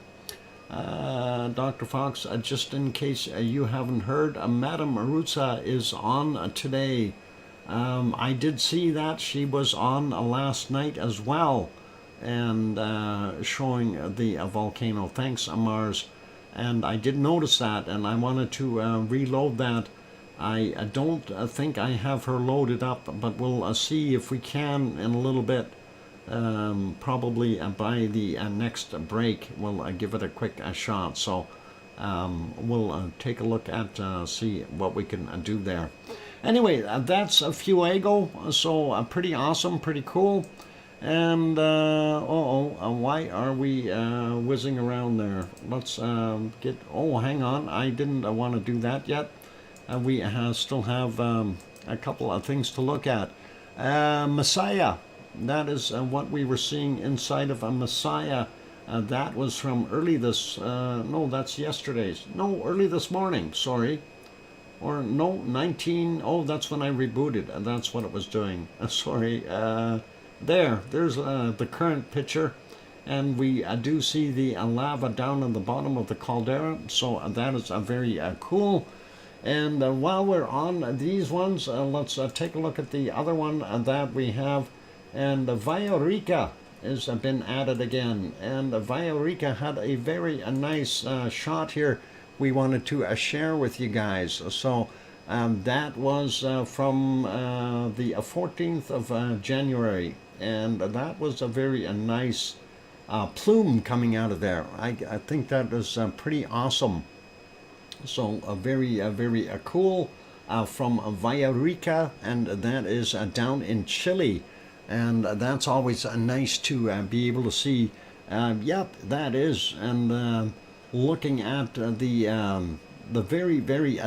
Dr. Fox, just in case you haven't heard, Madame Maruza is on today. I did see that she was on last night as well, and showing the volcano. Thanks, Mars. And I did notice that, and I wanted to reload that. I don't think I have her loaded up, but we'll see if we can in a little bit. Probably by the next break, we'll give it a quick shot. So we'll take a look at see what we can do there. Anyway, that's Fuego, so pretty awesome, pretty cool. And why are we whizzing around there? Let's get, oh, hang on, I didn't want to do that yet. We still have a couple of things to look at. Messiah, that is what we were seeing inside of a Messiah. That was from early this, no, that's yesterday's. No, early this morning, sorry. Or no, 19, oh, that's when I rebooted, and that's what it was doing. Sorry, there's the current picture, and we do see the lava down in the bottom of the caldera, so that is very cool. And while we're on these ones, let's take a look at the other one that we have, and Villarica has been added again, and Villarica had a very nice shot here we wanted to share with you guys. So that was from the 14th of January, and that was a very nice plume coming out of there. I think that is pretty awesome. So very cool from Villarica, and that is down in Chile, and that's always nice to be able to see. Yep, that is, and looking at the very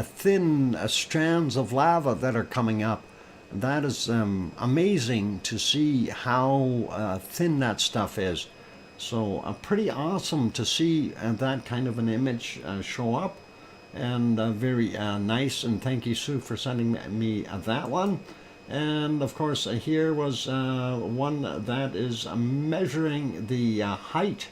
thin strands of lava that are coming up. That is amazing to see how thin that stuff is. So pretty awesome to see that kind of an image show up, and very nice. And thank you, Sue, for sending me that one. And of course here was one that is measuring the height,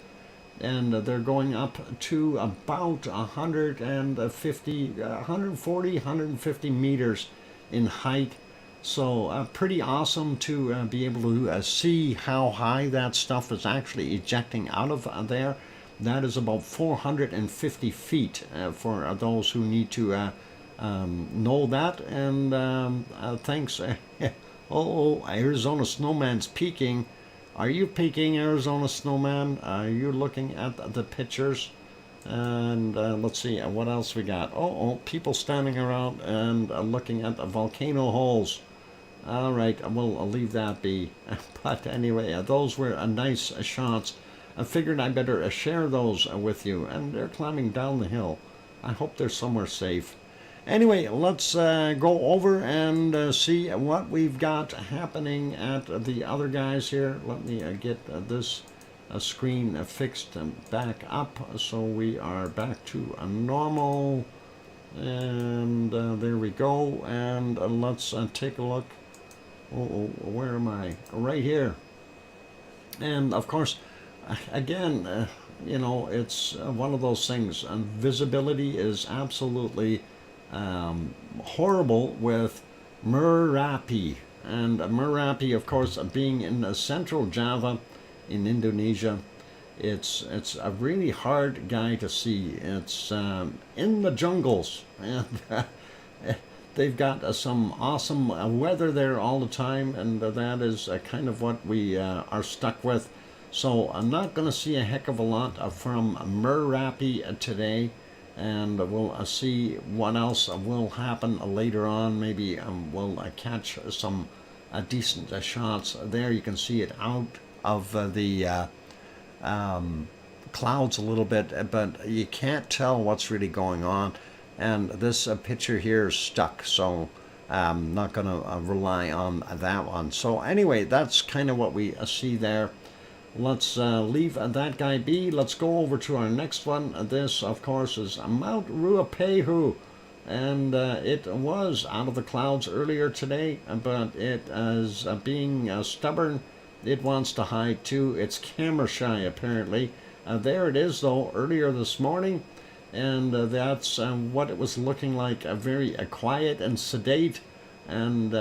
and they're going up to about 150 meters in height. So pretty awesome to be able to see how high that stuff is actually ejecting out of there. That is about 450 feet for those who need to know that. And thanks. Oh, Arizona Snowman's peeking. Are you peeking, Arizona Snowman? Are you looking at the pictures? And let's see, what else we got? Oh, people standing around and looking at the volcano holes. All right, we'll leave that be. But anyway, those were nice shots. I figured I better share those with you. And they're climbing down the hill. I hope they're somewhere safe. Anyway, let's go over and see what we've got happening at the other guys here. Let me get this screen fixed and back up, so we are back to a normal. And there we go. And let's take a look. Oh, where am I? Right here. And of course, again, you know, it's one of those things. And visibility is absolutely horrible with Merapi. And Merapi, of course, being in central Java in Indonesia, it's a really hard guy to see. It's in the jungles, and they've got some awesome weather there all the time, and that is kind of what we are stuck with. So I'm not going to see a heck of a lot from Merapi today, and we'll see what else will happen later on. Maybe we'll catch some decent shots there. You can see it out of the clouds a little bit, but you can't tell what's really going on. And this picture here is stuck, so I'm not going to rely on that one. So anyway, that's kind of what we see there. Let's leave that guy be. Let's go over to our next one. This, of course, is Mount Ruapehu. And it was out of the clouds earlier today, but it is being stubborn. It wants to hide too. It's camera shy, apparently. There it is, though, earlier this morning. And that's what it was looking like, very quiet and sedate. And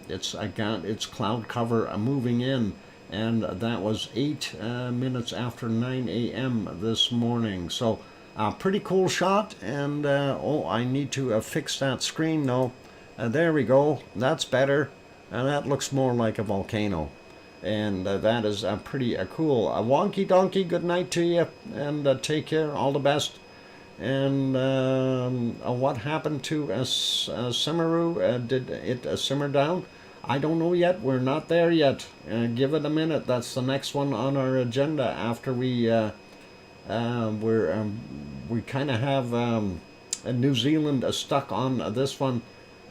it's got its cloud cover moving in. And that was 8 minutes after 9 a.m. this morning. So a pretty cool shot. And oh, I need to fix that screen now. There we go. That's better. And that looks more like a volcano. And that is pretty cool. Wonky donkey, good night to you. And take care. All the best. And what happened to Simmeru? Did it simmer down? I don't know yet. We're not there yet. Give it a minute. That's the next one on our agenda. After we kind of have New Zealand stuck on this one,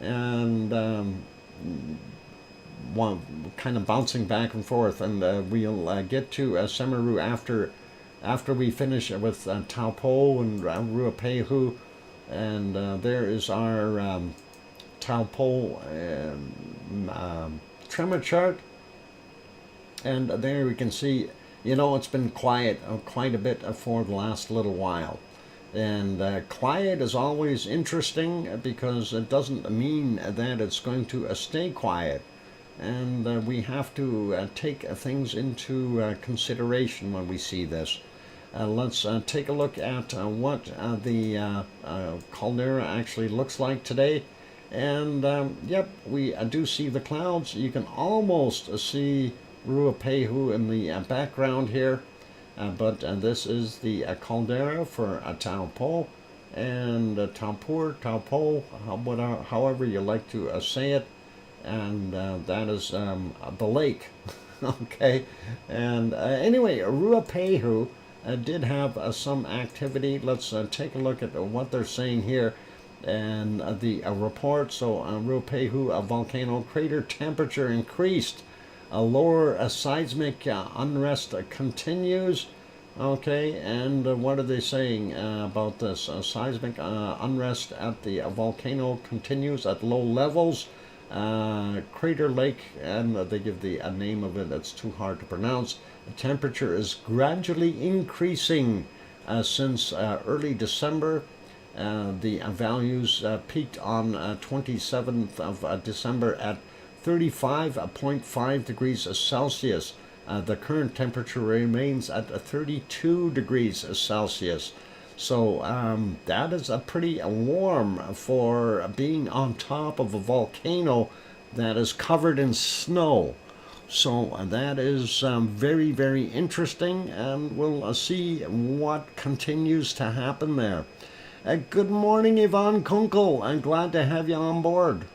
and one kind of bouncing back and forth. And we'll get to Semeru after we finish with Taupo and Ruapehu, and there is our Taupo tremor chart, and there we can see, you know, it's been quiet quite a bit for the last little while, and quiet is always interesting because it doesn't mean that it's going to stay quiet, and we have to take things into consideration when we see this. Let's take a look at what the caldera actually looks like today. And yep, we do see the clouds. You can almost see Ruapehu in the background here. But this is the caldera for Taupo and Taupo, however you like to say it. And that is the lake. Okay. And anyway, Ruapehu did have some activity. Let's take a look at what they're saying here. And the report, so Ruapehu volcano crater temperature increased. Lower seismic unrest continues. Okay, and what are they saying about this? Seismic unrest at the volcano continues at low levels. Crater Lake, and they give the name of it, it's too hard to pronounce. The temperature is gradually increasing since early December. The values peaked on 27th of December at 35.5 degrees Celsius. The current temperature remains at 32 degrees Celsius. So that is a pretty warm for being on top of a volcano that is covered in snow. So that is very, very interesting, and we'll see what continues to happen there. Good morning, Yvonne Kunkel. I'm glad to have you on board.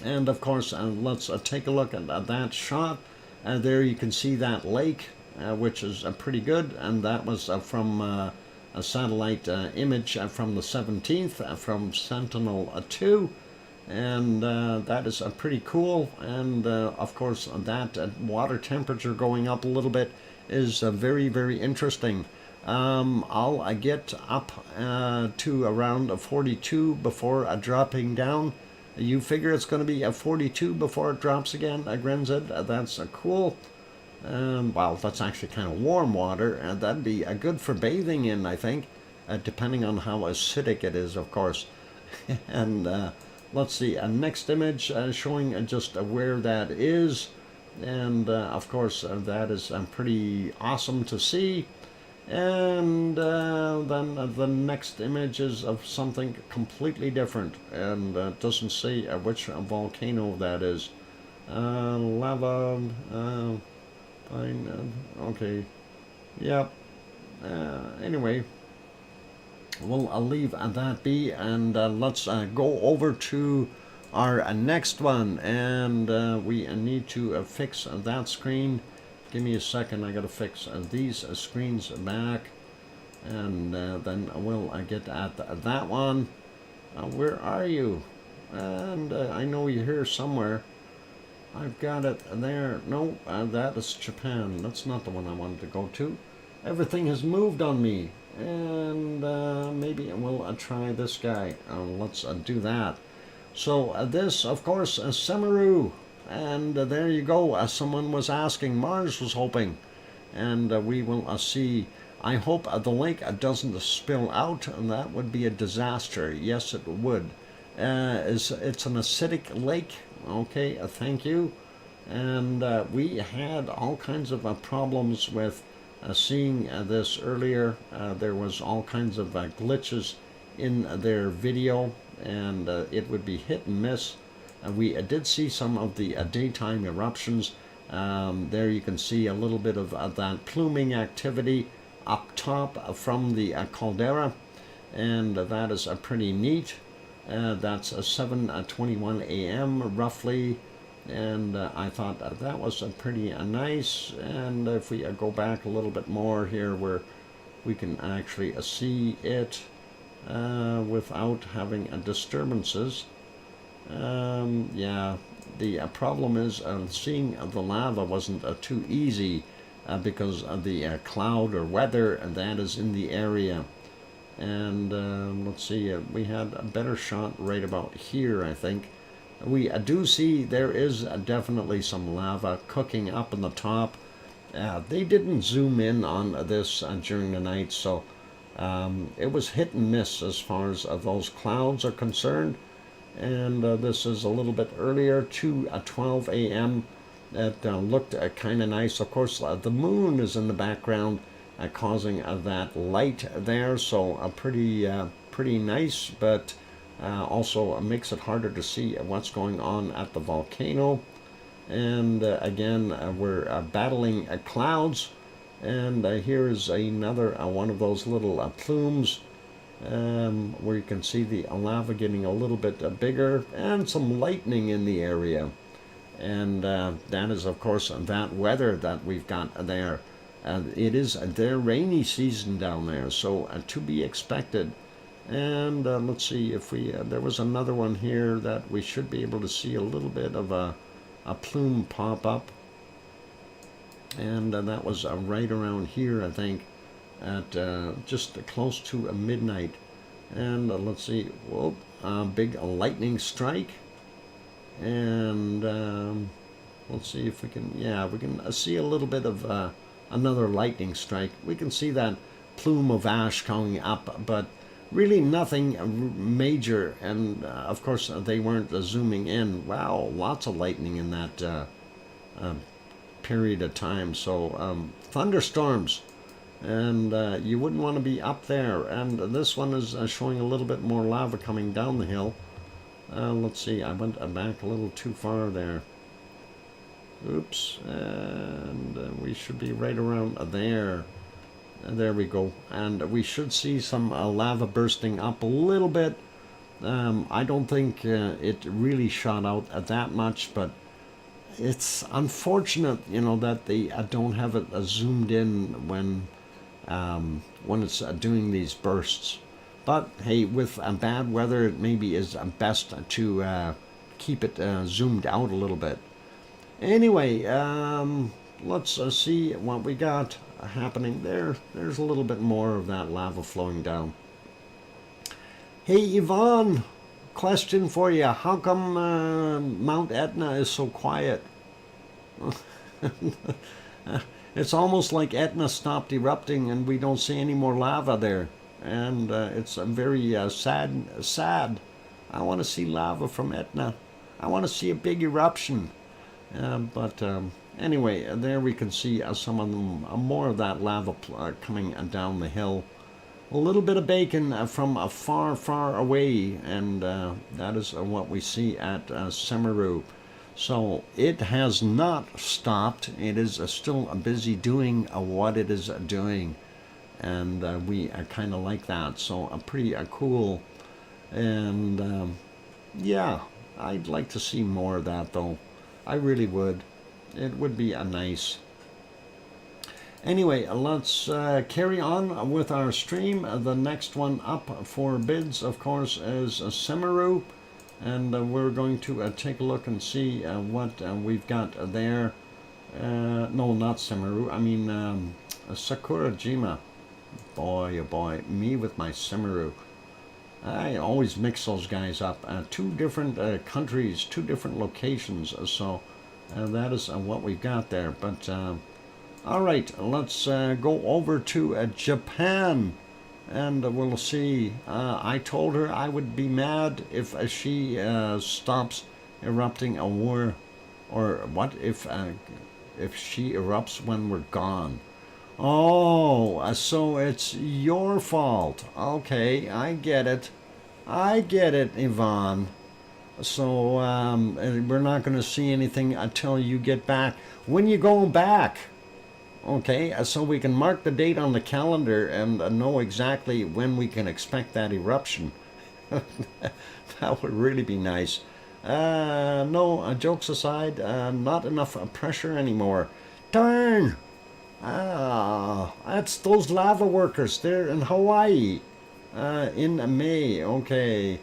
And of course, let's take a look at that shot. There you can see that lake, which is pretty good, and that was from a satellite image from the 17th from Sentinel-2, and that is pretty cool. And of course, that water temperature going up a little bit is very, very interesting. I'll get up to around 42 before dropping down. You figure it's going to be 42 before it drops again, Grenzid? That's cool. Well, that's actually kind of warm water, and that'd be good for bathing in, I think, depending on how acidic it is, of course. And let's see, next image showing just where that is, and of course that is pretty awesome to see. And then the next image is of something completely different, and doesn't say which volcano that is. Lava, Fine. Okay. Yep. Anyway, I'll leave that be, and let's go over to our next one, and we need to fix that screen. Give me a second, I gotta fix these screens back, and then we'll get at that one. Where are you? And I know you're here somewhere. I've got it there. No, that is Japan. That's not the one I wanted to go to. Everything has moved on me. And maybe we'll try this guy. Let's do that. So this, of course, is Semaru. And there you go. Someone was asking. Mars was hoping. And we will see. I hope the lake doesn't spill out. And that would be a disaster. Yes, it would. It's an acidic lake. Okay, thank you. And we had all kinds of problems with seeing this earlier. There was all kinds of glitches in their video, and it would be hit and miss. We did see some of the daytime eruptions. There you can see a little bit of that pluming activity up top from the caldera, and that is pretty neat. That's 7:21 a.m. roughly, and I thought that was pretty nice. And if we go back a little bit more here, where we can actually see it without having disturbances. Yeah, the problem is seeing the lava wasn't too easy because of the cloud or weather that is in the area. And let's see, we had a better shot right about here, I think. We do see there is definitely some lava cooking up in the top. They didn't zoom in on this during the night, so it was hit and miss as far as those clouds are concerned. And this is a little bit earlier, 2:12 a.m. It looked kind of nice. Of course, the moon is in the background, causing that light there, so pretty nice, but also makes it harder to see what's going on at the volcano. And again, we're battling clouds, and here is another one of those little plumes where you can see the lava getting a little bit bigger, and some lightning in the area. And that is, of course, that weather that we've got there. It is their rainy season down there, so to be expected. And let's see if we, there was another one here that we should be able to see a little bit of a plume pop up. And that was right around here, I think, at just close to midnight. And let's see, whoop, big lightning strike. And let's see if we can, yeah, we can see a little bit of another lightning strike. We can see that plume of ash coming up, but really nothing major. And of course they weren't zooming in. Wow, lots of lightning in that period of time. So thunderstorms, and you wouldn't want to be up there. And this one is showing a little bit more lava coming down the hill. Let's see, I went back a little too far there. Oops, and we should be right around there. There we go. And we should see some lava bursting up a little bit. I don't think it really shot out that much, but it's unfortunate, you know, that they don't have it zoomed in when it's doing these bursts. But hey, with bad weather, it maybe is best to keep it zoomed out a little bit. Anyway, let's see what we got happening there. There's a little bit more of that lava flowing down. Hey Yvonne, question for you. How come Mount Etna is so quiet? It's almost like Etna stopped erupting and we don't see any more lava there. And it's very sad. I want to see lava from Etna. I want to see a big eruption. But anyway, there we can see some of them, more of that lava coming down the hill. A little bit of bacon from far away, and that is what we see at Semaru. So it has not stopped. It is still busy doing what it is doing, and we kind of like that. So pretty cool, and yeah, I'd like to see more of that though. I really would. It would be a nice. Anyway, let's carry on with our stream. The next one up for bids, of course, is Semaru. And we're going to take a look and see what we've got there. No, not Semaru. I mean Sakurajima. Boy, oh boy, me with my Semaru. I always mix those guys up. Two different countries, two different locations. So that is what we've got there. But all right, let's go over to Japan. And we'll see. I told her I would be mad if she stops erupting a war, or what if she erupts when we're gone. Oh, so it's your fault. Okay, I get it. I get it, Yvonne. So we're not going to see anything until you get back. When you going back? Okay, so we can mark the date on the calendar and know exactly when we can expect that eruption. That would really be nice. No, jokes aside, not enough pressure anymore. Darn! That's those lava workers. They're in Hawaii in May. Okay.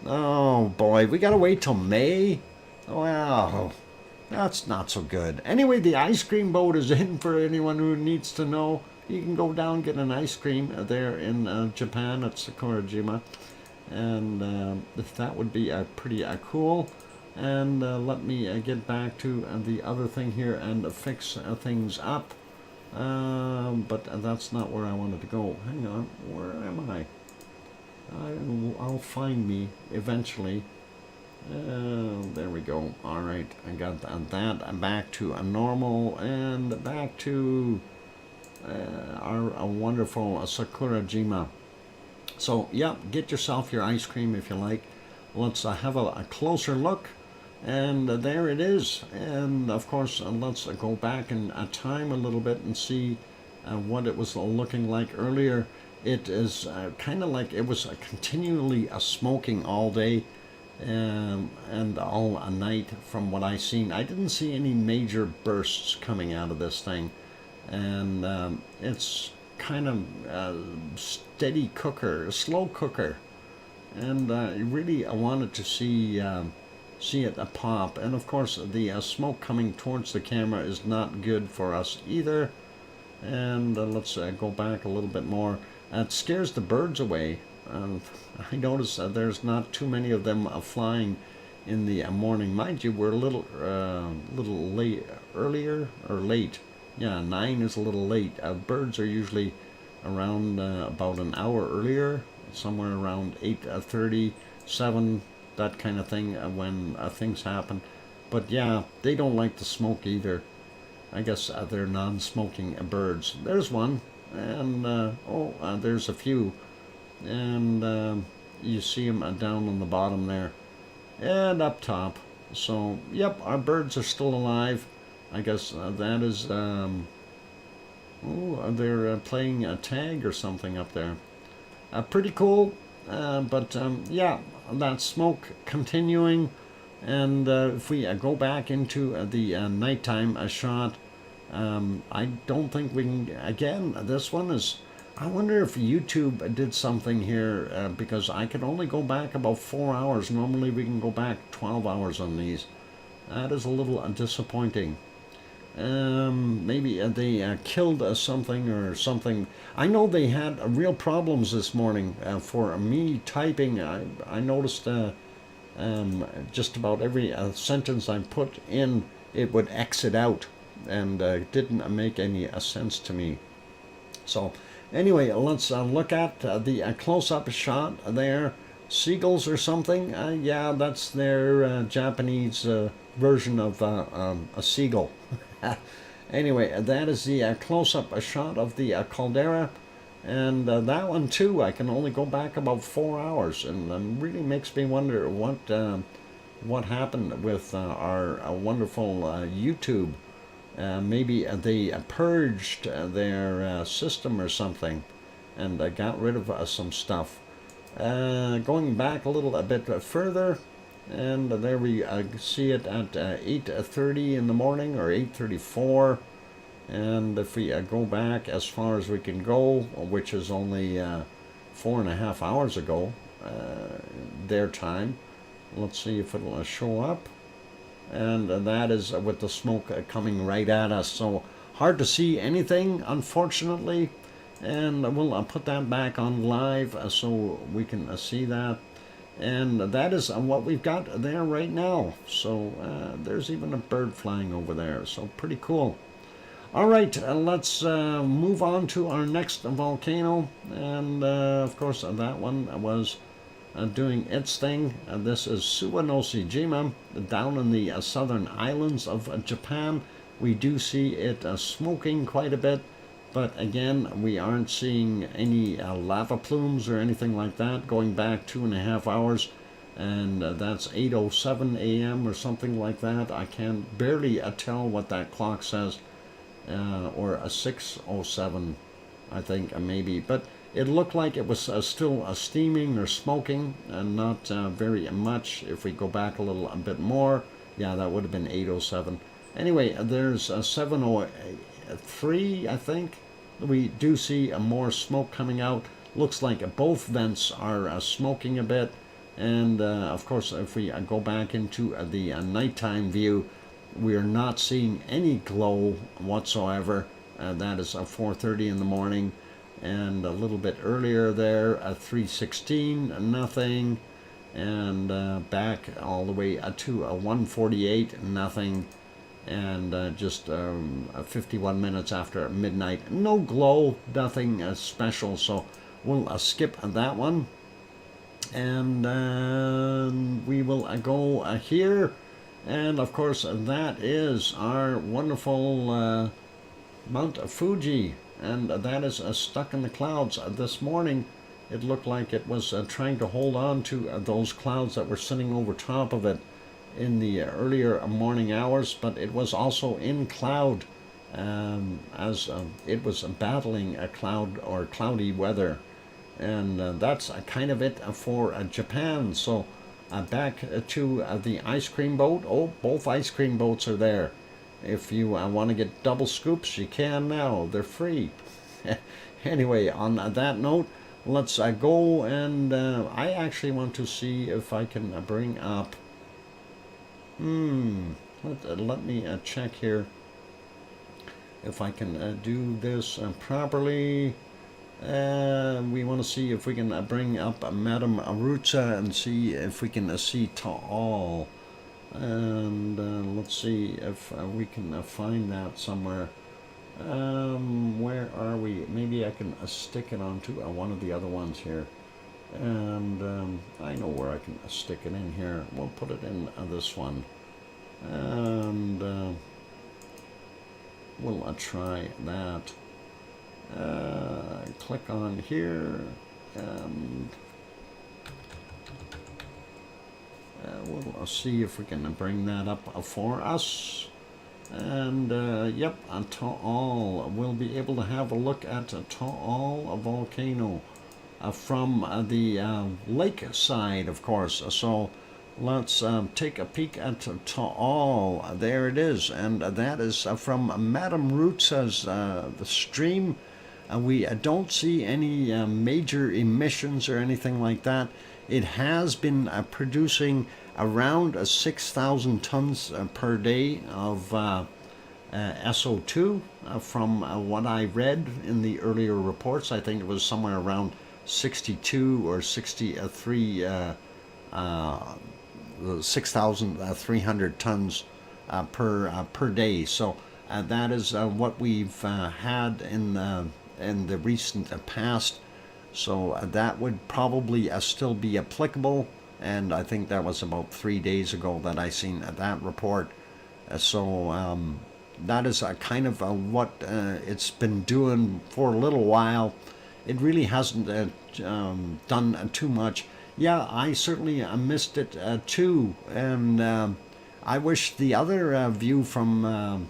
Oh boy, we gotta wait till May? Wow. That's not so good. Anyway, the ice cream boat is in for anyone who needs to know. You can go down get an ice cream there in Japan at Sakurajima. And that would be pretty cool. And let me get back to the other thing here and fix things up. But that's not where I wanted to go. Hang on, where am I? I'll find me eventually. There we go. All right, I got that back to a normal and back to our wonderful Sakurajima. So, yeah, get yourself your ice cream if you like. Let's have a closer look. And there it is. And, of course, let's go back in time a little bit and see what it was looking like earlier. It is kind of like it was continually smoking all day. And all night from what I seen. I didn't see any major bursts coming out of this thing, and it's kind of a steady cooker, a slow cooker, and really I wanted to see it pop. And of course the smoke coming towards the camera is not good for us either. And let's go back a little bit more. It scares the birds away. I noticed there's not too many of them flying in the morning. Mind you, we're a little late, earlier or late. Yeah, 9 is a little late. Birds are usually around about an hour earlier, somewhere around 8:30, 7, that kind of thing when things happen. But yeah, they don't like the smoke either. I guess they're non-smoking birds. There's one, and there's a few. And you see them down on the bottom there and up top. So yep, our birds are still alive. I guess that is they're playing a tag or something up there. Pretty cool. But yeah, that smoke continuing. And if we go back into the nighttime shot, I don't think we can. Again, this one is. I wonder if YouTube did something here because I could only go back about 4 hours. Normally we can go back 12 hours on these. That is a little disappointing. Maybe they killed something or something. I know they had real problems this morning for me typing. I noticed just about every sentence I put in, it would exit out, and didn't make any sense to me. So anyway, let's look at the close-up shot there. Seagulls or something. Yeah, that's their Japanese version of a seagull. Anyway, that is the close-up shot of the caldera. And that one too, I can only go back about 4 hours. And really makes me wonder what what happened with our wonderful YouTube. Maybe they purged their system or something and got rid of some stuff. Going back a little a bit further, and there we see it at 8:30 in the morning, or 8:34. And if we go back as far as we can go, which is only 4.5 hours ago, their time, let's see if it'll show up. And that is with the smoke coming right at us. So hard to see anything, unfortunately. And we'll put that back on live so we can see that. And that is what we've got there right now. So there's even a bird flying over there. So pretty cool. All right, let's move on to our next volcano. And of course, that one was doing its thing. This is Suwanoshijima, down in the southern islands of Japan. We do see it smoking quite a bit, but again, we aren't seeing any lava plumes or anything like that. Going back 2.5 hours, and that's 8:07 a.m. or something like that. I can barely tell what that clock says, or a 6:07, I think, maybe. But it looked like it was still steaming or smoking, and not very much. If we go back a bit more, yeah, that would have been 8:07. Anyway, there's 7:03, I think. We do see more smoke coming out. Looks like both vents are smoking a bit. And of course, if we go back into the nighttime view, we are not seeing any glow whatsoever. That is 4:30 in the morning. And a little bit earlier there, 3:16, nothing. And back all the way to 1:48, nothing. And just 51 minutes after midnight, no glow, nothing special. So we'll skip that one. And we will go here. And of course, that is our wonderful Mount Fuji. And that is stuck in the clouds. This morning, it looked like it was trying to hold on to those clouds that were sitting over top of it in the earlier morning hours, but it was also in cloud as it was battling a cloud or cloudy weather. And that's kind of it for Japan. So back to the ice cream boat. Oh, both ice cream boats are there. If you want to get double scoops, you can now. They're free. Anyway, on that note, let's go, and I actually want to see if I can bring up. Let me check here if I can do this properly. We want to see if we can bring up Madame Arutza and see if we can see Taal. And let's see if we can find that somewhere. Where are we? Maybe I can stick it onto one of the other ones here. And I know where I can stick it in here. We'll put it in this one. And we'll try that. Click on here. And we'll see if we can bring that up for us. And yep, Taal. We'll be able to have a look at Taal volcano from the lake side, of course. So let's take a peek at Taal. There it is, and that is from Madame Rutza's the stream. We don't see any major emissions or anything like that. It has been producing around 6,000 tons per day of SO2 from what I read in the earlier reports. I think it was somewhere around 62 or 63, 6,300 tons per day. So that is what we've had in the recent past. So that would probably still be applicable, and I think that was about 3 days ago that I seen that report. So that is kind of what it's been doing for a little while. It really hasn't done too much. Yeah, I certainly missed it too, and I wish the other view from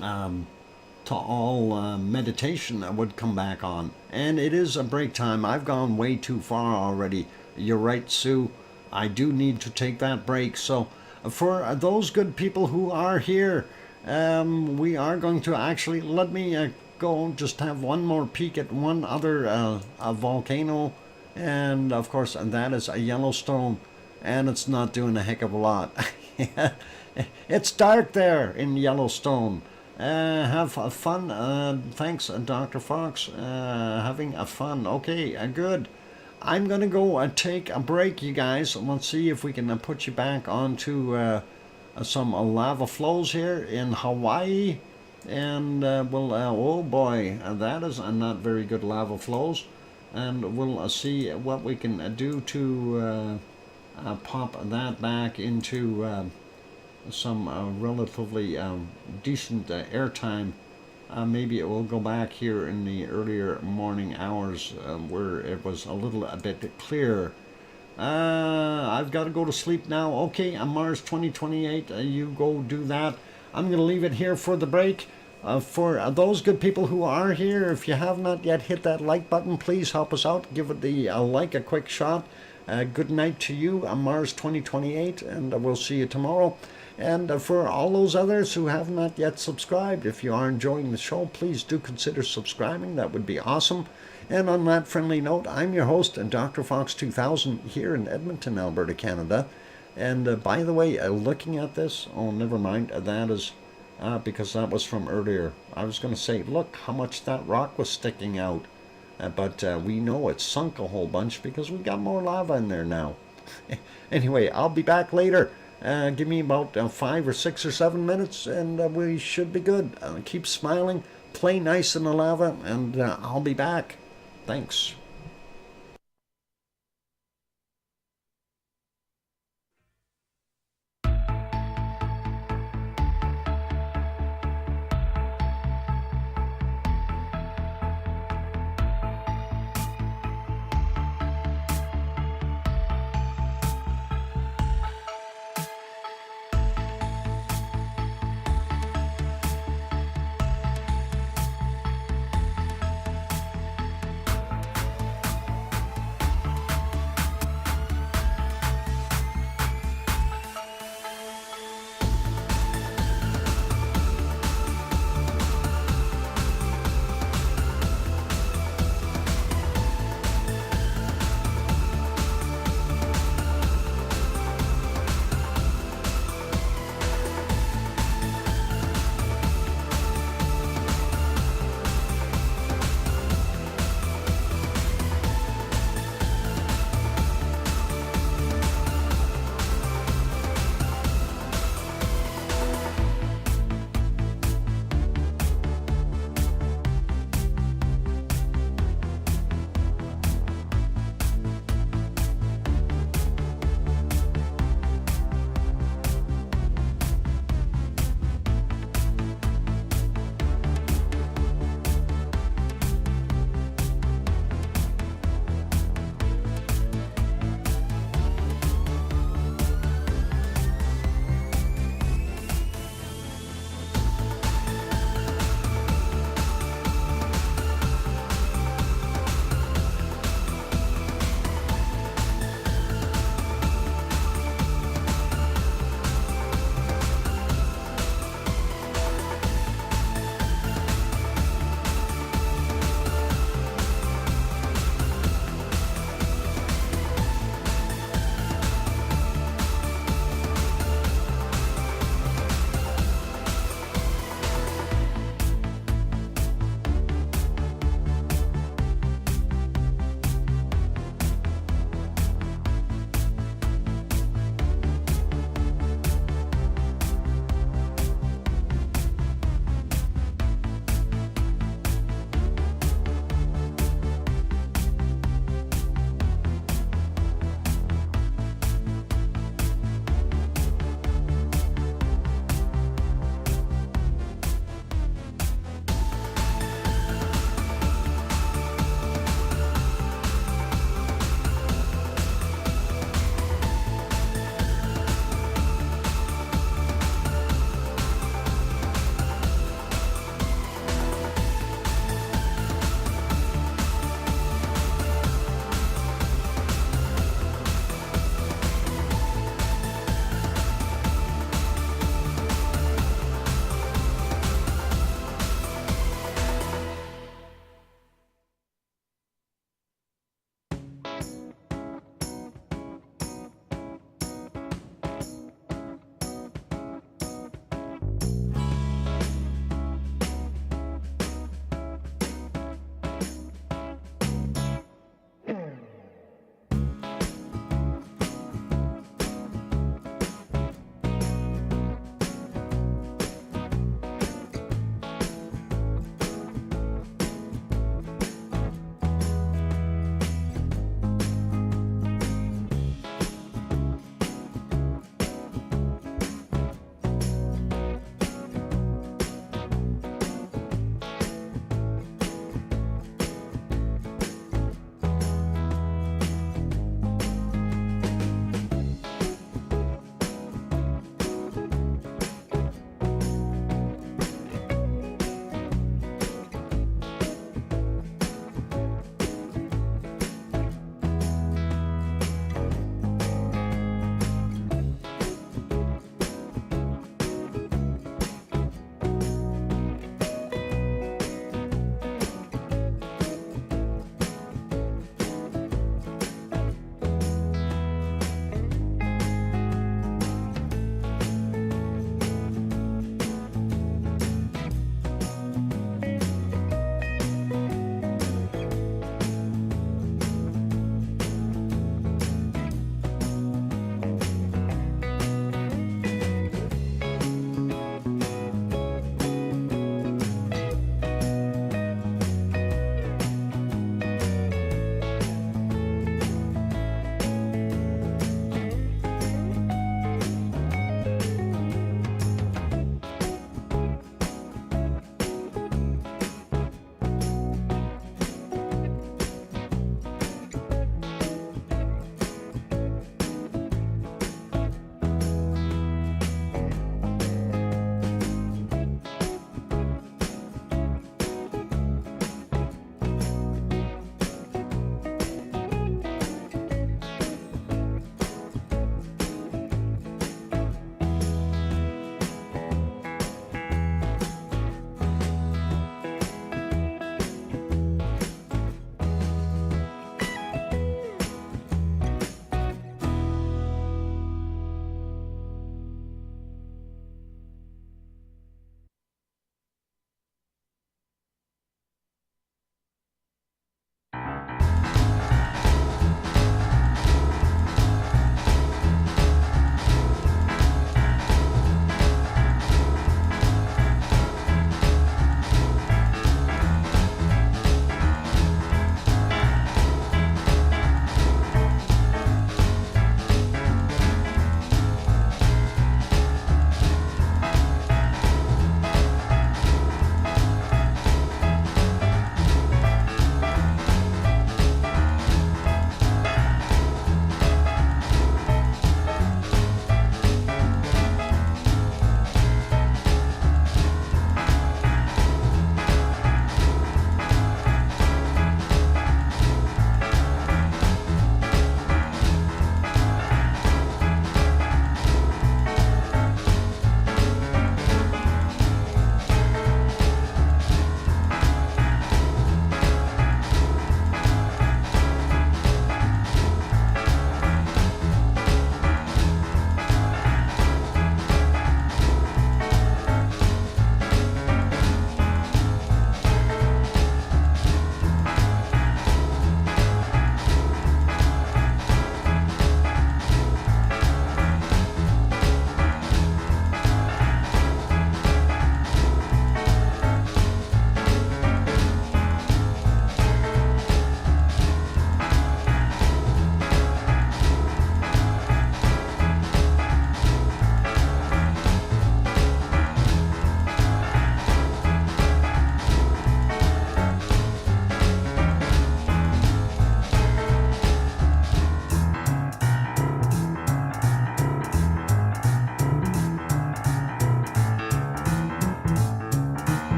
to all meditation would come back on. And it is a break time. I've gone way too far already. You're right, Sue. I do need to take that break. So, for those good people who are here, we are going to actually let me go just have one more peek at one other volcano. And of course, that is a Yellowstone. And it's not doing a heck of a lot. It's dark there in Yellowstone. Have fun. Thanks, Dr. Fox. Having a fun. Okay, good. I'm going to go take a break, you guys. Let's see if we can put you back onto some lava flows here in Hawaii. And oh boy, that is not very good lava flows. And we'll see what we can do to pop that back into some relatively decent airtime. Maybe it will go back here in the earlier morning hours where it was a little a bit clearer. I've got to go to sleep now. Okay, on Mars 2028, you go do that. I'm going to leave it here for the break. For those good people who are here, if you have not yet hit that like button, please help us out. Give it the like a quick shot. Good night to you on Mars 2028, and we'll see you tomorrow. And for all those others who have not yet subscribed, if you are enjoying the show, please do consider subscribing. That would be awesome. And on that friendly note, I'm your host, DrFox2000, here in Edmonton, Alberta, Canada. And by the way, looking at this, oh, never mind, that is because that was from earlier. I was going to say, look how much that rock was sticking out. But we know it's sunk a whole bunch because we got more lava in there now. Anyway, I'll be back later. Give me about 5 or 6 or 7 minutes and we should be good. Keep smiling, play nice in the lava, and I'll be back. Thanks.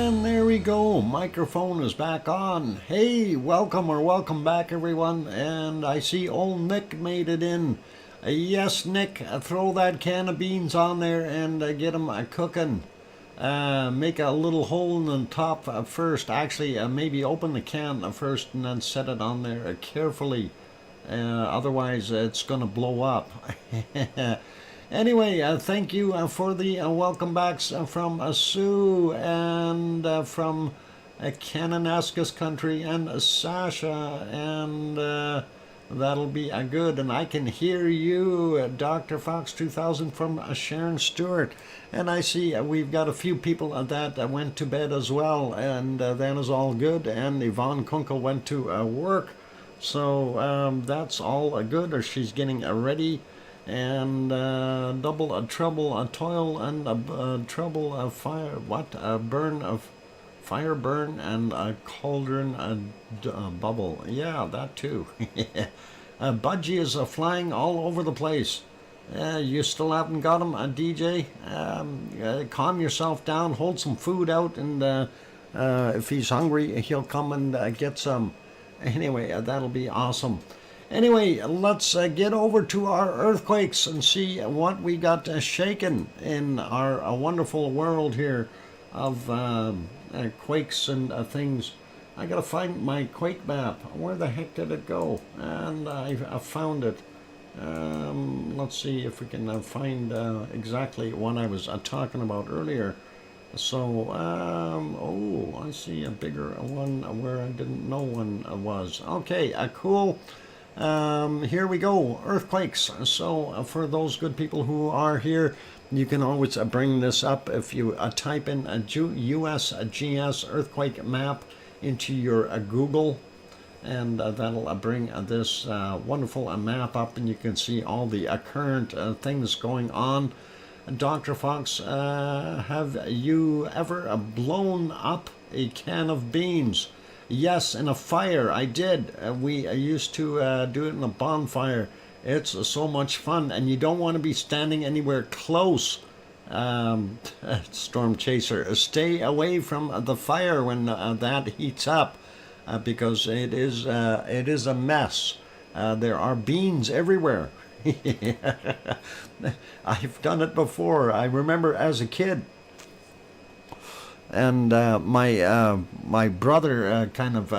And there we go. Microphone is back on. Hey, welcome back, everyone. And I see old Nick made it in. Yes, Nick, throw that can of beans on there and get them cooking. Make a little hole in the top first. Actually, maybe open the can first and then set it on there carefully. Otherwise, it's going to blow up. Anyway, thank you for the welcome backs from Sue and from Kananaskis country and Sasha, and that'll be good. And I can hear you, DrFox2000 from Sharon Stewart. And I see we've got a few people that went to bed as well, and that is all good. And Yvonne Kunkel went to work, so that's all good, or she's getting ready. And double trouble toil and trouble fire, fire burn and a cauldron bubble. Yeah, that too. Budgie is flying all over the place. You still haven't got him, DJ? Calm yourself down, hold some food out, and if he's hungry, he'll come and get some. Anyway, that'll be awesome. Anyway, let's get over to our earthquakes and see what we got shaken in our wonderful world here of quakes and things. I gotta find my quake map. Where the heck did it go? And I found it. Let's see if we can find exactly what I was talking about earlier. So, oh, I see a bigger one where I didn't know one was. Okay, cool. Here we go, earthquakes. So for those good people who are here, you can always bring this up if you type in a USGS earthquake map into your Google, and that'll bring this wonderful map up, and you can see all the current things going on. Dr. Fox, have you ever blown up a can of beans? Yes, in a fire, I did. We used to do it in a bonfire. It's so much fun, and you don't want to be standing anywhere close. Storm Chaser, stay away from the fire when that heats up, because it is a mess. There are beans everywhere. I've done it before. I remember as a kid. And my brother kind of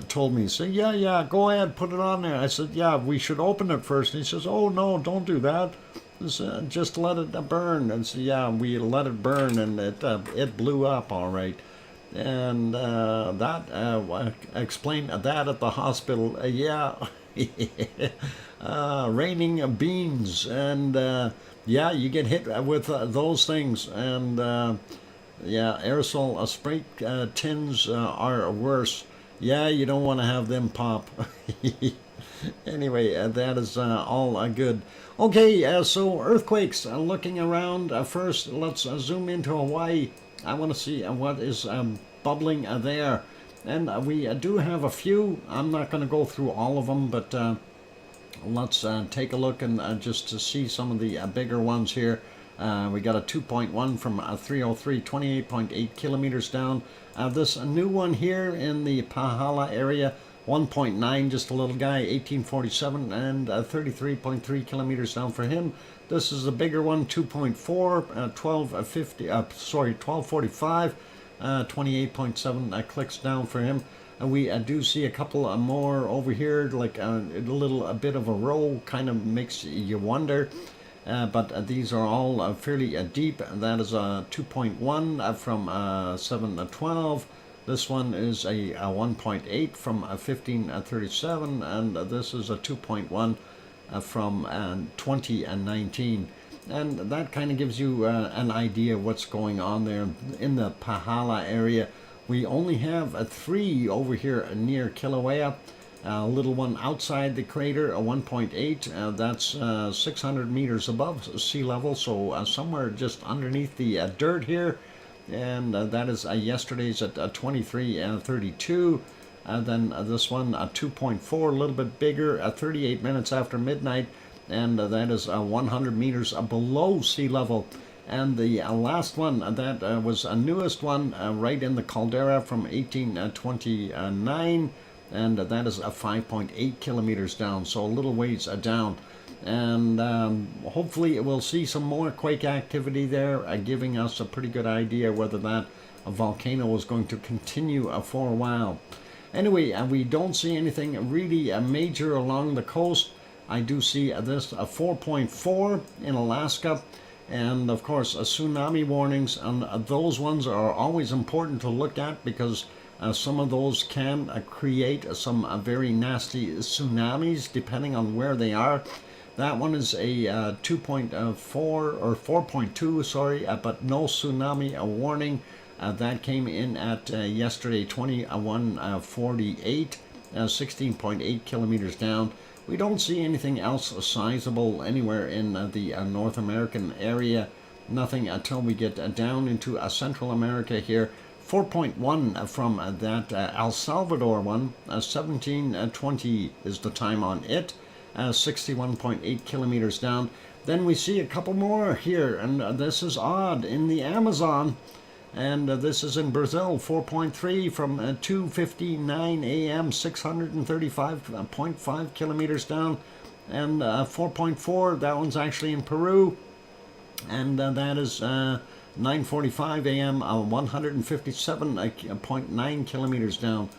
told me, so yeah, go ahead, put it on there. I said, yeah, we should open it first. And he says, oh no, don't do that. Just let it burn. And so yeah, we let it burn, and it blew up all right. And that explained that at the hospital. Yeah, raining beans, and yeah, you get hit with those things, and. Yeah, aerosol spray tins are worse. Yeah, you don't want to have them pop. Anyway, that is all good. Okay, so earthquakes. Looking around, first let's zoom into Hawaii. I want to see what is bubbling there. And we do have a few. I'm not going to go through all of them, but let's take a look and just to see some of the bigger ones here. We got a 2.1 from 303, 28.8 kilometers down. This new one here in the Pahala area, 1.9, just a little guy, 1847, and 33.3 kilometers down for him. This is a bigger one, 2.4, 1245, 28.7 clicks down for him. We do see a couple more over here, like a little bit of a row, kind of makes you wonder. But these are all fairly deep. That is a 2.1 from 7 to 12. This one is a 1.8 from 1537, and this is a 2.1 from 2019. And that kind of gives you an idea of what's going on there in the Pahala area. We only have 3 over here near Kilauea. A little one outside the crater, a 1.8, that's 600 meters above sea level, so somewhere just underneath the dirt here, and that is yesterday's at 23:32. Then this one, 2.4, a little bit bigger, 38 minutes after midnight, and that is 100 meters below sea level. And the last one, that was a newest one, right in the caldera from 1829, and that is 5.8 kilometers down, so a little ways down. And hopefully we'll see some more quake activity there, giving us a pretty good idea whether that volcano is going to continue for a while. Anyway, we don't see anything really major along the coast. I do see this 4.4 in Alaska. And of course, tsunami warnings, and those ones are always important to look at because some of those can create some very nasty tsunamis depending on where they are. That one is a 2.4 or 4.2, sorry, but no tsunami warning. That came in at yesterday, 21:48, 16.8 kilometers down. We don't see anything else sizable anywhere in the North American area. Nothing until we get down into Central America here. 4.1 from that El Salvador one. 17:20 is the time on it. 61.8 kilometers down. Then we see a couple more here, and this is odd, in the Amazon. And this is in Brazil, 4.3 from 2:59 a.m., 635.5 kilometers down. And 4.4, that one's actually in Peru. And that is 9:45 a.m., 157.9 kilometers down.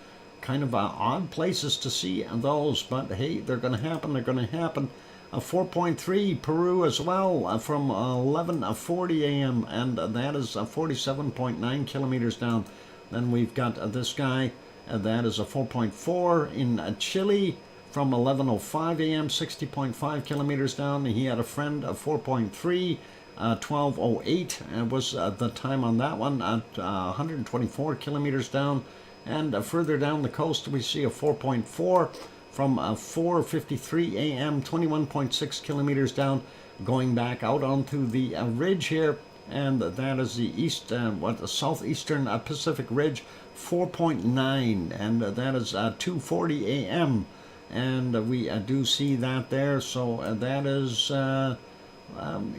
Kind of odd places to see those, but hey, they're going to happen, they're going to happen. 4.3 Peru as well from 11:40 a.m. and that is 47.9 kilometers down. Then we've got this guy, that is a 4.4 in Chile from 11:05 a.m. 60.5 kilometers down. He had a friend of 4.3, 12:08 was the time on that one at 124 kilometers down. And further down the coast we see a 4.4 from 4:53 a.m., 21.6 kilometers down, going back out onto the ridge here, and that is the the southeastern Pacific Ridge, 4.9, and that is 2:40 a.m., and we do see that there. So that is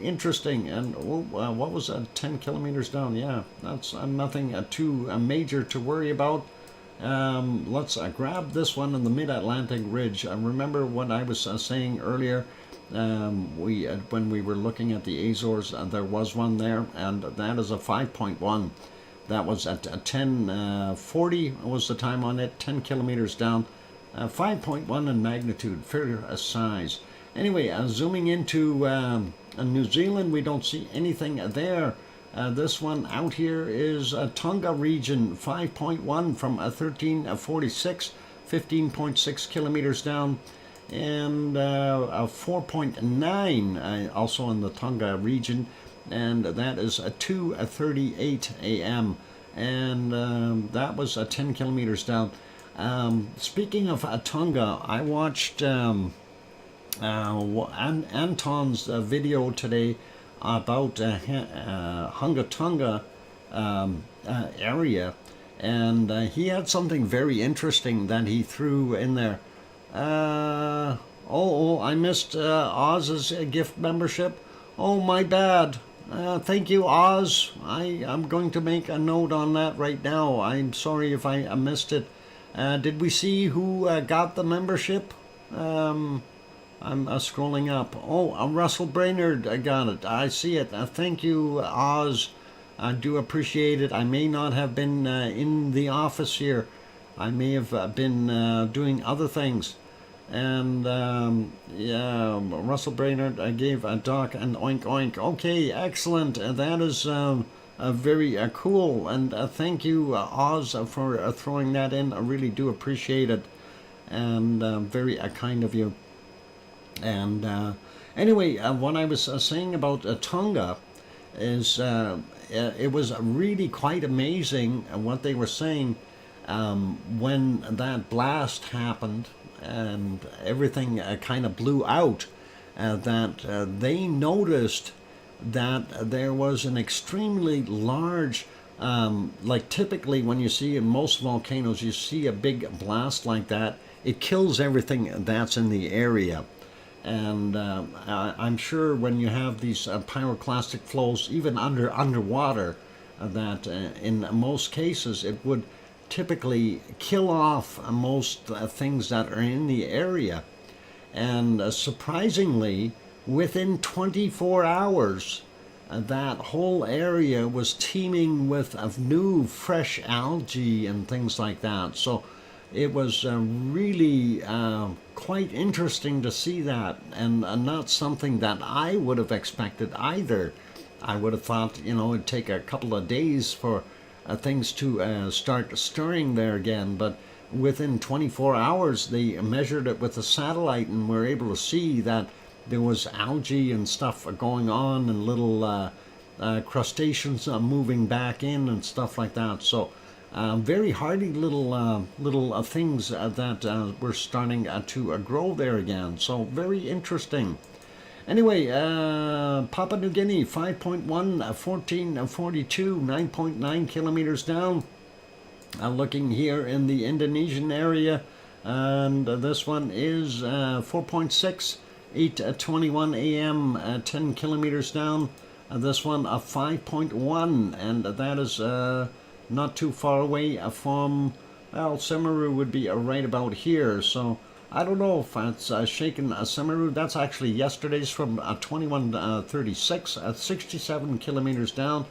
interesting. And what was that? 10 kilometers down? Yeah, that's nothing too major to worry about. Let's grab this one in the Mid-Atlantic Ridge. Remember what I was saying earlier, when we were looking at the Azores, there was one there, and that is a 5.1. That was at 10:40 was the time on it, 10 kilometers down, 5.1 in magnitude, fair size. Anyway, zooming into New Zealand, we don't see anything there. This one out here is Tonga region, 5.1 from 13:46, 15.6 kilometers down, and 4.9 also in the Tonga region, and that is 2:38 a.m. and that was 10 kilometers down. Speaking of Tonga, I watched Anton's video today about Hunga Tonga area, and he had something very interesting that he threw in there. I missed Oz's gift membership. Oh, my bad. Thank you, Oz. I'm going to make a note on that right now. I'm sorry if I missed it. Did we see who got the membership? I'm scrolling up. Oh, Russell Brainerd, I got it. I see it. Thank you, Oz. I do appreciate it. I may not have been in the office here. I may have been doing other things. And yeah, Russell Brainerd, I gave Doc an oink oink. Okay, excellent. That is very cool. And thank you, Oz, for throwing that in. I really do appreciate it. And very kind of you. And anyway, what I was saying about Tonga is it was really quite amazing what they were saying when that blast happened and everything kind of blew out, that they noticed that there was an extremely large, like typically when you see in most volcanoes, you see a big blast like that, it kills everything that's in the area. And I'm sure when you have these pyroclastic flows, even underwater, that in most cases it would typically kill off most things that are in the area. And surprisingly, within 24 hours, that whole area was teeming with new fresh algae and things like that. So it was really quite interesting to see that, and not something that I would have expected either. I would have thought, it'd take a couple of days for things to start stirring there again, but within 24 hours they measured it with a satellite and were able to see that there was algae and stuff going on, and little crustaceans moving back in and stuff like that. So very hardy little things that were starting to grow there again. So very interesting. Anyway, Papua New Guinea 5.1, 1442, 9.9 kilometers down. Looking here in the Indonesian area, and this one is 4.6, 8:21 a.m., 10 kilometers down. This one 5.1, and that is not too far away from, well, Semeru would be right about here. So I don't know if it's shaken Semeru. That's actually yesterday's from 2136 at 67 kilometers down.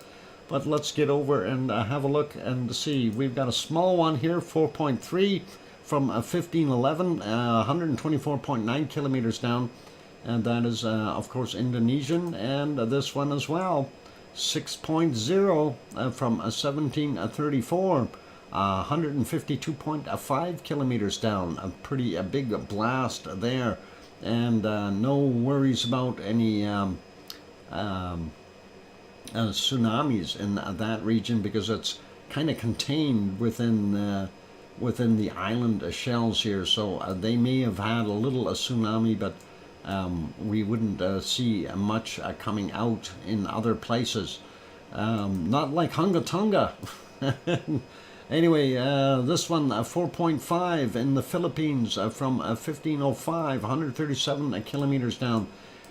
But let's get over and have a look and see. We've got a small one here, 4.3 from 1511, 124.9 kilometers down. And that is, of course, Indonesian. And this one as well, 6.0 from 1734, 152.5 kilometers down. A pretty big blast there. And no worries about any tsunamis in that region, because it's kind of contained within the island shells here. So they may have had a little tsunami, but we wouldn't see much coming out in other places. Not like Hunga Tonga. Anyway, this one 4.5 in the Philippines from 1505, 137 kilometers down.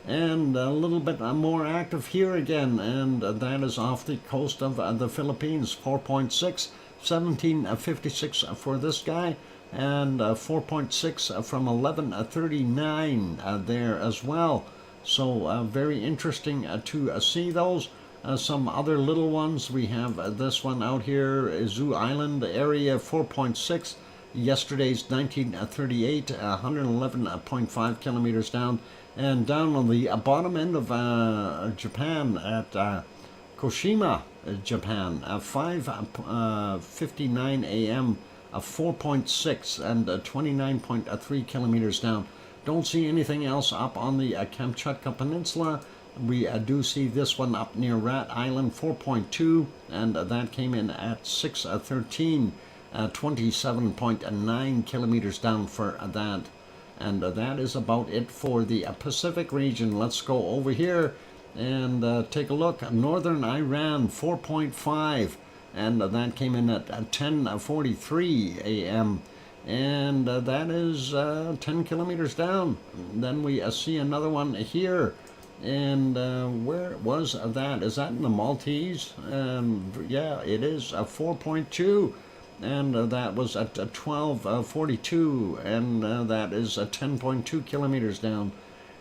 And a little bit more active here again, and that is off the coast of the Philippines, 4.6, 1756 for this guy, and 4.6 from 1139 there as well. So very interesting to see those. Some other little ones, we have this one out here, Zoo Island area, 4.6, yesterday's 1938, 111.5 kilometers down. And down on the bottom end of Japan at Koshima, Japan, 5:59 a.m., 4.6 and 29.3 kilometers down. Don't see anything else up on the Kamchatka Peninsula. We do see this one up near Rat Island, 4.2, and that came in at 6:13, 27.9 kilometers down for that. And that is about it for the Pacific region. Let's go over here and take a look. Northern Iran, 4.5, and that came in at 10:43 a.m. And that is 10 kilometers down. Then we see another one here. And where was that? Is that in the Maltese? Yeah, it is 4.2. And that was at 12:42, and that is 10.2 kilometers down.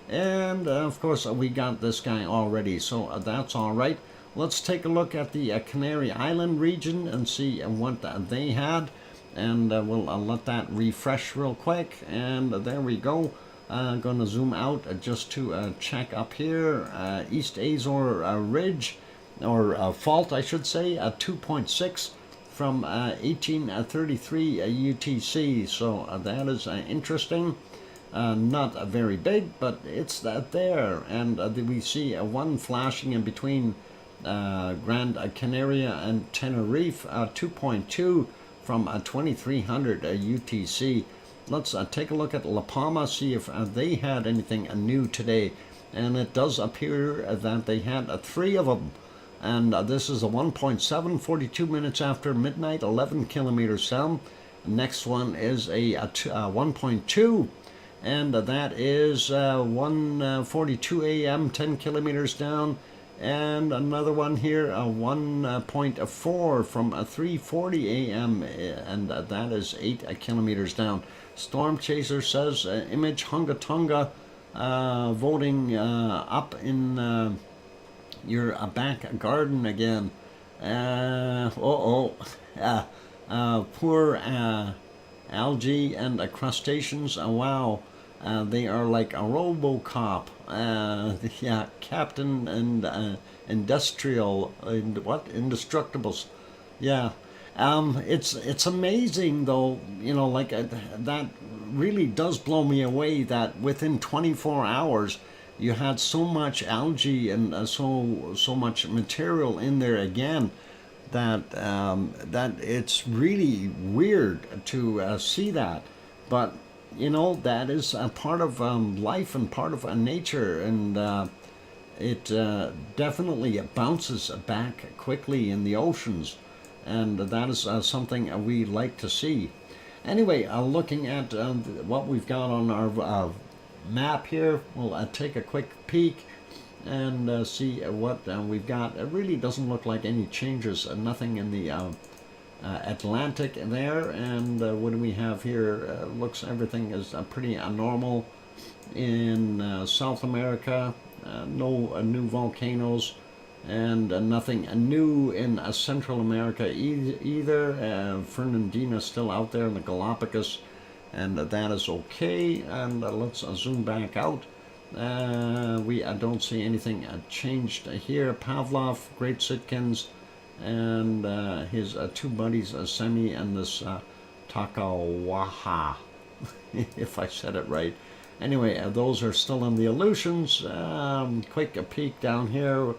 And of course we got this guy already, so that's all right. Let's take a look at the Canary Island region and see what they had, and we'll let that refresh real quick. And there we go. Going to zoom out just to check up here. East Azore Ridge, or fault I should say, 2.6 from 1833 UTC. So that is interesting. Not very big, but it's there. And we see one flashing in between Gran Canaria and Tenerife, 2.2 from 2300 UTC. Let's take a look at La Palma, see if they had anything new today. And it does appear that they had 3 of them. And this is a 1.7, 42 minutes after midnight, 11 kilometers down. Next one is a 1.2, and that is 1:42 a.m., 10 kilometers down, and another one here, 1.4 from 3:40 a.m., and that is 8 kilometers down. Storm Chaser says, image Hunga Tonga voting up in your back garden again. Poor algae and crustaceans. Wow. They are like a RoboCop. Yeah, Captain and Industrial and what? Indestructibles. Yeah. It's amazing though, you know, like that really does blow me away that within 24 hours you had so much algae and so much material in there again that that it's really weird to see that. But you know, that is a part of life and part of nature, and it definitely bounces back quickly in the oceans, and that is something we like to see. Anyway, looking at what we've got on our map here, we'll take a quick peek and see what we've got. It really doesn't look like any changes, nothing in the Atlantic there, and what do we have here? Looks everything is pretty normal in South America. No new volcanoes, and nothing new in Central America either. Fernandina still out there in the Galapagos, and that is okay. And let's zoom back out. We don't see anything changed here. Pavlov, Great Sitkins, and his two buddies, Semi and this Takawaha, if I said it right. Anyway, those are still in the Aleutians. Quick peek down here.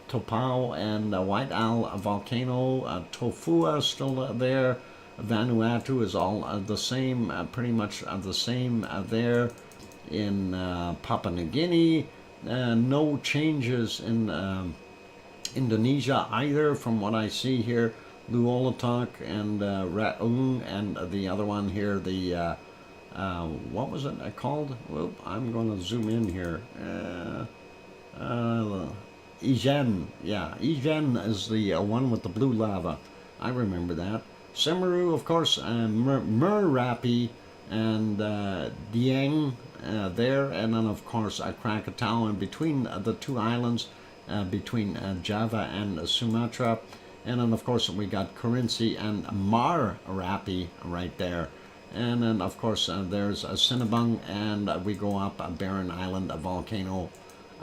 Topao and White Owl Volcano. Tofua still there. Vanuatu is all the same, pretty much the same there. In Papua New Guinea, no changes in Indonesia either from what I see here. Luolatok and Raung, and the other one here, the what was it called? Whoop, I'm going to zoom in here. Ijen, yeah, Ijen is the one with the blue lava. I remember that. Semaru, of course, Merapi and Dieng there, and then of course Krakatau, and between the two islands, between Java and Sumatra, and then of course we got Kerinci and Marapi right there, and then of course there's Sinabung, and we go up Barren Island, a volcano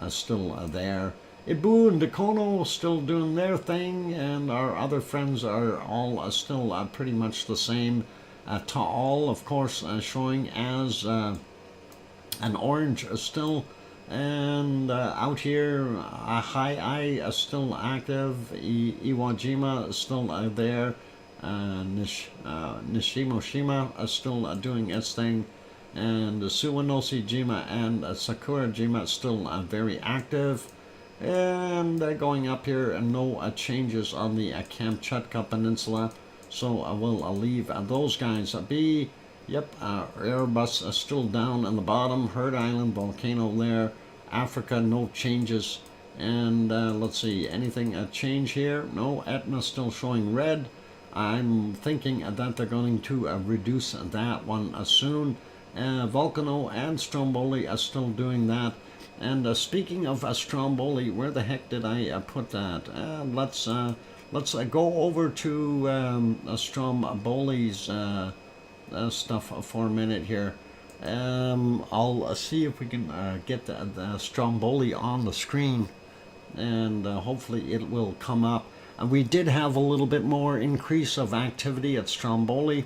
still there. Ibu and Dakono still doing their thing, and our other friends are all still pretty much the same. Taal, of course, showing as an orange still, and out here, Ahai is still active. Iwajima is still there. Nishimoshima is still doing its thing, and Suwanoshi Jima and Sakura Jima is still very active. And going up here, and no changes on the Kamchatka Peninsula, so I will leave those guys be. Yep, Airbus is still down on the bottom. Heard Island volcano there. Africa, no changes. And let's see, anything change here? No, Etna still showing red. I'm thinking that they're going to reduce that one soon. Volcano and Stromboli are still doing that. And speaking of Stromboli, where the heck did I put that? Let's go over to Stromboli's stuff for a minute here. I'll see if we can get the Stromboli on the screen, and hopefully it will come up. We did have a little bit more increase of activity at Stromboli,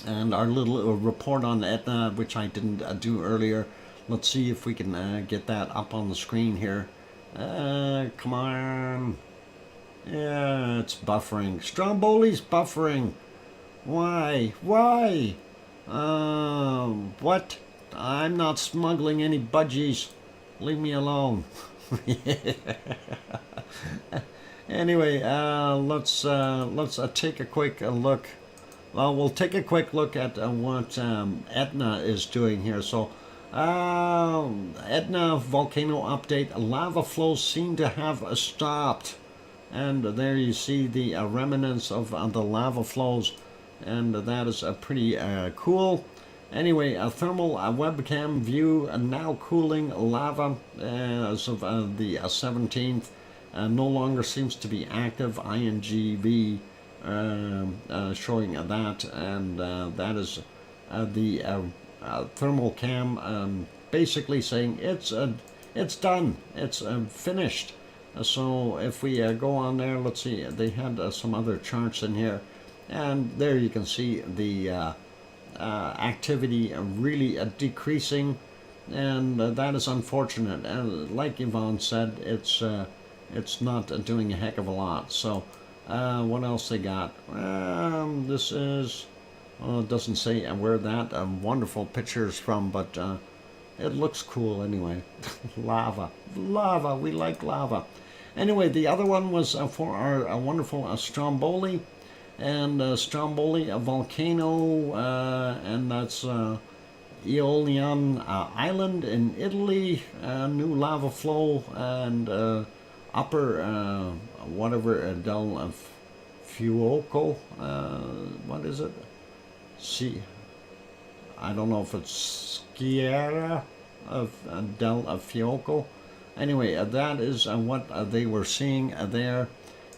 and our little report on Etna, which I didn't do earlier. Let's see if we can get that up on the screen here. Come on. Yeah, it's buffering. Stromboli's buffering. Why? Why? What? I'm not smuggling any budgies. Leave me alone. Anyway, let's take a quick look Well, we'll take a quick look at what Etna is doing here. So, Etna volcano update. Lava flows seem to have stopped. And there you see the remnants of the lava flows. And that is pretty cool. Anyway, a thermal webcam view now cooling lava as of the 17th. No longer seems to be active. INGV showing that, and that is the thermal cam basically saying it's done, it's finished. So if we go on there, let's see, they had some other charts in here, and there you can see the activity really decreasing, and that is unfortunate. And like Yvonne said, it's not doing a heck of a lot. So what else they got? This is, well, it doesn't say where that wonderful picture is from, but it looks cool anyway. Lava, we like lava. Anyway, the other one was for our wonderful Stromboli, and Stromboli, a volcano, and that's Aeolian Island in Italy, new lava flow, and upper whatever del Fuoco, what is it? See, I don't know if it's Schiera of del Fuoco. Anyway, that is what they were seeing there.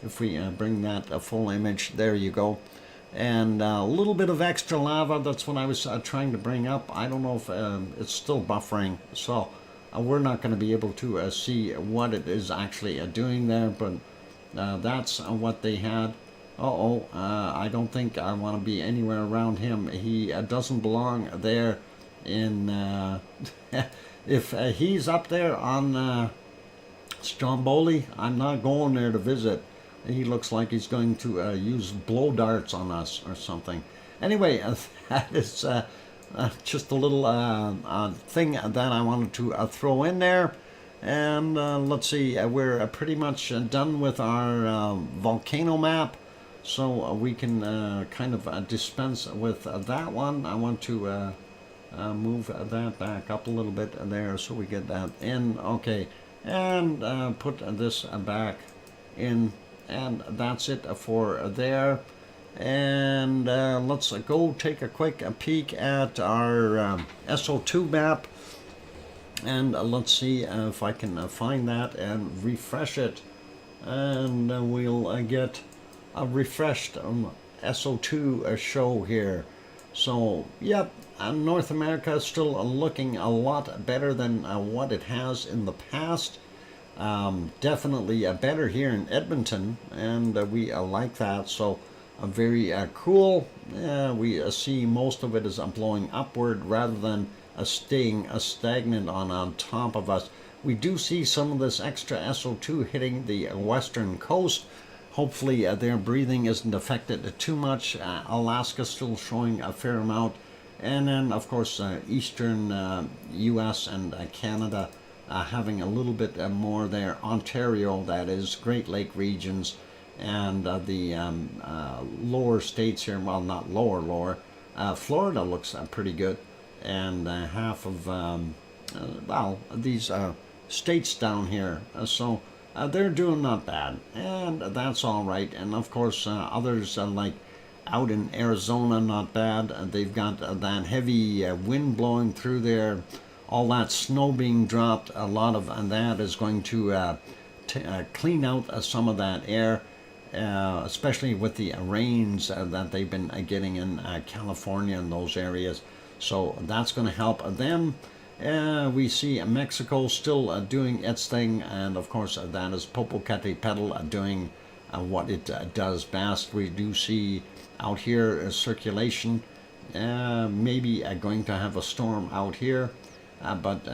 If we bring that full image, there you go. And a little bit of extra lava, that's what I was trying to bring up. I don't know if it's still buffering, so we're not going to be able to see what it is actually doing there, but that's what they had. I don't think I want to be anywhere around him. He doesn't belong there in... if he's up there on Stromboli, I'm not going there to visit. He looks like he's going to use blow darts on us or something. Anyway, that is just a little thing that I wanted to throw in there. And let's see, we're pretty much done with our volcano map. So we can kind of dispense with that one. I want to move that back up a little bit there so we get that in. Okay, and put this back in. And that's it for there. And let's go take a quick peek at our SO2 map. And let's see if I can find that and refresh it. And we'll get a refreshed SO2 show here. So, yep, North America is still looking a lot better than what it has in the past. Definitely better here in Edmonton, and we like that. So very cool. We see most of it is blowing upward rather than staying stagnant on top of us. We do see some of this extra SO2 hitting the western coast. Hopefully their breathing isn't affected too much. Alaska still showing a fair amount, and then of course eastern US and Canada having a little bit more there. Ontario, that is, Great Lake regions, and the lower states here, well, not lower, Florida looks pretty good, and half of, well, these states down here, so they're doing not bad, and that's all right. And of course others like out in Arizona, not bad. They've got that heavy wind blowing through there, all that snow being dropped. A lot of that is going to clean out some of that air, especially with the rains that they've been getting in California and those areas. So that's going to help them. We see Mexico still doing its thing, and of course that is Popocatépetl doing what it does best. We do see out here circulation, maybe going to have a storm out here. But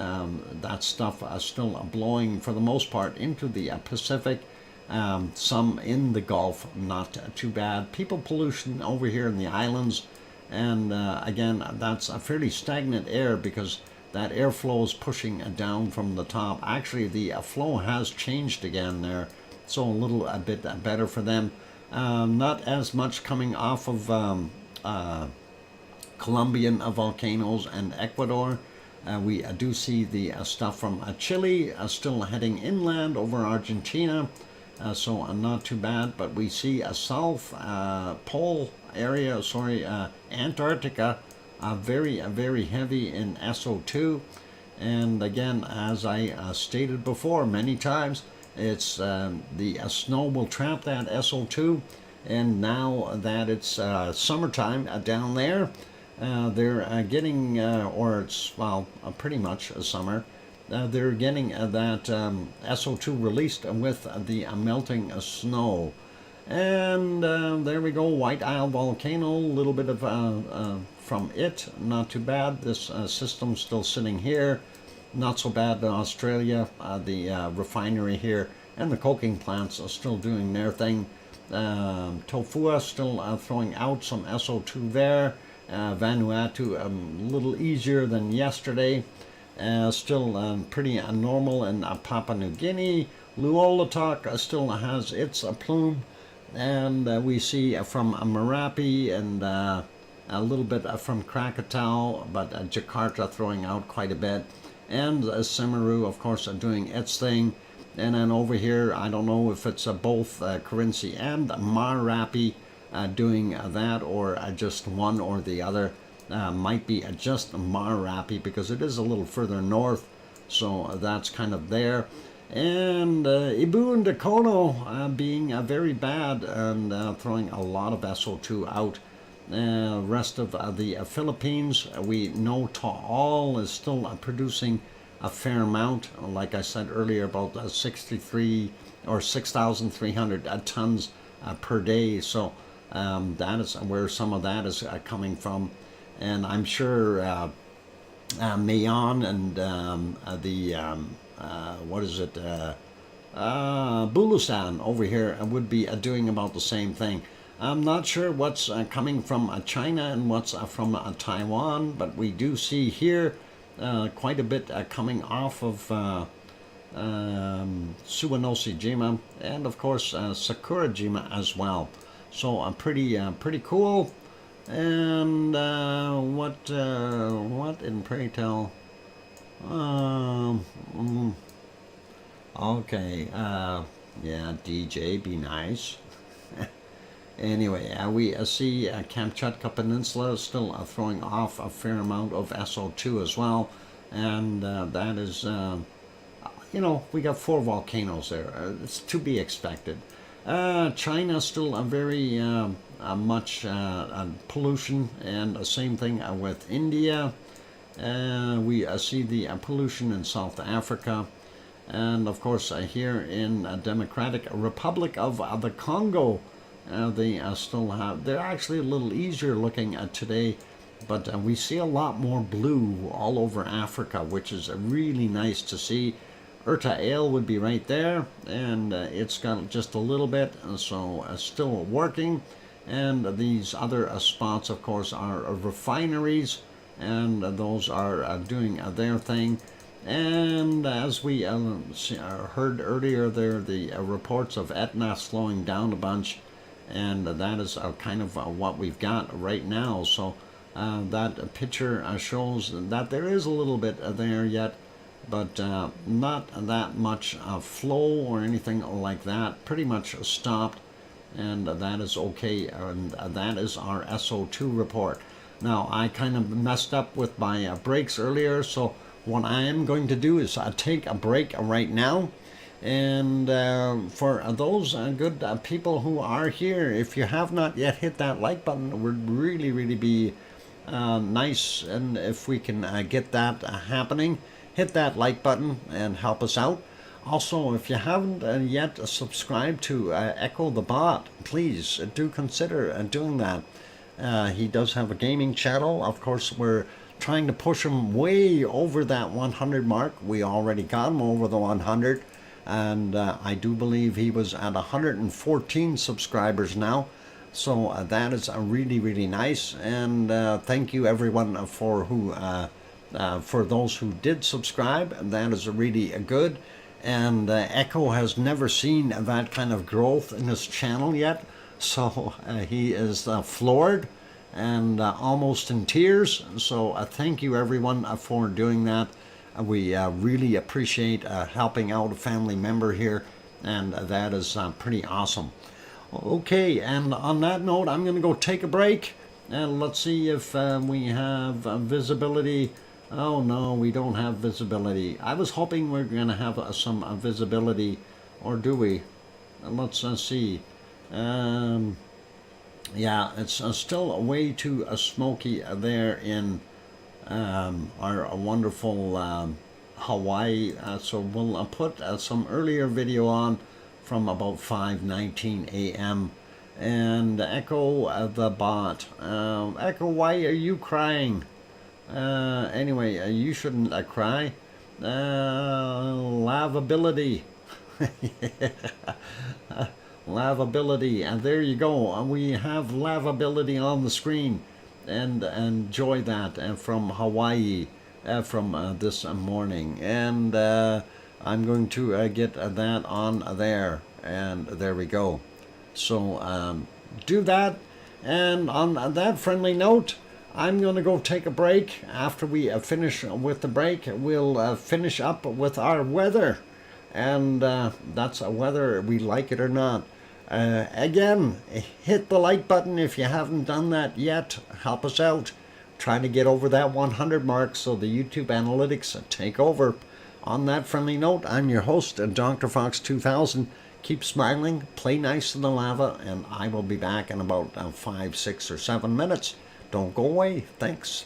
that stuff still blowing for the most part into the Pacific, some in the Gulf, not too bad. People pollution over here in the islands, and again, that's a fairly stagnant air because that airflow is pushing down from the top. Actually, the flow has changed again there, so a little bit better for them. Not as much coming off of Colombian volcanoes and Ecuador. We do see the stuff from Chile still heading inland over Argentina, so not too bad. But we see a South Pole area, Antarctica, very heavy in SO2. And again, as I stated before many times, it's the snow will trap that SO2. And now that it's summertime down there, they're getting, or it's, well, pretty much summer, they're getting that SO2 released with the melting snow. And there we go, White Isle Volcano, a little bit of from it, not too bad. This system's still sitting here, not so bad in Australia. The refinery here and the coking plants are still doing their thing. Tofua still throwing out some SO2 there. Vanuatu a little easier than yesterday. Still pretty normal in Papua New Guinea. Luolatok still has its plume. And we see from Merapi and a little bit from Krakatau, but Jakarta throwing out quite a bit. And Semeru, of course, doing its thing. And then over here, I don't know if it's both Kerinci and Marapi doing that, or just one or the other. Might be just Marapi because it is a little further north, so that's kind of there. And Ibu and Dakono being very bad and throwing a lot of SO2 out. Rest of the Philippines, we know Taal is still producing a fair amount, like I said earlier, about 63 or 6,300 tons per day. So that is where some of that is coming from. And I'm sure Mayon and Bulusan over here would be doing about the same thing. I'm not sure what's coming from China and what's from Taiwan, but we do see here quite a bit coming off of Suwanoshi-jima and of course Sakurajima as well. So pretty cool. And what in pray tell? Okay, yeah, DJ, be nice. Anyway, we see Kamchatka Peninsula still throwing off a fair amount of SO2 as well, and that is, we got 4 volcanoes there. It's to be expected. China still a very much pollution, and the same thing with India. We see the pollution in South Africa, and of course here in Democratic Republic of the Congo. They still have, they're actually a little easier looking today, but we see a lot more blue all over Africa, which is really nice to see. Urta Ale would be right there, and it's got just a little bit, so still working. And these other spots, of course, are refineries, and those are doing their thing. And as we heard earlier there, the reports of Etna slowing down a bunch. And that is kind of what we've got right now. So that picture shows that there is a little bit there yet, but not that much flow or anything like that. Pretty much stopped, and that is okay. And that is our SO2 report. Now, I kind of messed up with my breaks earlier, so what I am going to do is take a break right now. And for those good people who are here, if you have not yet hit that like button, it would really be nice. And if we can get that happening, hit that like button and help us out. Also, if you haven't yet subscribed to Echo the Bot, please do consider doing that. He does have a gaming channel. Of course, we're trying to push him way over that 100 mark. We already got him over the 100. And I do believe he was at 114 subscribers now, so that is really nice. And thank you everyone for those who did subscribe. That is really good. And Echo has never seen that kind of growth in his channel yet, so he is floored. and almost in tears. So thank you everyone for doing that. We really appreciate helping out a family member here, and that is pretty awesome. Okay, and on that note, I'm going to go take a break, and let's see if we have visibility. Oh no, we don't have visibility. I was hoping we are going to have some visibility, or do we? Let's see. Yeah, it's still way too smoky there in our wonderful Hawaii. So we'll put some earlier video on from about 5:19 a.m. and Echo the bot. Echo, why are you crying? Anyway, you shouldn't cry. Lavability. Lavability, and there you go. We have lavability on the screen, and enjoy that from Hawaii from this morning. And I'm going to get that on there, and there we go. So do that, and on that friendly note, I'm going to go take a break. After we finish with the break, we'll finish up with our weather. And that's whether we like it or not. Again, hit the like button if you haven't done that yet. Help us out. Trying to get over that 100 mark so the YouTube analytics take over. On that friendly note, I'm your host, DrFox2000. Keep smiling, play nice in the lava, and I will be back in about 5, 6, or 7 minutes. Don't go away. Thanks.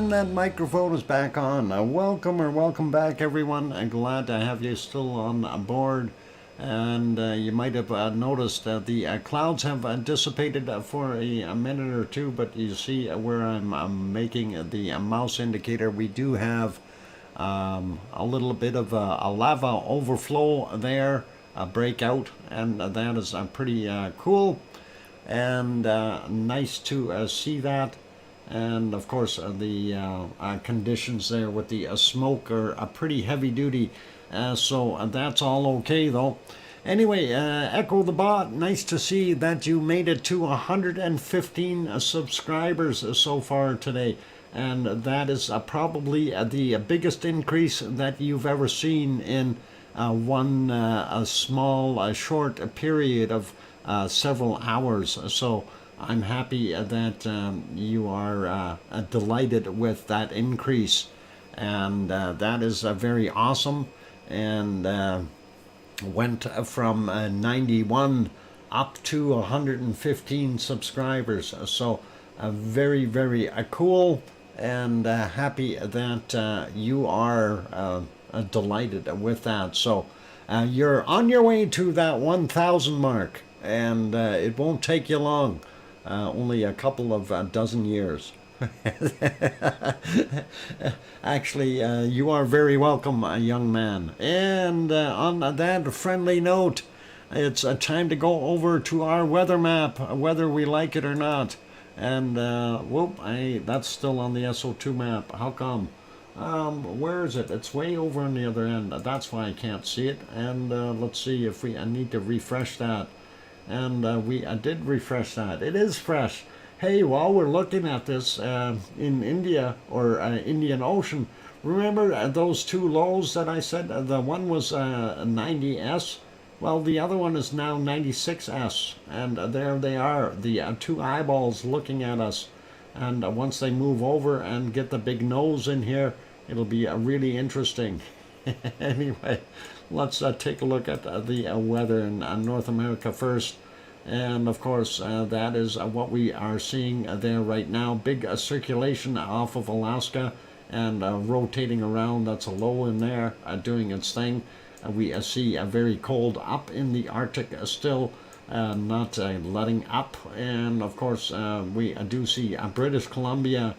And that microphone is back on. Welcome back, everyone. I'm glad to have you still on board. And you might have noticed that the clouds have dissipated for a minute or two, but you see where I'm making the mouse indicator, we do have a little bit of a lava overflow there, a breakout, and that is pretty cool and nice to see that. And of course the conditions there with the smoke are pretty heavy duty, so that's all okay though. Anyway, Echo the Bot, nice to see that you made it to 115 subscribers so far today, and that is probably the biggest increase that you've ever seen in one small short period of several hours. So I'm happy that you are delighted with that increase, and that is very awesome. And went from 91 up to 115 subscribers. So very, very cool, and happy that you are delighted with that. So you're on your way to that 1,000 mark, and it won't take you long. Only a couple of dozen years. Actually, you are very welcome, young man. And on that friendly note, it's time to go over to our weather map, whether we like it or not. And whoop, that's still on the SO2 map. How come? Where is it? It's way over on the other end. That's why I can't see it. And let's see if I need to refresh that. And we did refresh that. It is fresh. Hey, while we're looking at this in India or Indian Ocean, remember those two lows that I said? The one was 90S. Well, the other one is now 96S. And there they are, the two eyeballs looking at us. And once they move over and get the big nose in here, it'll be really interesting. Anyway, let's take a look at the weather in North America first. And of course, that is what we are seeing there right now. Big circulation off of Alaska and rotating around. That's a low in there doing its thing. We see very cold up in the Arctic still, not letting up. And of course, we do see British Columbia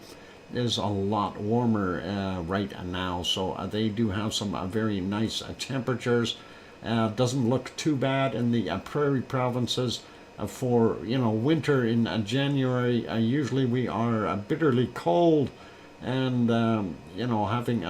is a lot warmer right now. So they do have some very nice temperatures. Doesn't look too bad in the prairie provinces. For winter in January, usually we are bitterly cold, and having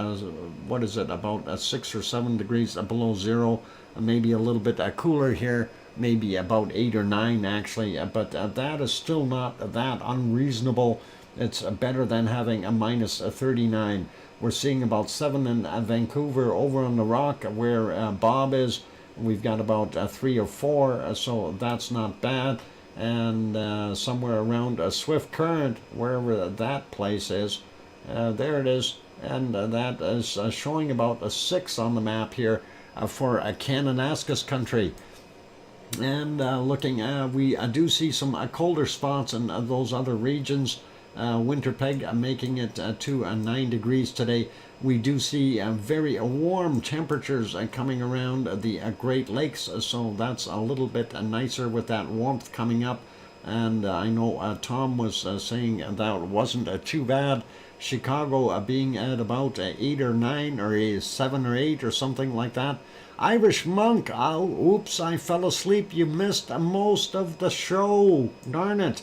what is it, about 6 or 7 degrees below zero, maybe a little bit cooler here, maybe about 8 or 9 actually, but that is still not that unreasonable. It's better than having a minus 39. We're seeing about 7 in Vancouver. Over on the rock where Bob is, we've got about 3 or 4, so that's not bad. And somewhere around Swift Current, wherever that place is, there it is. And that is showing about a 6 on the map here for Kananaskis country. And looking, we do see some colder spots in those other regions. Winterpeg making it to 9 degrees today. We do see very warm temperatures coming around the Great Lakes, so that's a little bit nicer with that warmth coming up. And I know Tom was saying that wasn't too bad. Chicago being at about 8 or 9 or 7 or 8 or something like that. Irish Monk, oops, I fell asleep. You missed most of the show. Darn it.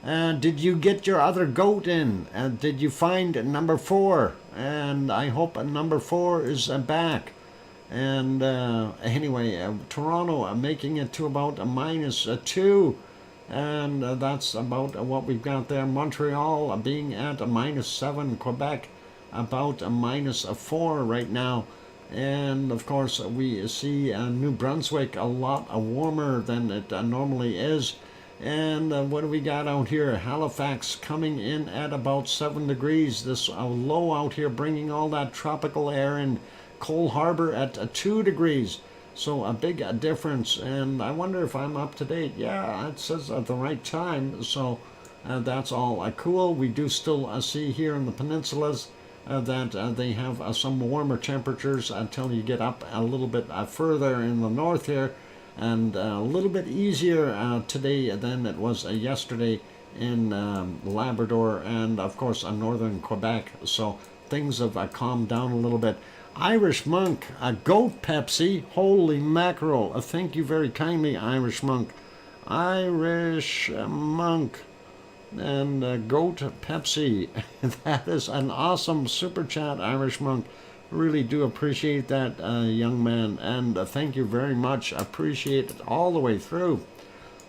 Did you get your other goat in? Did you find number 4? And I hope number 4 is back. And anyway, Toronto making it to about a -2. And that's about what we've got there. Montreal being at a -7. Quebec about a -4 right now. And of course, we see New Brunswick a lot warmer than it normally is. And what do we got out here? Halifax coming in at about 7 degrees. This low out here bringing all that tropical air in. Cole Harbor at 2 degrees. So a big difference. And I wonder if I'm up to date. Yeah, it says at the right time. So That's all cool. We do still see here in the peninsulas that they have some warmer temperatures until you get up a little bit further in the north here, and a little bit easier today than it was yesterday in Labrador and of course northern Quebec. So things have calmed down a little bit. Irish Monk, goat Pepsi, holy mackerel. Thank you very kindly, Irish Monk. Irish Monk and goat Pepsi. That is an awesome super chat, Irish Monk. Really do appreciate that, young man, and thank you very much. Appreciate it all the way through.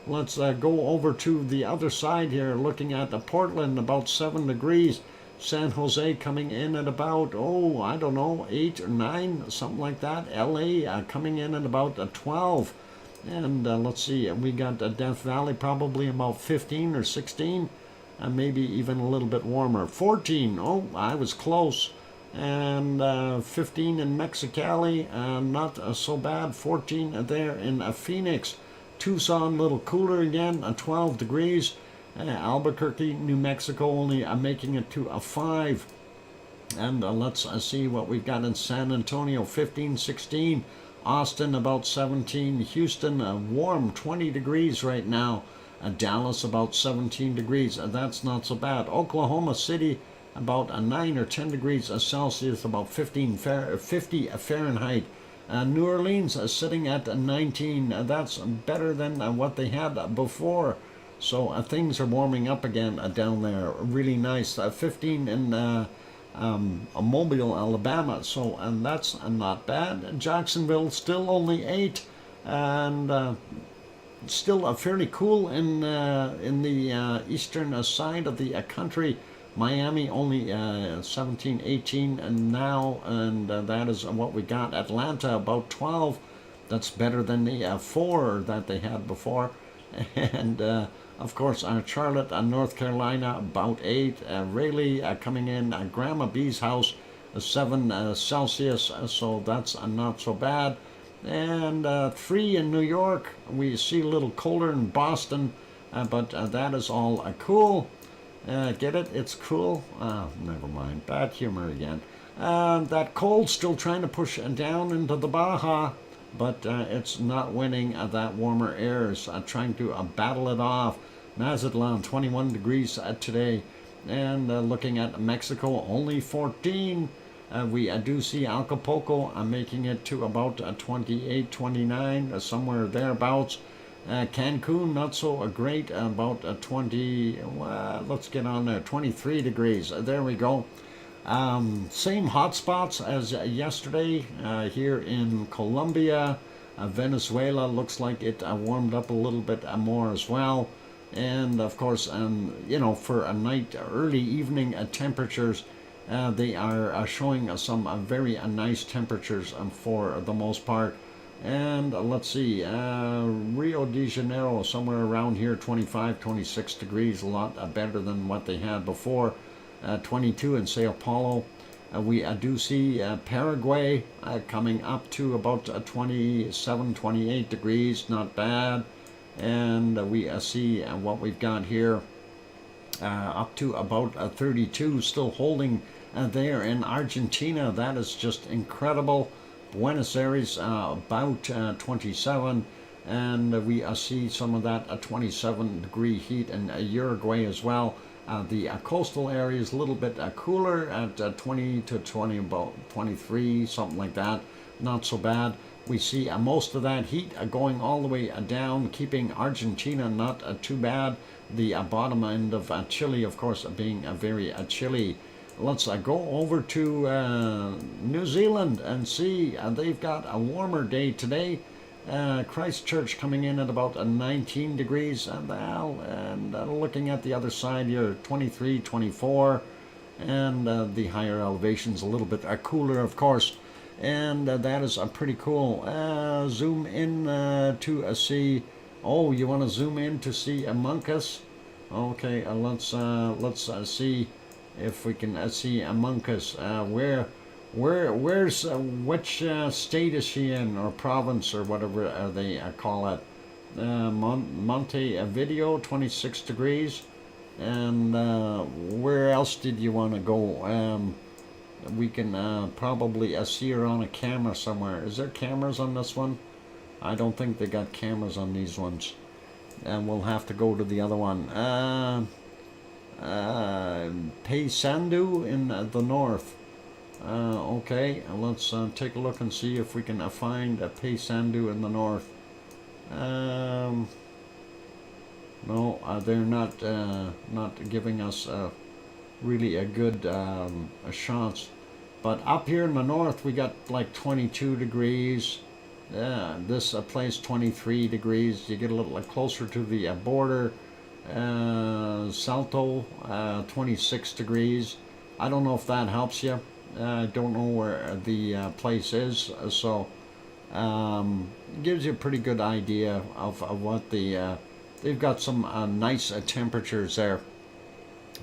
Let's go over to the other side here, looking at Portland, about 7 degrees. San Jose coming in at about, oh, I don't know, 8 or 9, something like that. LA coming in at about 12. And let's see, we got Death Valley probably about 15 or 16, maybe even a little bit warmer. 14, oh, I was close. And 15 in Mexicali, not so bad. 14 there in Phoenix. Tucson, a little cooler again, 12 degrees. Albuquerque, New Mexico, only making it to a 5. And let's see what we've got in San Antonio, 15, 16. Austin, about 17. Houston, warm, 20 degrees right now. Dallas, about 17 degrees. That's not so bad. Oklahoma City, about 9 or 10 degrees Celsius, about 50 Fahrenheit. New Orleans sitting at 19. That's better than what they had before. So things are warming up again down there. Really nice. 15 in Mobile, Alabama. So that's not bad. Jacksonville still only 8, and still fairly cool in the eastern side of the country. Miami only 17, 18 and now, and that is what we got. Atlanta about 12. That's better than the 4 that they had before. And of course Charlotte, North Carolina, about 8. Raleigh coming in. Grandma B's house, 7 Celsius, so that's not so bad. And 3 in New York. We see a little colder in Boston, but that is all cool. Get it? It's cool. Never mind. Bad humor again. That cold still trying to push down into the Baja, but it's not winning. That warmer air is trying to battle it off. Mazatlan, 21 degrees today. And looking at Mexico, only 14. We do see Acapulco making it to about 28, 29, somewhere thereabouts. Cancun, not so great, about 20, let's get on there, 23 degrees. There we go. Same hot spots as yesterday here in Colombia. Venezuela looks like it warmed up a little bit more as well. And of course, you know, for a night, early evening temperatures, they are showing some very nice temperatures for the most part. And let's see, Rio de Janeiro, somewhere around here, 25, 26 degrees, a lot better than what they had before. 22 in Sao Paulo. We do see Paraguay coming up to about 27, 28 degrees, not bad. And we see what we've got here up to about 32, still holding there in Argentina. That is just incredible. Buenos Aires about 27, and we see some of that 27 degree heat in Uruguay as well. The coastal area is a little bit cooler at 20 to 20, about 23, something like that. Not so bad. We see most of that heat going all the way down, keeping Argentina not too bad. The bottom end of Chile, of course, being very chilly. Let's go over to New Zealand and see. They've got a warmer day today. Christchurch coming in at about 19 degrees. And looking at the other side here, 23, 24. And the higher elevations a little bit cooler, of course. And that is pretty cool. Zoom in to see. Oh, you want to zoom in to see Monkus? Okay, let's see if we can see Monkus. Where's which state is she in, or province, or whatever they call it? Montevideo, 26 degrees. And where else did you want to go? We can probably see her on a camera somewhere. Is there cameras on this one? I don't think they got cameras on these ones. And we'll have to go to the other one. Paysandu in the north. Okay, let's take a look and see if we can find a Paysandu in the north. No, they're not giving us really a good a chance. But up here in the north, we got like 22 degrees. This place 23 degrees. You get a little closer to the border. Salto 26 degrees. I don't know if that helps you. I don't know where the place is, so gives you a pretty good idea of what the they've got some nice temperatures there.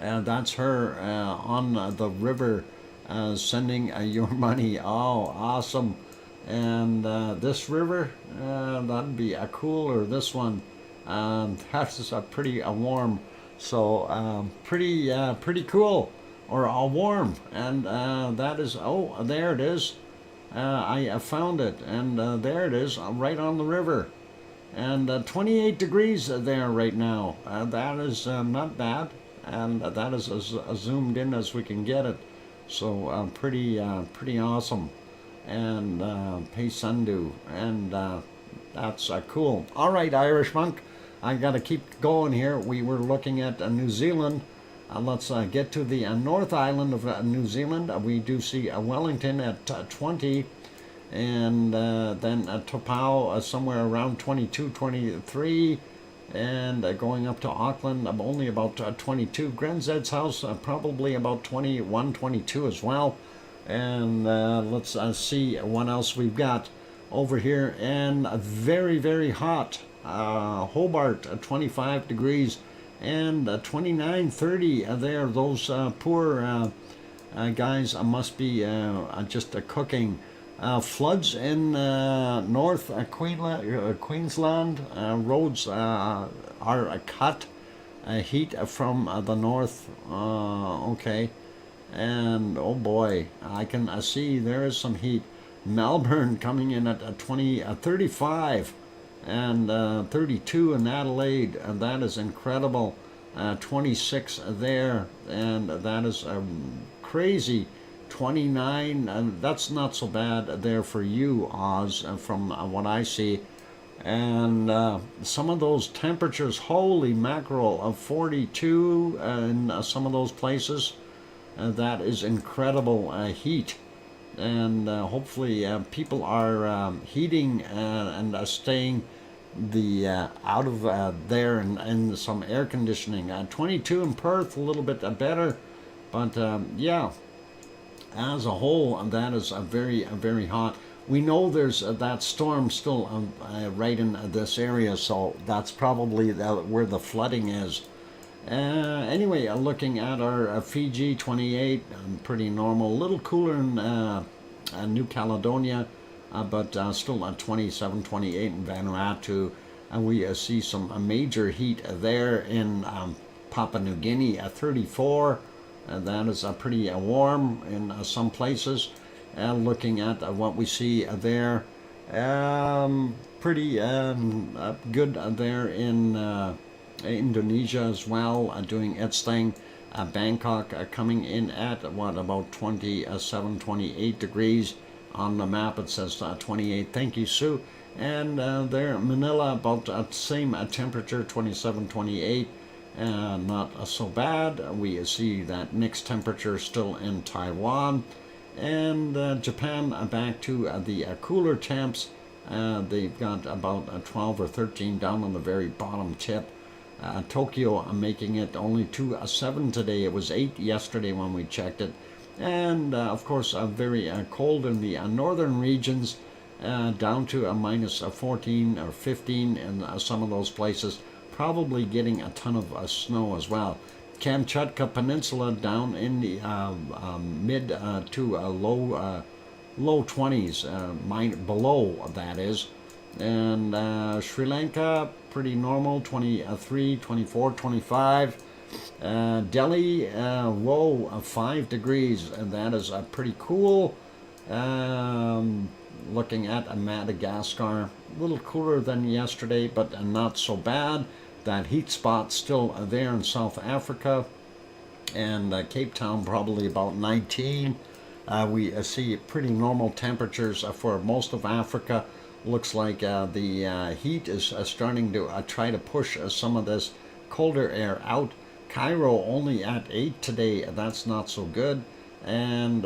That's her on the river sending your money. Oh, awesome. And this river, that'd be cool, or this one. That's pretty warm, so pretty cool, or warm. And that is, oh, there it is. I found it, and there it is, right on the river. And 28 degrees there right now. That is not bad, and that is as zoomed in as we can get it. So pretty awesome. And Paysandu, and that's cool. All right, Irish Monk, I got to keep going here. We were looking at New Zealand. Let's get to the North Island of New Zealand. We do see Wellington at 20, and then Topau somewhere around 22, 23, and going up to Auckland, only about 22. Grandzed's House probably about 21, 22 as well. And let's see what else we've got over here. And very hot. Hobart 25 degrees, and 29, 30 there. Those poor guys must be just cooking. Floods in North Queensland. Roads are cut. Heat from the north. Okay. And oh boy, I can see there is some heat. Melbourne coming in at 35, and 32 in Adelaide, and that is incredible. 26 there, and that is crazy. 29, and that's not so bad there for you, Oz, from what I see. And some of those temperatures, holy mackerel, of 42 in some of those places. That is incredible heat, and hopefully people are heating and staying the out of there and some air conditioning. 22 in Perth, a little bit better, but yeah, as a whole, that is very hot. We know there's that storm still right in this area, so that's probably where the flooding is. Anyway, looking at our Fiji 28, pretty normal. A little cooler in New Caledonia, but still at 27, 28 in Vanuatu. And we see some major heat there in Papua New Guinea at 34. That is pretty warm in some places. Looking at what we see there, pretty good there in Indonesia as well, doing its thing. Bangkok coming in at about 27, 28 degrees. On the map it says 28. Thank you, Sue. And there, Manila, about the same temperature, 27, 28. Not so bad. We see that mixed temperature still in Taiwan. And Japan back to the cooler temps. They've got about 12 or 13 down on the very bottom tip. Tokyo making it only to 7 today. It was 8 yesterday when we checked it. And of course very cold in the northern regions, down to a minus 14 or 15 in some of those places. Probably getting a ton of snow as well. Kamchatka Peninsula down in the mid to low 20s, below that is. And Sri Lanka, pretty normal, 23, 24, 25. Delhi, whoa, 5 degrees, and that is pretty cool. Looking at Madagascar, a little cooler than yesterday, but not so bad. That heat spot still there in South Africa, and Cape Town probably about 19. We see pretty normal temperatures for most of Africa. Looks like the heat is starting to try to push some of this colder air out. Cairo only at 8 today. That's not so good. And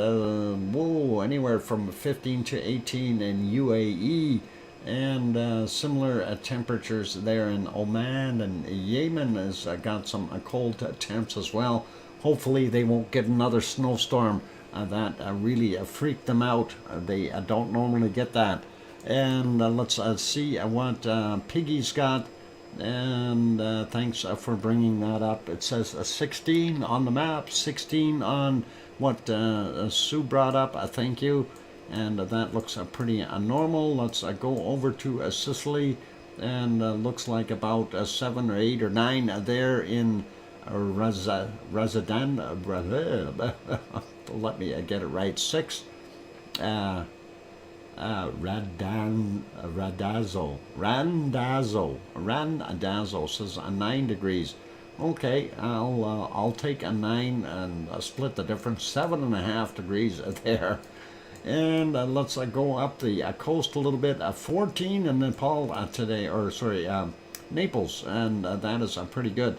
whoa, anywhere from 15 to 18 in UAE, and similar temperatures there in Oman, and Yemen has got some cold temps as well. Hopefully they won't get another snowstorm that really freaked them out. They don't normally get that. And let's see what Piggy's got. And thanks for bringing that up. It says 16 on the map, 16 on what Sue brought up. Thank you. And that looks pretty normal. Let's go over to Sicily, and looks like about 7 or 8 or 9 there in Resident. Let me get it right. 6. Randazzo says 9 degrees. Okay, I'll take a 9 and split the difference. 7.5 degrees there. And let's go up the coast a little bit. 14 in Nepal today, or sorry, Naples, and that is pretty good.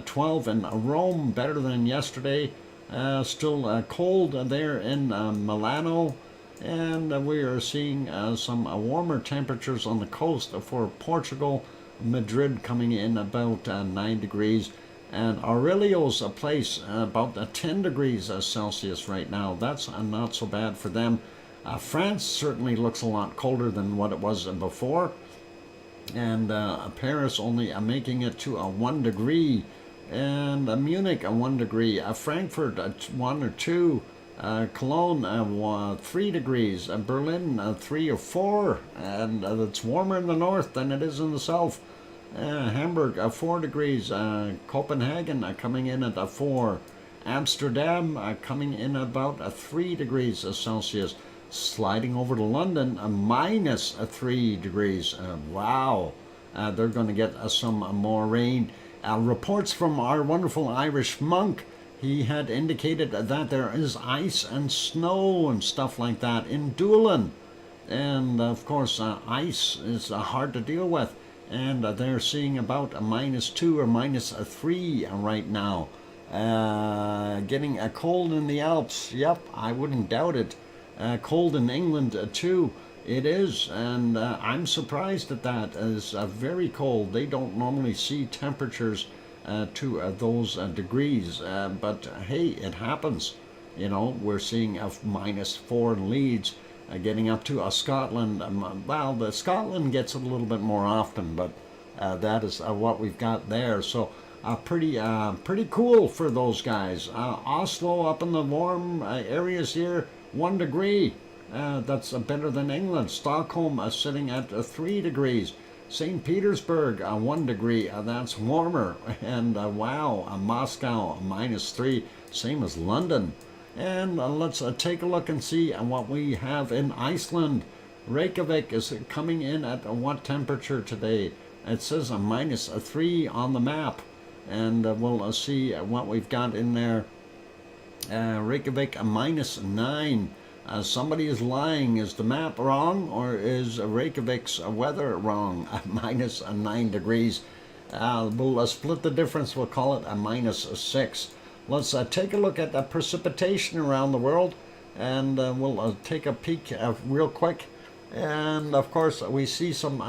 12 in Rome, better than yesterday. Still cold there in Milano. And we are seeing some warmer temperatures on the coast for Portugal. Madrid coming in about 9 degrees. And Aurelio's place about 10 degrees Celsius right now. That's not so bad for them. France certainly looks a lot colder than what it was before. And Paris only making it to 1 degree. And Munich 1 degree. Frankfurt 1 or 2. Cologne 3 degrees, Berlin 3 or 4, and it's warmer in the north than it is in the south. Hamburg 4 degrees, Copenhagen coming in at 4, Amsterdam coming in about 3 degrees Celsius, sliding over to London minus 3 degrees. Wow, they're going to get some more rain. Reports from our wonderful Irish monk. He had indicated that there is ice and snow and stuff like that in Doolin. And of course, ice is hard to deal with. And they're seeing about a -2 or -3 right now. Getting a cold in the Alps. Yep, I wouldn't doubt it. Cold in England too. It is. And I'm surprised at that. It's very cold. They don't normally see temperatures to those degrees, but hey, it happens. You know, we're seeing a -4 in Leeds, getting up to Scotland. Well, the Scotland gets it a little bit more often, but that is what we've got there. So pretty cool for those guys. Oslo up in the warm areas here, 1 degree. That's better than England. Stockholm sitting at 3 degrees. St. Petersburg, 1 degree, that's warmer. And wow, Moscow, -3, same as London. And let's take a look and see what we have in Iceland. Reykjavik is coming in at what temperature today? It says a -3 on the map. And we'll see what we've got in there. Reykjavik, a -9. Somebody is lying. Is the map wrong, or is Reykjavik's weather wrong? -9 degrees. We'll split the difference. We'll call it a -6. Let's take a look at the precipitation around the world, and we'll take a peek real quick. And of course, we see some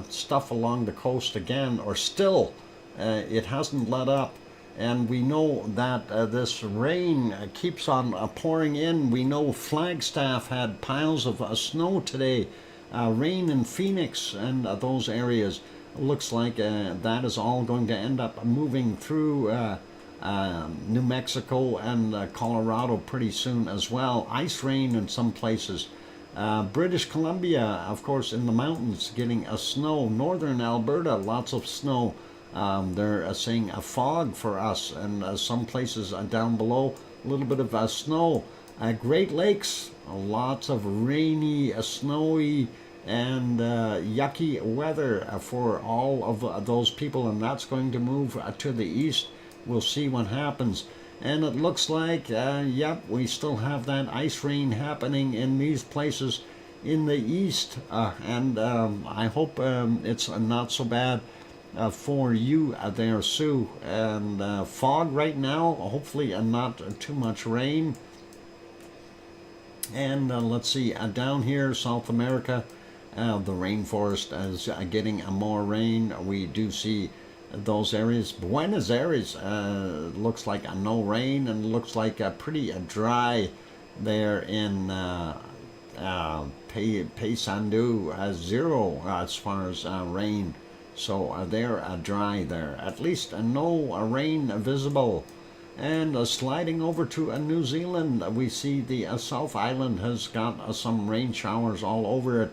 stuff along the coast again, or still. It hasn't let up. And we know that this rain keeps on pouring in. We know Flagstaff had piles of snow today. Rain in Phoenix and those areas. Looks like that is all going to end up moving through New Mexico and Colorado pretty soon as well. Ice rain in some places. British Columbia, of course, in the mountains getting snow. Northern Alberta, lots of snow. They're saying a fog for us, and some places down below, a little bit of snow. Great Lakes, lots of rainy, snowy, and yucky weather for all of those people, and that's going to move to the east. We'll see what happens. And it looks like, yep, we still have that ice rain happening in these places in the east, and I hope it's not so bad for you there, Sue. And fog right now, hopefully not too much rain. And let's see, down here, South America, the rainforest is getting more rain. We do see those areas. Buenos Aires looks like no rain, and looks like pretty dry there in Paysandú, zero as far as rain. So they're dry there. At least no rain visible. And sliding over to New Zealand, we see the South Island has got some rain showers all over it,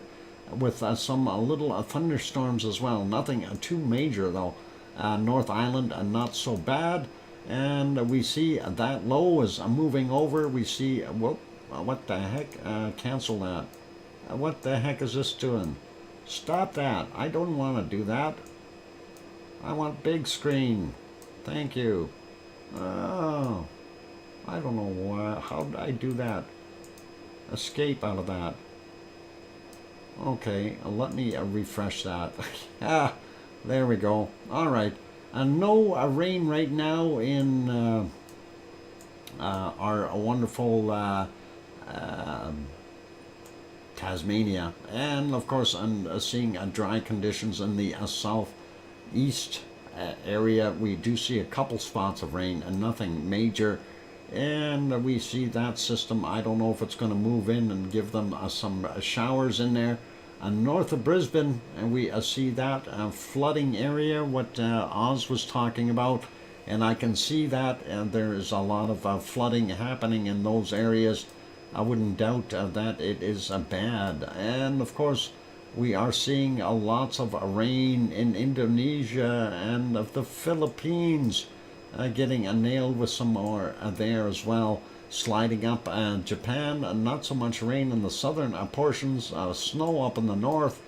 with some little thunderstorms as well. Nothing too major though. North Island not so bad. And we see that low is moving over. We see, whoop, what the heck? Cancel that. What the heck is this doing? Stop that. I don't want to do that. I want big screen. Thank you. Oh, I don't know why. How did I do that? Escape out of that. Okay, let me refresh that. There we go. All right. No rain right now in our wonderful Tasmania. And of course, I'm seeing dry conditions in the southeast area. We do see a couple spots of rain and nothing major, and we see that system. I don't know if it's going to move in and give them some showers in there north of Brisbane, and we see that flooding area what Oz was talking about, and I can see that there is a lot of flooding happening in those areas. I wouldn't doubt that it is bad. And of course, we are seeing lots of rain in Indonesia and of the Philippines, getting nailed with some more there as well. Sliding up Japan, not so much rain in the southern portions, snow up in the north,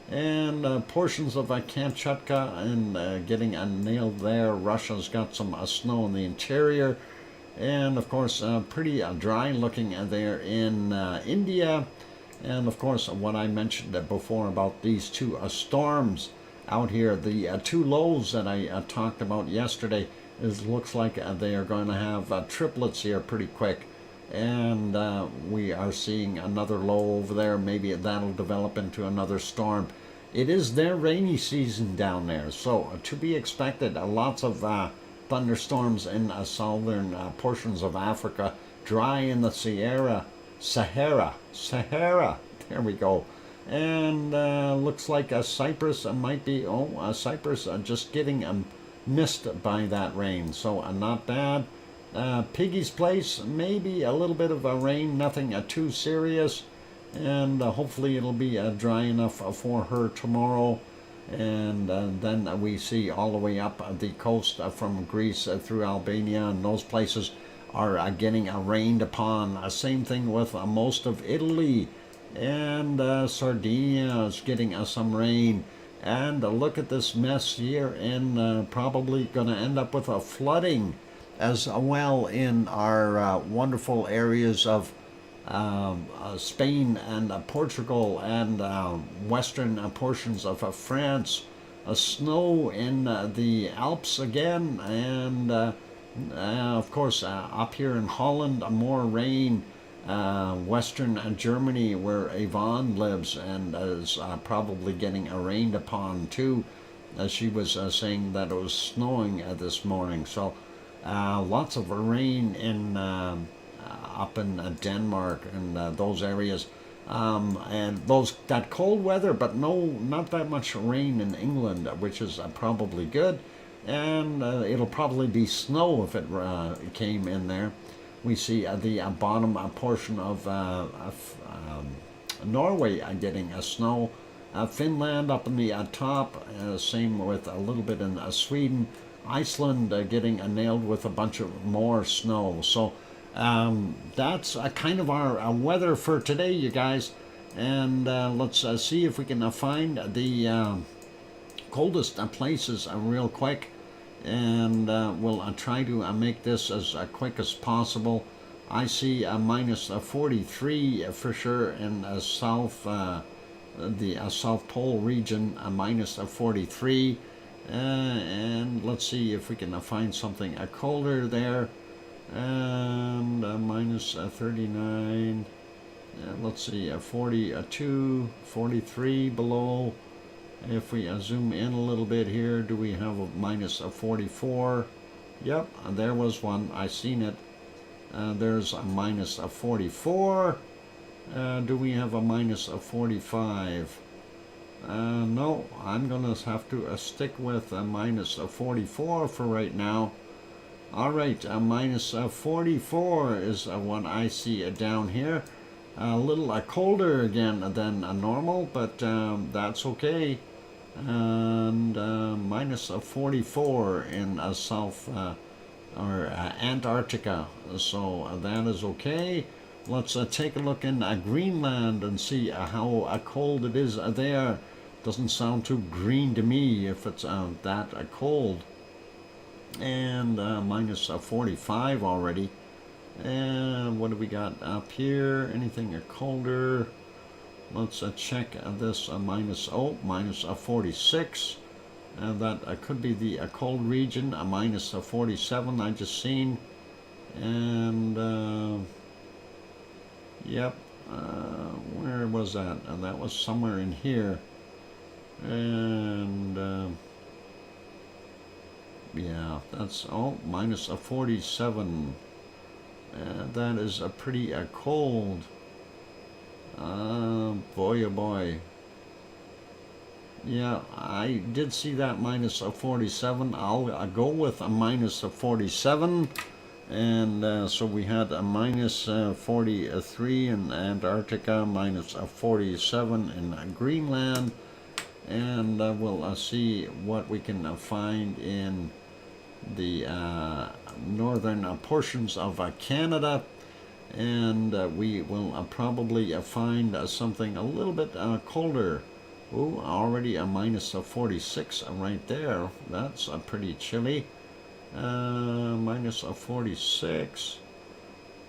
and portions of Kamchatka and getting nailed there. Russia's got some snow in the interior, and of course pretty dry looking there in India. And of course, what I mentioned before about these two storms out here, the two lows that I talked about yesterday, looks like they are going to have triplets here pretty quick. And we are seeing another low over there. Maybe that'll develop into another storm. It is their rainy season down there, so to be expected. Lots of thunderstorms in southern portions of Africa, dry in the Sahara, there we go. And looks like Cyprus might be, Cyprus just getting missed by that rain, so not bad. Piggy's Place, maybe a little bit of rain, nothing too serious, and hopefully it'll be dry enough for her tomorrow. And then we see all the way up the coast from Greece through Albania, and those places are getting rained upon. Same thing with most of Italy, and Sardinia is getting some rain. And look at this mess here, and probably going to end up with a flooding as well in our wonderful areas of Spain and Portugal and western portions of France. Snow in the Alps again, and of course up here in Holland more rain. Western Germany, where Yvonne lives, and is probably getting rained upon too. She was saying that it was snowing this morning. So lots of rain in up in Denmark and those areas, and that cold weather, but not that much rain in England, which is probably good. And it'll probably be snow if it came in there. We see the bottom portion of Norway getting snow. Finland up in the top, same with a little bit in Sweden. Iceland getting nailed with a bunch of more snow. So that's kind of our weather for today, you guys. And let's see if we can find the coldest places real quick. And we'll try to make this as quick as possible. I see a minus 43 for sure in the South Pole region, a minus 43. And let's see if we can find something colder there. And minus 39. Let's see, 42, 43 below. If we zoom in a little bit here, do we have a minus 44? Yep, there was one. I seen it. There's a minus 44. Do we have a minus 45? No, I'm going to have to stick with a minus 44 for right now. All right, minus 44 is what I see down here. A little colder again than normal, but that's okay. And minus 44 in South or Antarctica, so that is okay. Let's take a look in Greenland and see how cold it is there. Doesn't sound too green to me if it's that cold. And minus 45 already. And what do we got up here? Anything colder? Let's check this minus 46. That could be the cold region, a minus 47 I just seen. And yep, where was that? That was somewhere in here. And yeah, that's minus 47. That is a pretty cold. Boy, oh boy. Yeah, I did see that minus 47. I'll go with a minus 47. And so we had a minus 43 in Antarctica, minus 47 in Greenland. And we'll see what we can find in the northern portions of Canada. And we will probably find something a little bit colder. Ooh, already a minus 46 right there. That's pretty chilly. Minus 46.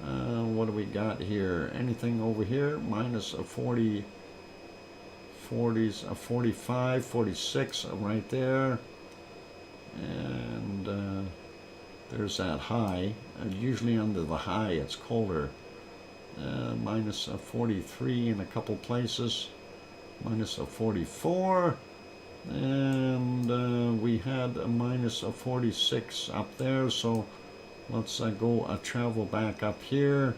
What do we got here? Anything over here? Minus 40, 40s, 45, 46 right there. And there's that high. Usually under the high it's colder. Minus 43 in a couple places. Minus 44. And we had a minus 46 up there. So let's go travel back up here.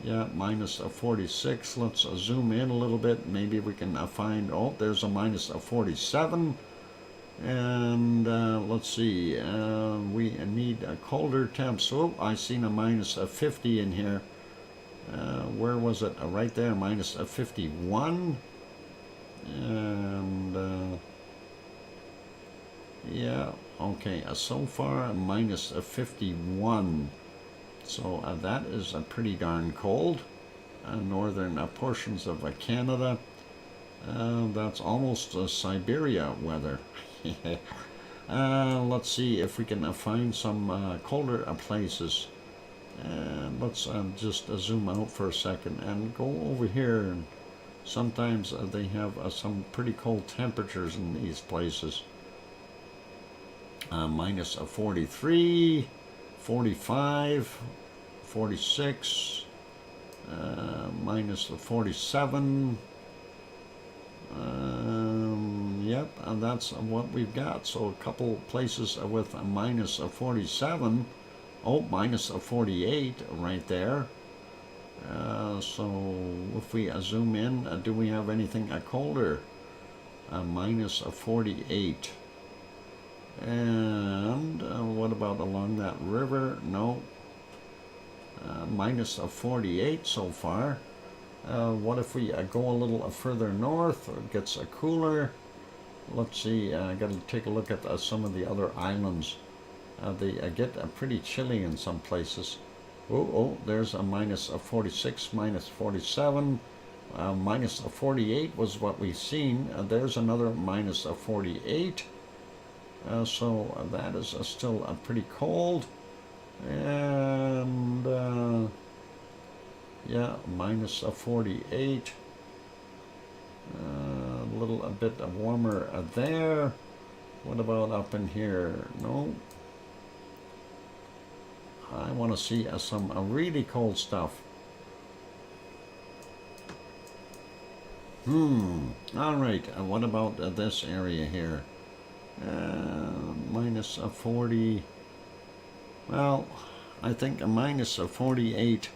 Yeah, minus 46. Let's zoom in a little bit. Maybe we can find, there's a minus 47. And let's see, we need a colder temps. Oh, I seen a minus 50 in here. Where was it? Right there, minus 51. And yeah, okay, so far minus 51. So that is pretty darn cold. Northern portions of Canada. That's almost Siberia weather. Let's see if we can find some colder places. Let's just zoom out for a second and go over here. And sometimes they have some pretty cold temperatures in these places. Minus 43, 45, 46, minus 47. Yep, and that's what we've got. So a couple places with a minus 47. Oh, minus 48 right there. So if we zoom in, do we have anything colder? Minus 48. And what about along that river? No. Minus 48 so far. What if we go a little further north? It gets cooler. Let's see, I got to take a look at some of the other islands. They get pretty chilly in some places. Oh, there's a minus 46, minus 47. Minus 48 was what we've seen. There's another minus 48. So that is still pretty cold. And yeah, minus 48. A little bit warmer there. What about up in here? No. I want to see some really cold stuff. All right. What about this area here? Minus 40. Well, I think a minus 48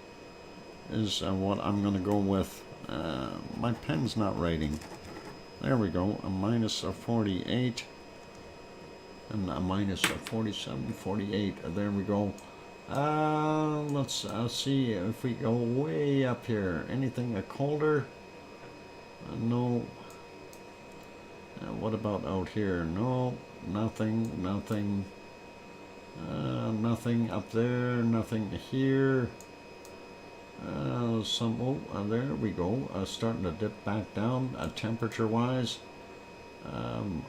is what I'm going to go with. My pen's not writing. There we go. A minus 48 and a minus 47, 48. There we go. Let's see if we go way up here. Anything colder? No. What about out here? No, nothing, nothing. Nothing up there, nothing here. There we go. Starting to dip back down temperature-wise.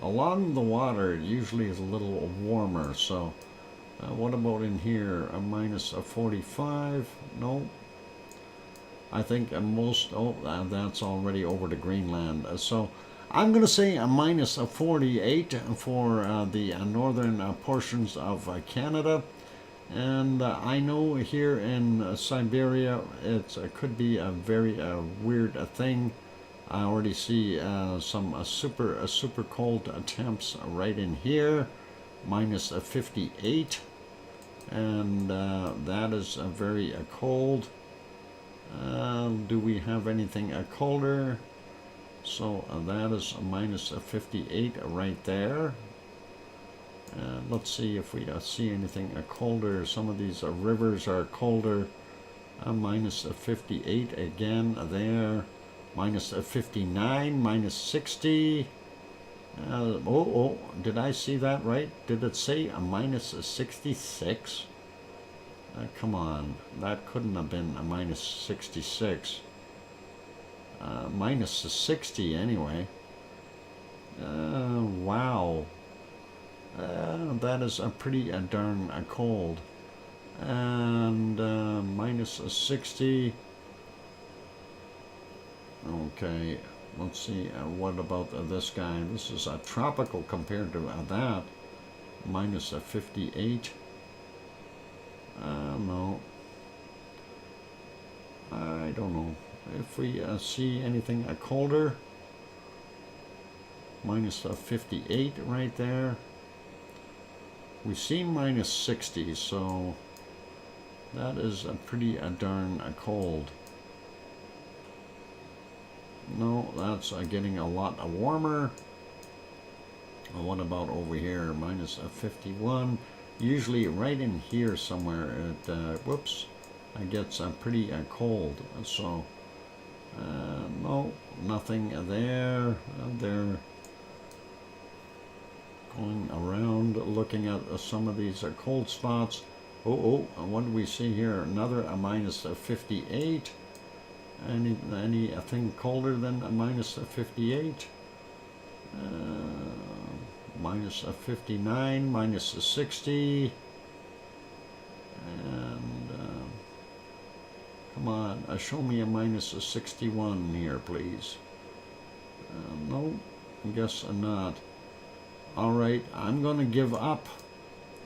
Along the water, it usually is a little warmer. So, what about in here? A minus 45? No. I think most. That's already over to Greenland. So, I'm going to say a minus 48 for the northern portions of Canada. And I know here in Siberia it could be a very weird thing. I already see some super cold temps right in here, minus 58, and that is very cold. Do we have anything colder? So that is a minus 58 right there. Let's see if we see anything colder. Some of these rivers are colder. Minus 58 again there. Minus 59, minus 60. Did I see that right? Did it say a minus 66? Come on, that couldn't have been a minus 66. Minus 60 anyway. Wow. That is a pretty darn cold. And minus 60. Okay, let's see. What about this guy? This is tropical compared to that. Minus 58. No. I don't know. If we see anything colder. Minus 58 right there. We've seen minus 60, so that is pretty darn cold. No, that's getting a lot warmer. What about over here? Minus 51. Usually right in here somewhere it gets pretty cold. So no, nothing there. They're going around looking at some of these cold spots. What do we see here? Another minus 58. Anything colder than a minus 58? Minus 59, minus 60. And come on, show me a minus 61 here, please. No, I guess not. All right, I'm going to give up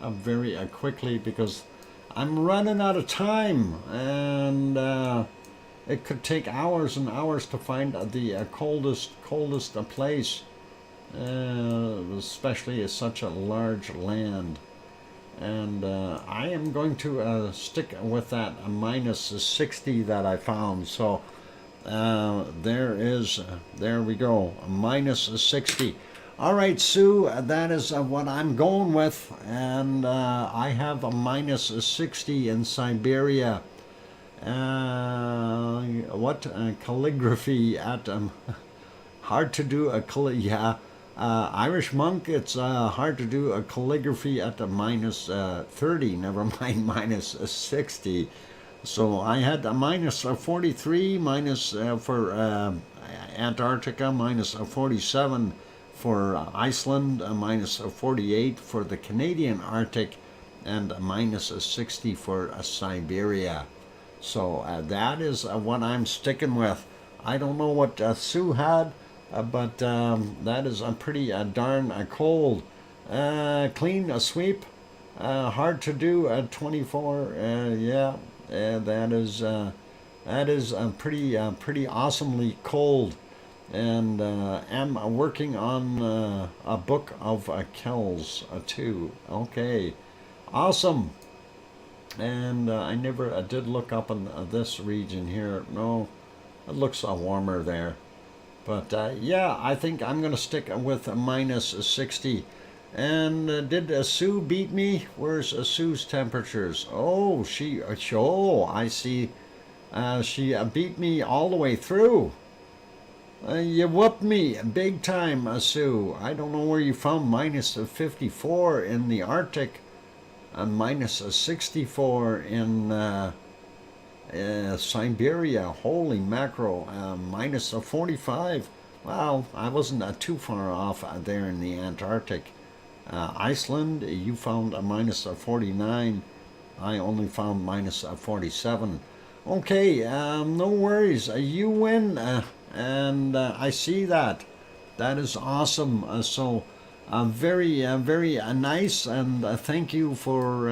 very quickly because I'm running out of time, and it could take hours and hours to find the coldest place, especially such a large land. And I am going to stick with that minus 60 that I found. So there we go, minus 60. All right, Sue, that is what I'm going with, and I have a minus 60 in Siberia, What calligraphy at hard to do a yeah. Irish monk, it's hard to do a calligraphy at the minus 30, never mind minus 60. So I had a minus 43, minus for Antarctica, minus 47 for Iceland, minus 48 for the Canadian Arctic, and minus 60 for Siberia. So that is what I'm sticking with. I don't know what Sue had, but that is a pretty darn cold. Clean sweep, hard to do at 24. Yeah, that is pretty awesomely cold. And am working on a book of Kells too. Okay, awesome. And I never did look up in this region here. No, it looks warmer there. But yeah, I think I'm going to stick with a minus 60. And did Sue beat me? Where's Sue's temperatures? Oh, oh, I see. She beat me all the way through. You whooped me big time, Sue. I don't know where you found minus 54 in the Arctic. Minus 64 in Siberia. Holy mackerel. Minus 45. Well, I wasn't too far off there in the Antarctic. Iceland, you found a minus 49. I only found minus 47. Okay, no worries. You win, and I see that. That is awesome. So, very nice, and thank you for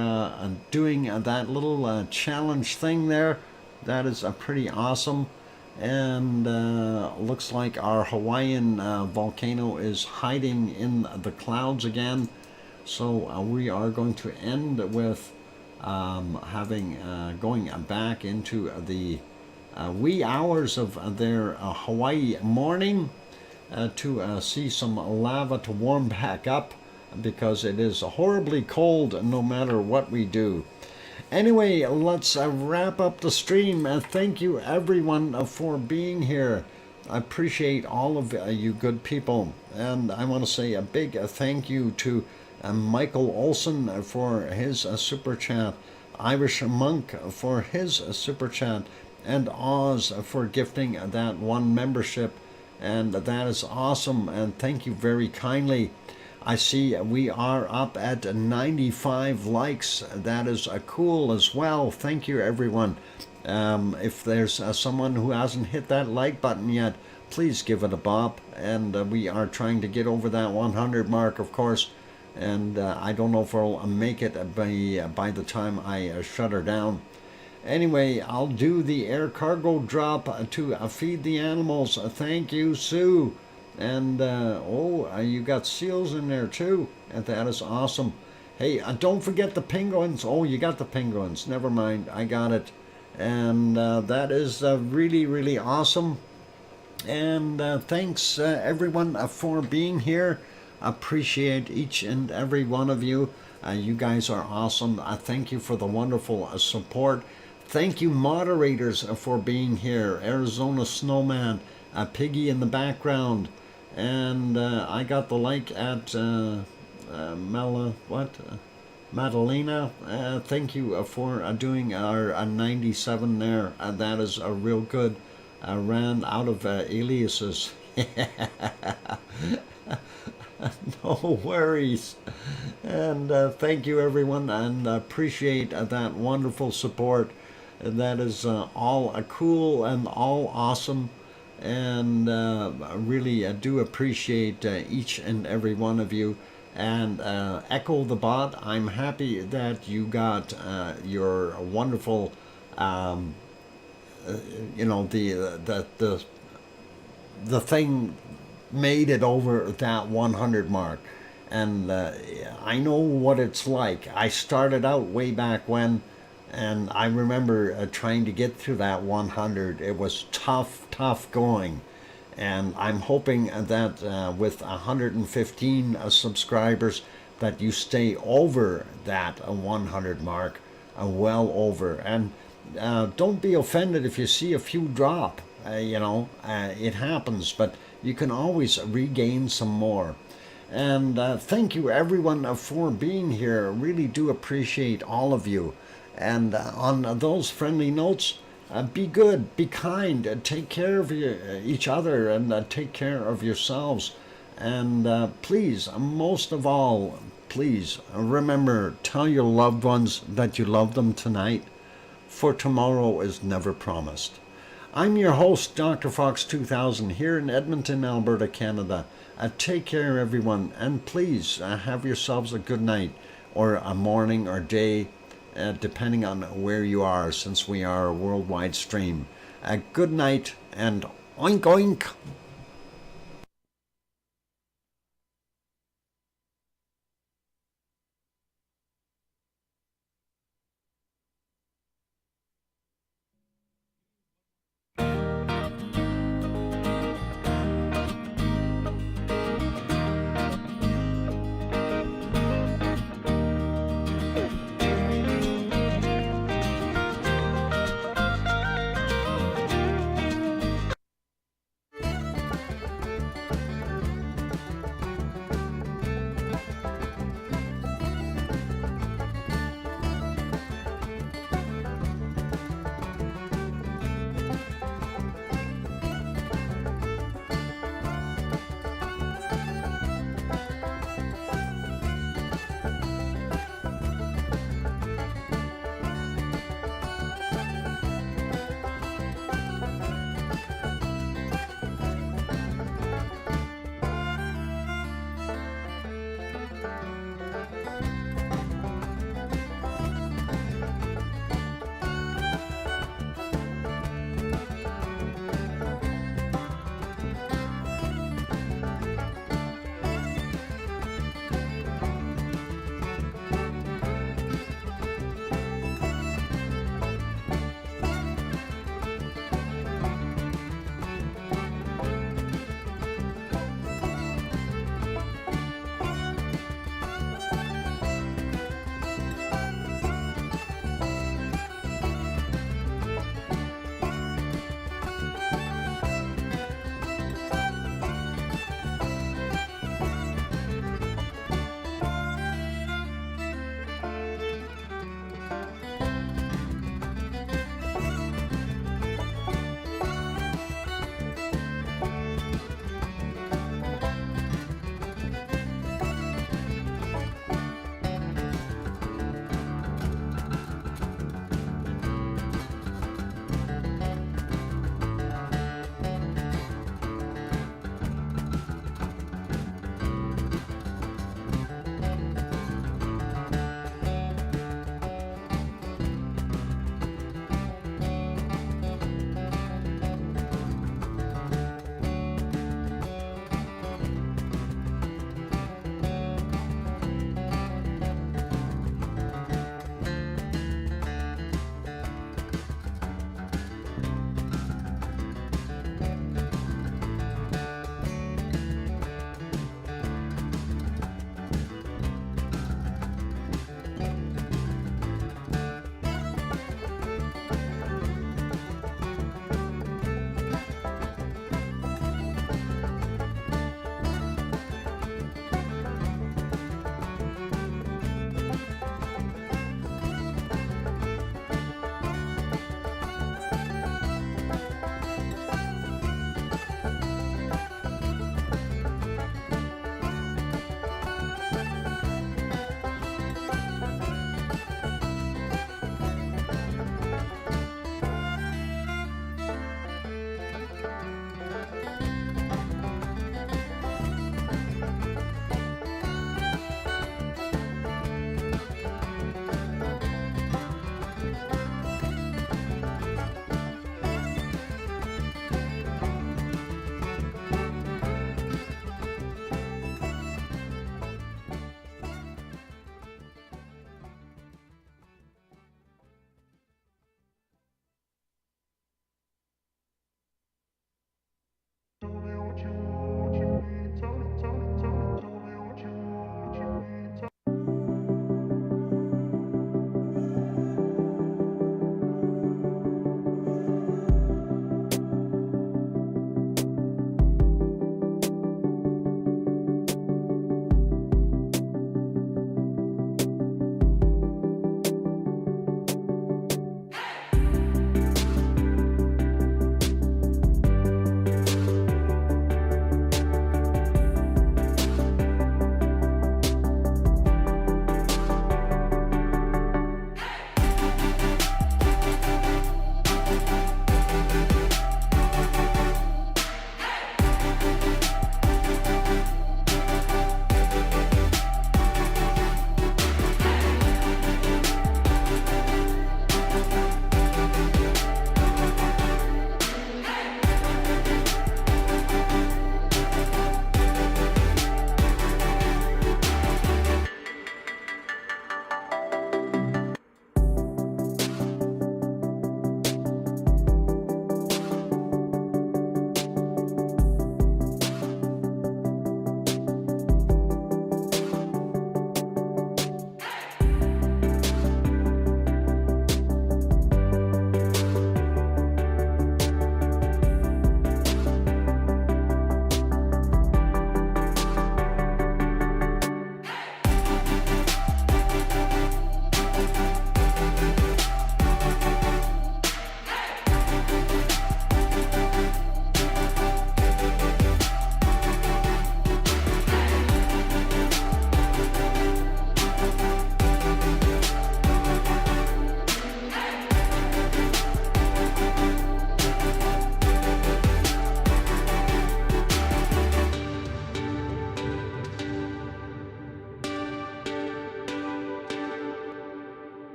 doing that little challenge thing there. That is pretty awesome. And looks like our Hawaiian volcano is hiding in the clouds again. So we are going to end with going back into the wee hours of their Hawaii morning to see some lava to warm back up, because it is horribly cold no matter what we do. Anyway, let's wrap up the stream. Thank you everyone for being here. I appreciate all of you good people. And I want to say a big thank you to Michael Olson for his super chat, Irish Monk for his super chat, and Oz for gifting that one membership. And that is awesome, and thank you very kindly. I see we are up at 95 likes. That is cool as well. Thank you, everyone. If there's someone who hasn't hit that like button yet, please give it a bop. And we are trying to get over that 100 mark, of course. And I don't know if I'll make it by the time I shut her down. Anyway, I'll do the air cargo drop to feed the animals. Thank you, Sue. And, you got seals in there too. And that is awesome. Hey, don't forget the penguins. Oh, you got the penguins. Never mind. I got it. And that is really, really awesome. And thanks, everyone, for being here. Appreciate each and every one of you. You guys are awesome. Thank you for the wonderful support. Thank you, moderators, for being here. Arizona Snowman, Piggy in the background. And I got the like at Madalena. Thank you for doing our 97 there. That is a real good. Ran out of aliases. No worries. And thank you, everyone, and appreciate that wonderful support. That is all cool and all awesome. And really do appreciate each and every one of you. And Echo the Bot, I'm happy that you got your wonderful, the thing made it over that 100 mark. And I know what it's like. I started out way back when, and I remember trying to get to that 100. It was tough going. And I'm hoping that with 115 subscribers, that you stay over that 100 mark, well over. And don't be offended if you see a few drop. It happens, but you can always regain some more. And thank you, everyone, for being here. I really do appreciate all of you. And on those friendly notes, be good, be kind, take care of each other, and take care of yourselves. And please, most of all, please remember, tell your loved ones that you love them tonight, for tomorrow is never promised. I'm your host, DrFox2000, here in Edmonton, Alberta, Canada. Take care, everyone, and please have yourselves a good night, or a morning or day, depending on where you are, since we are a worldwide stream. Good night, and oink oink!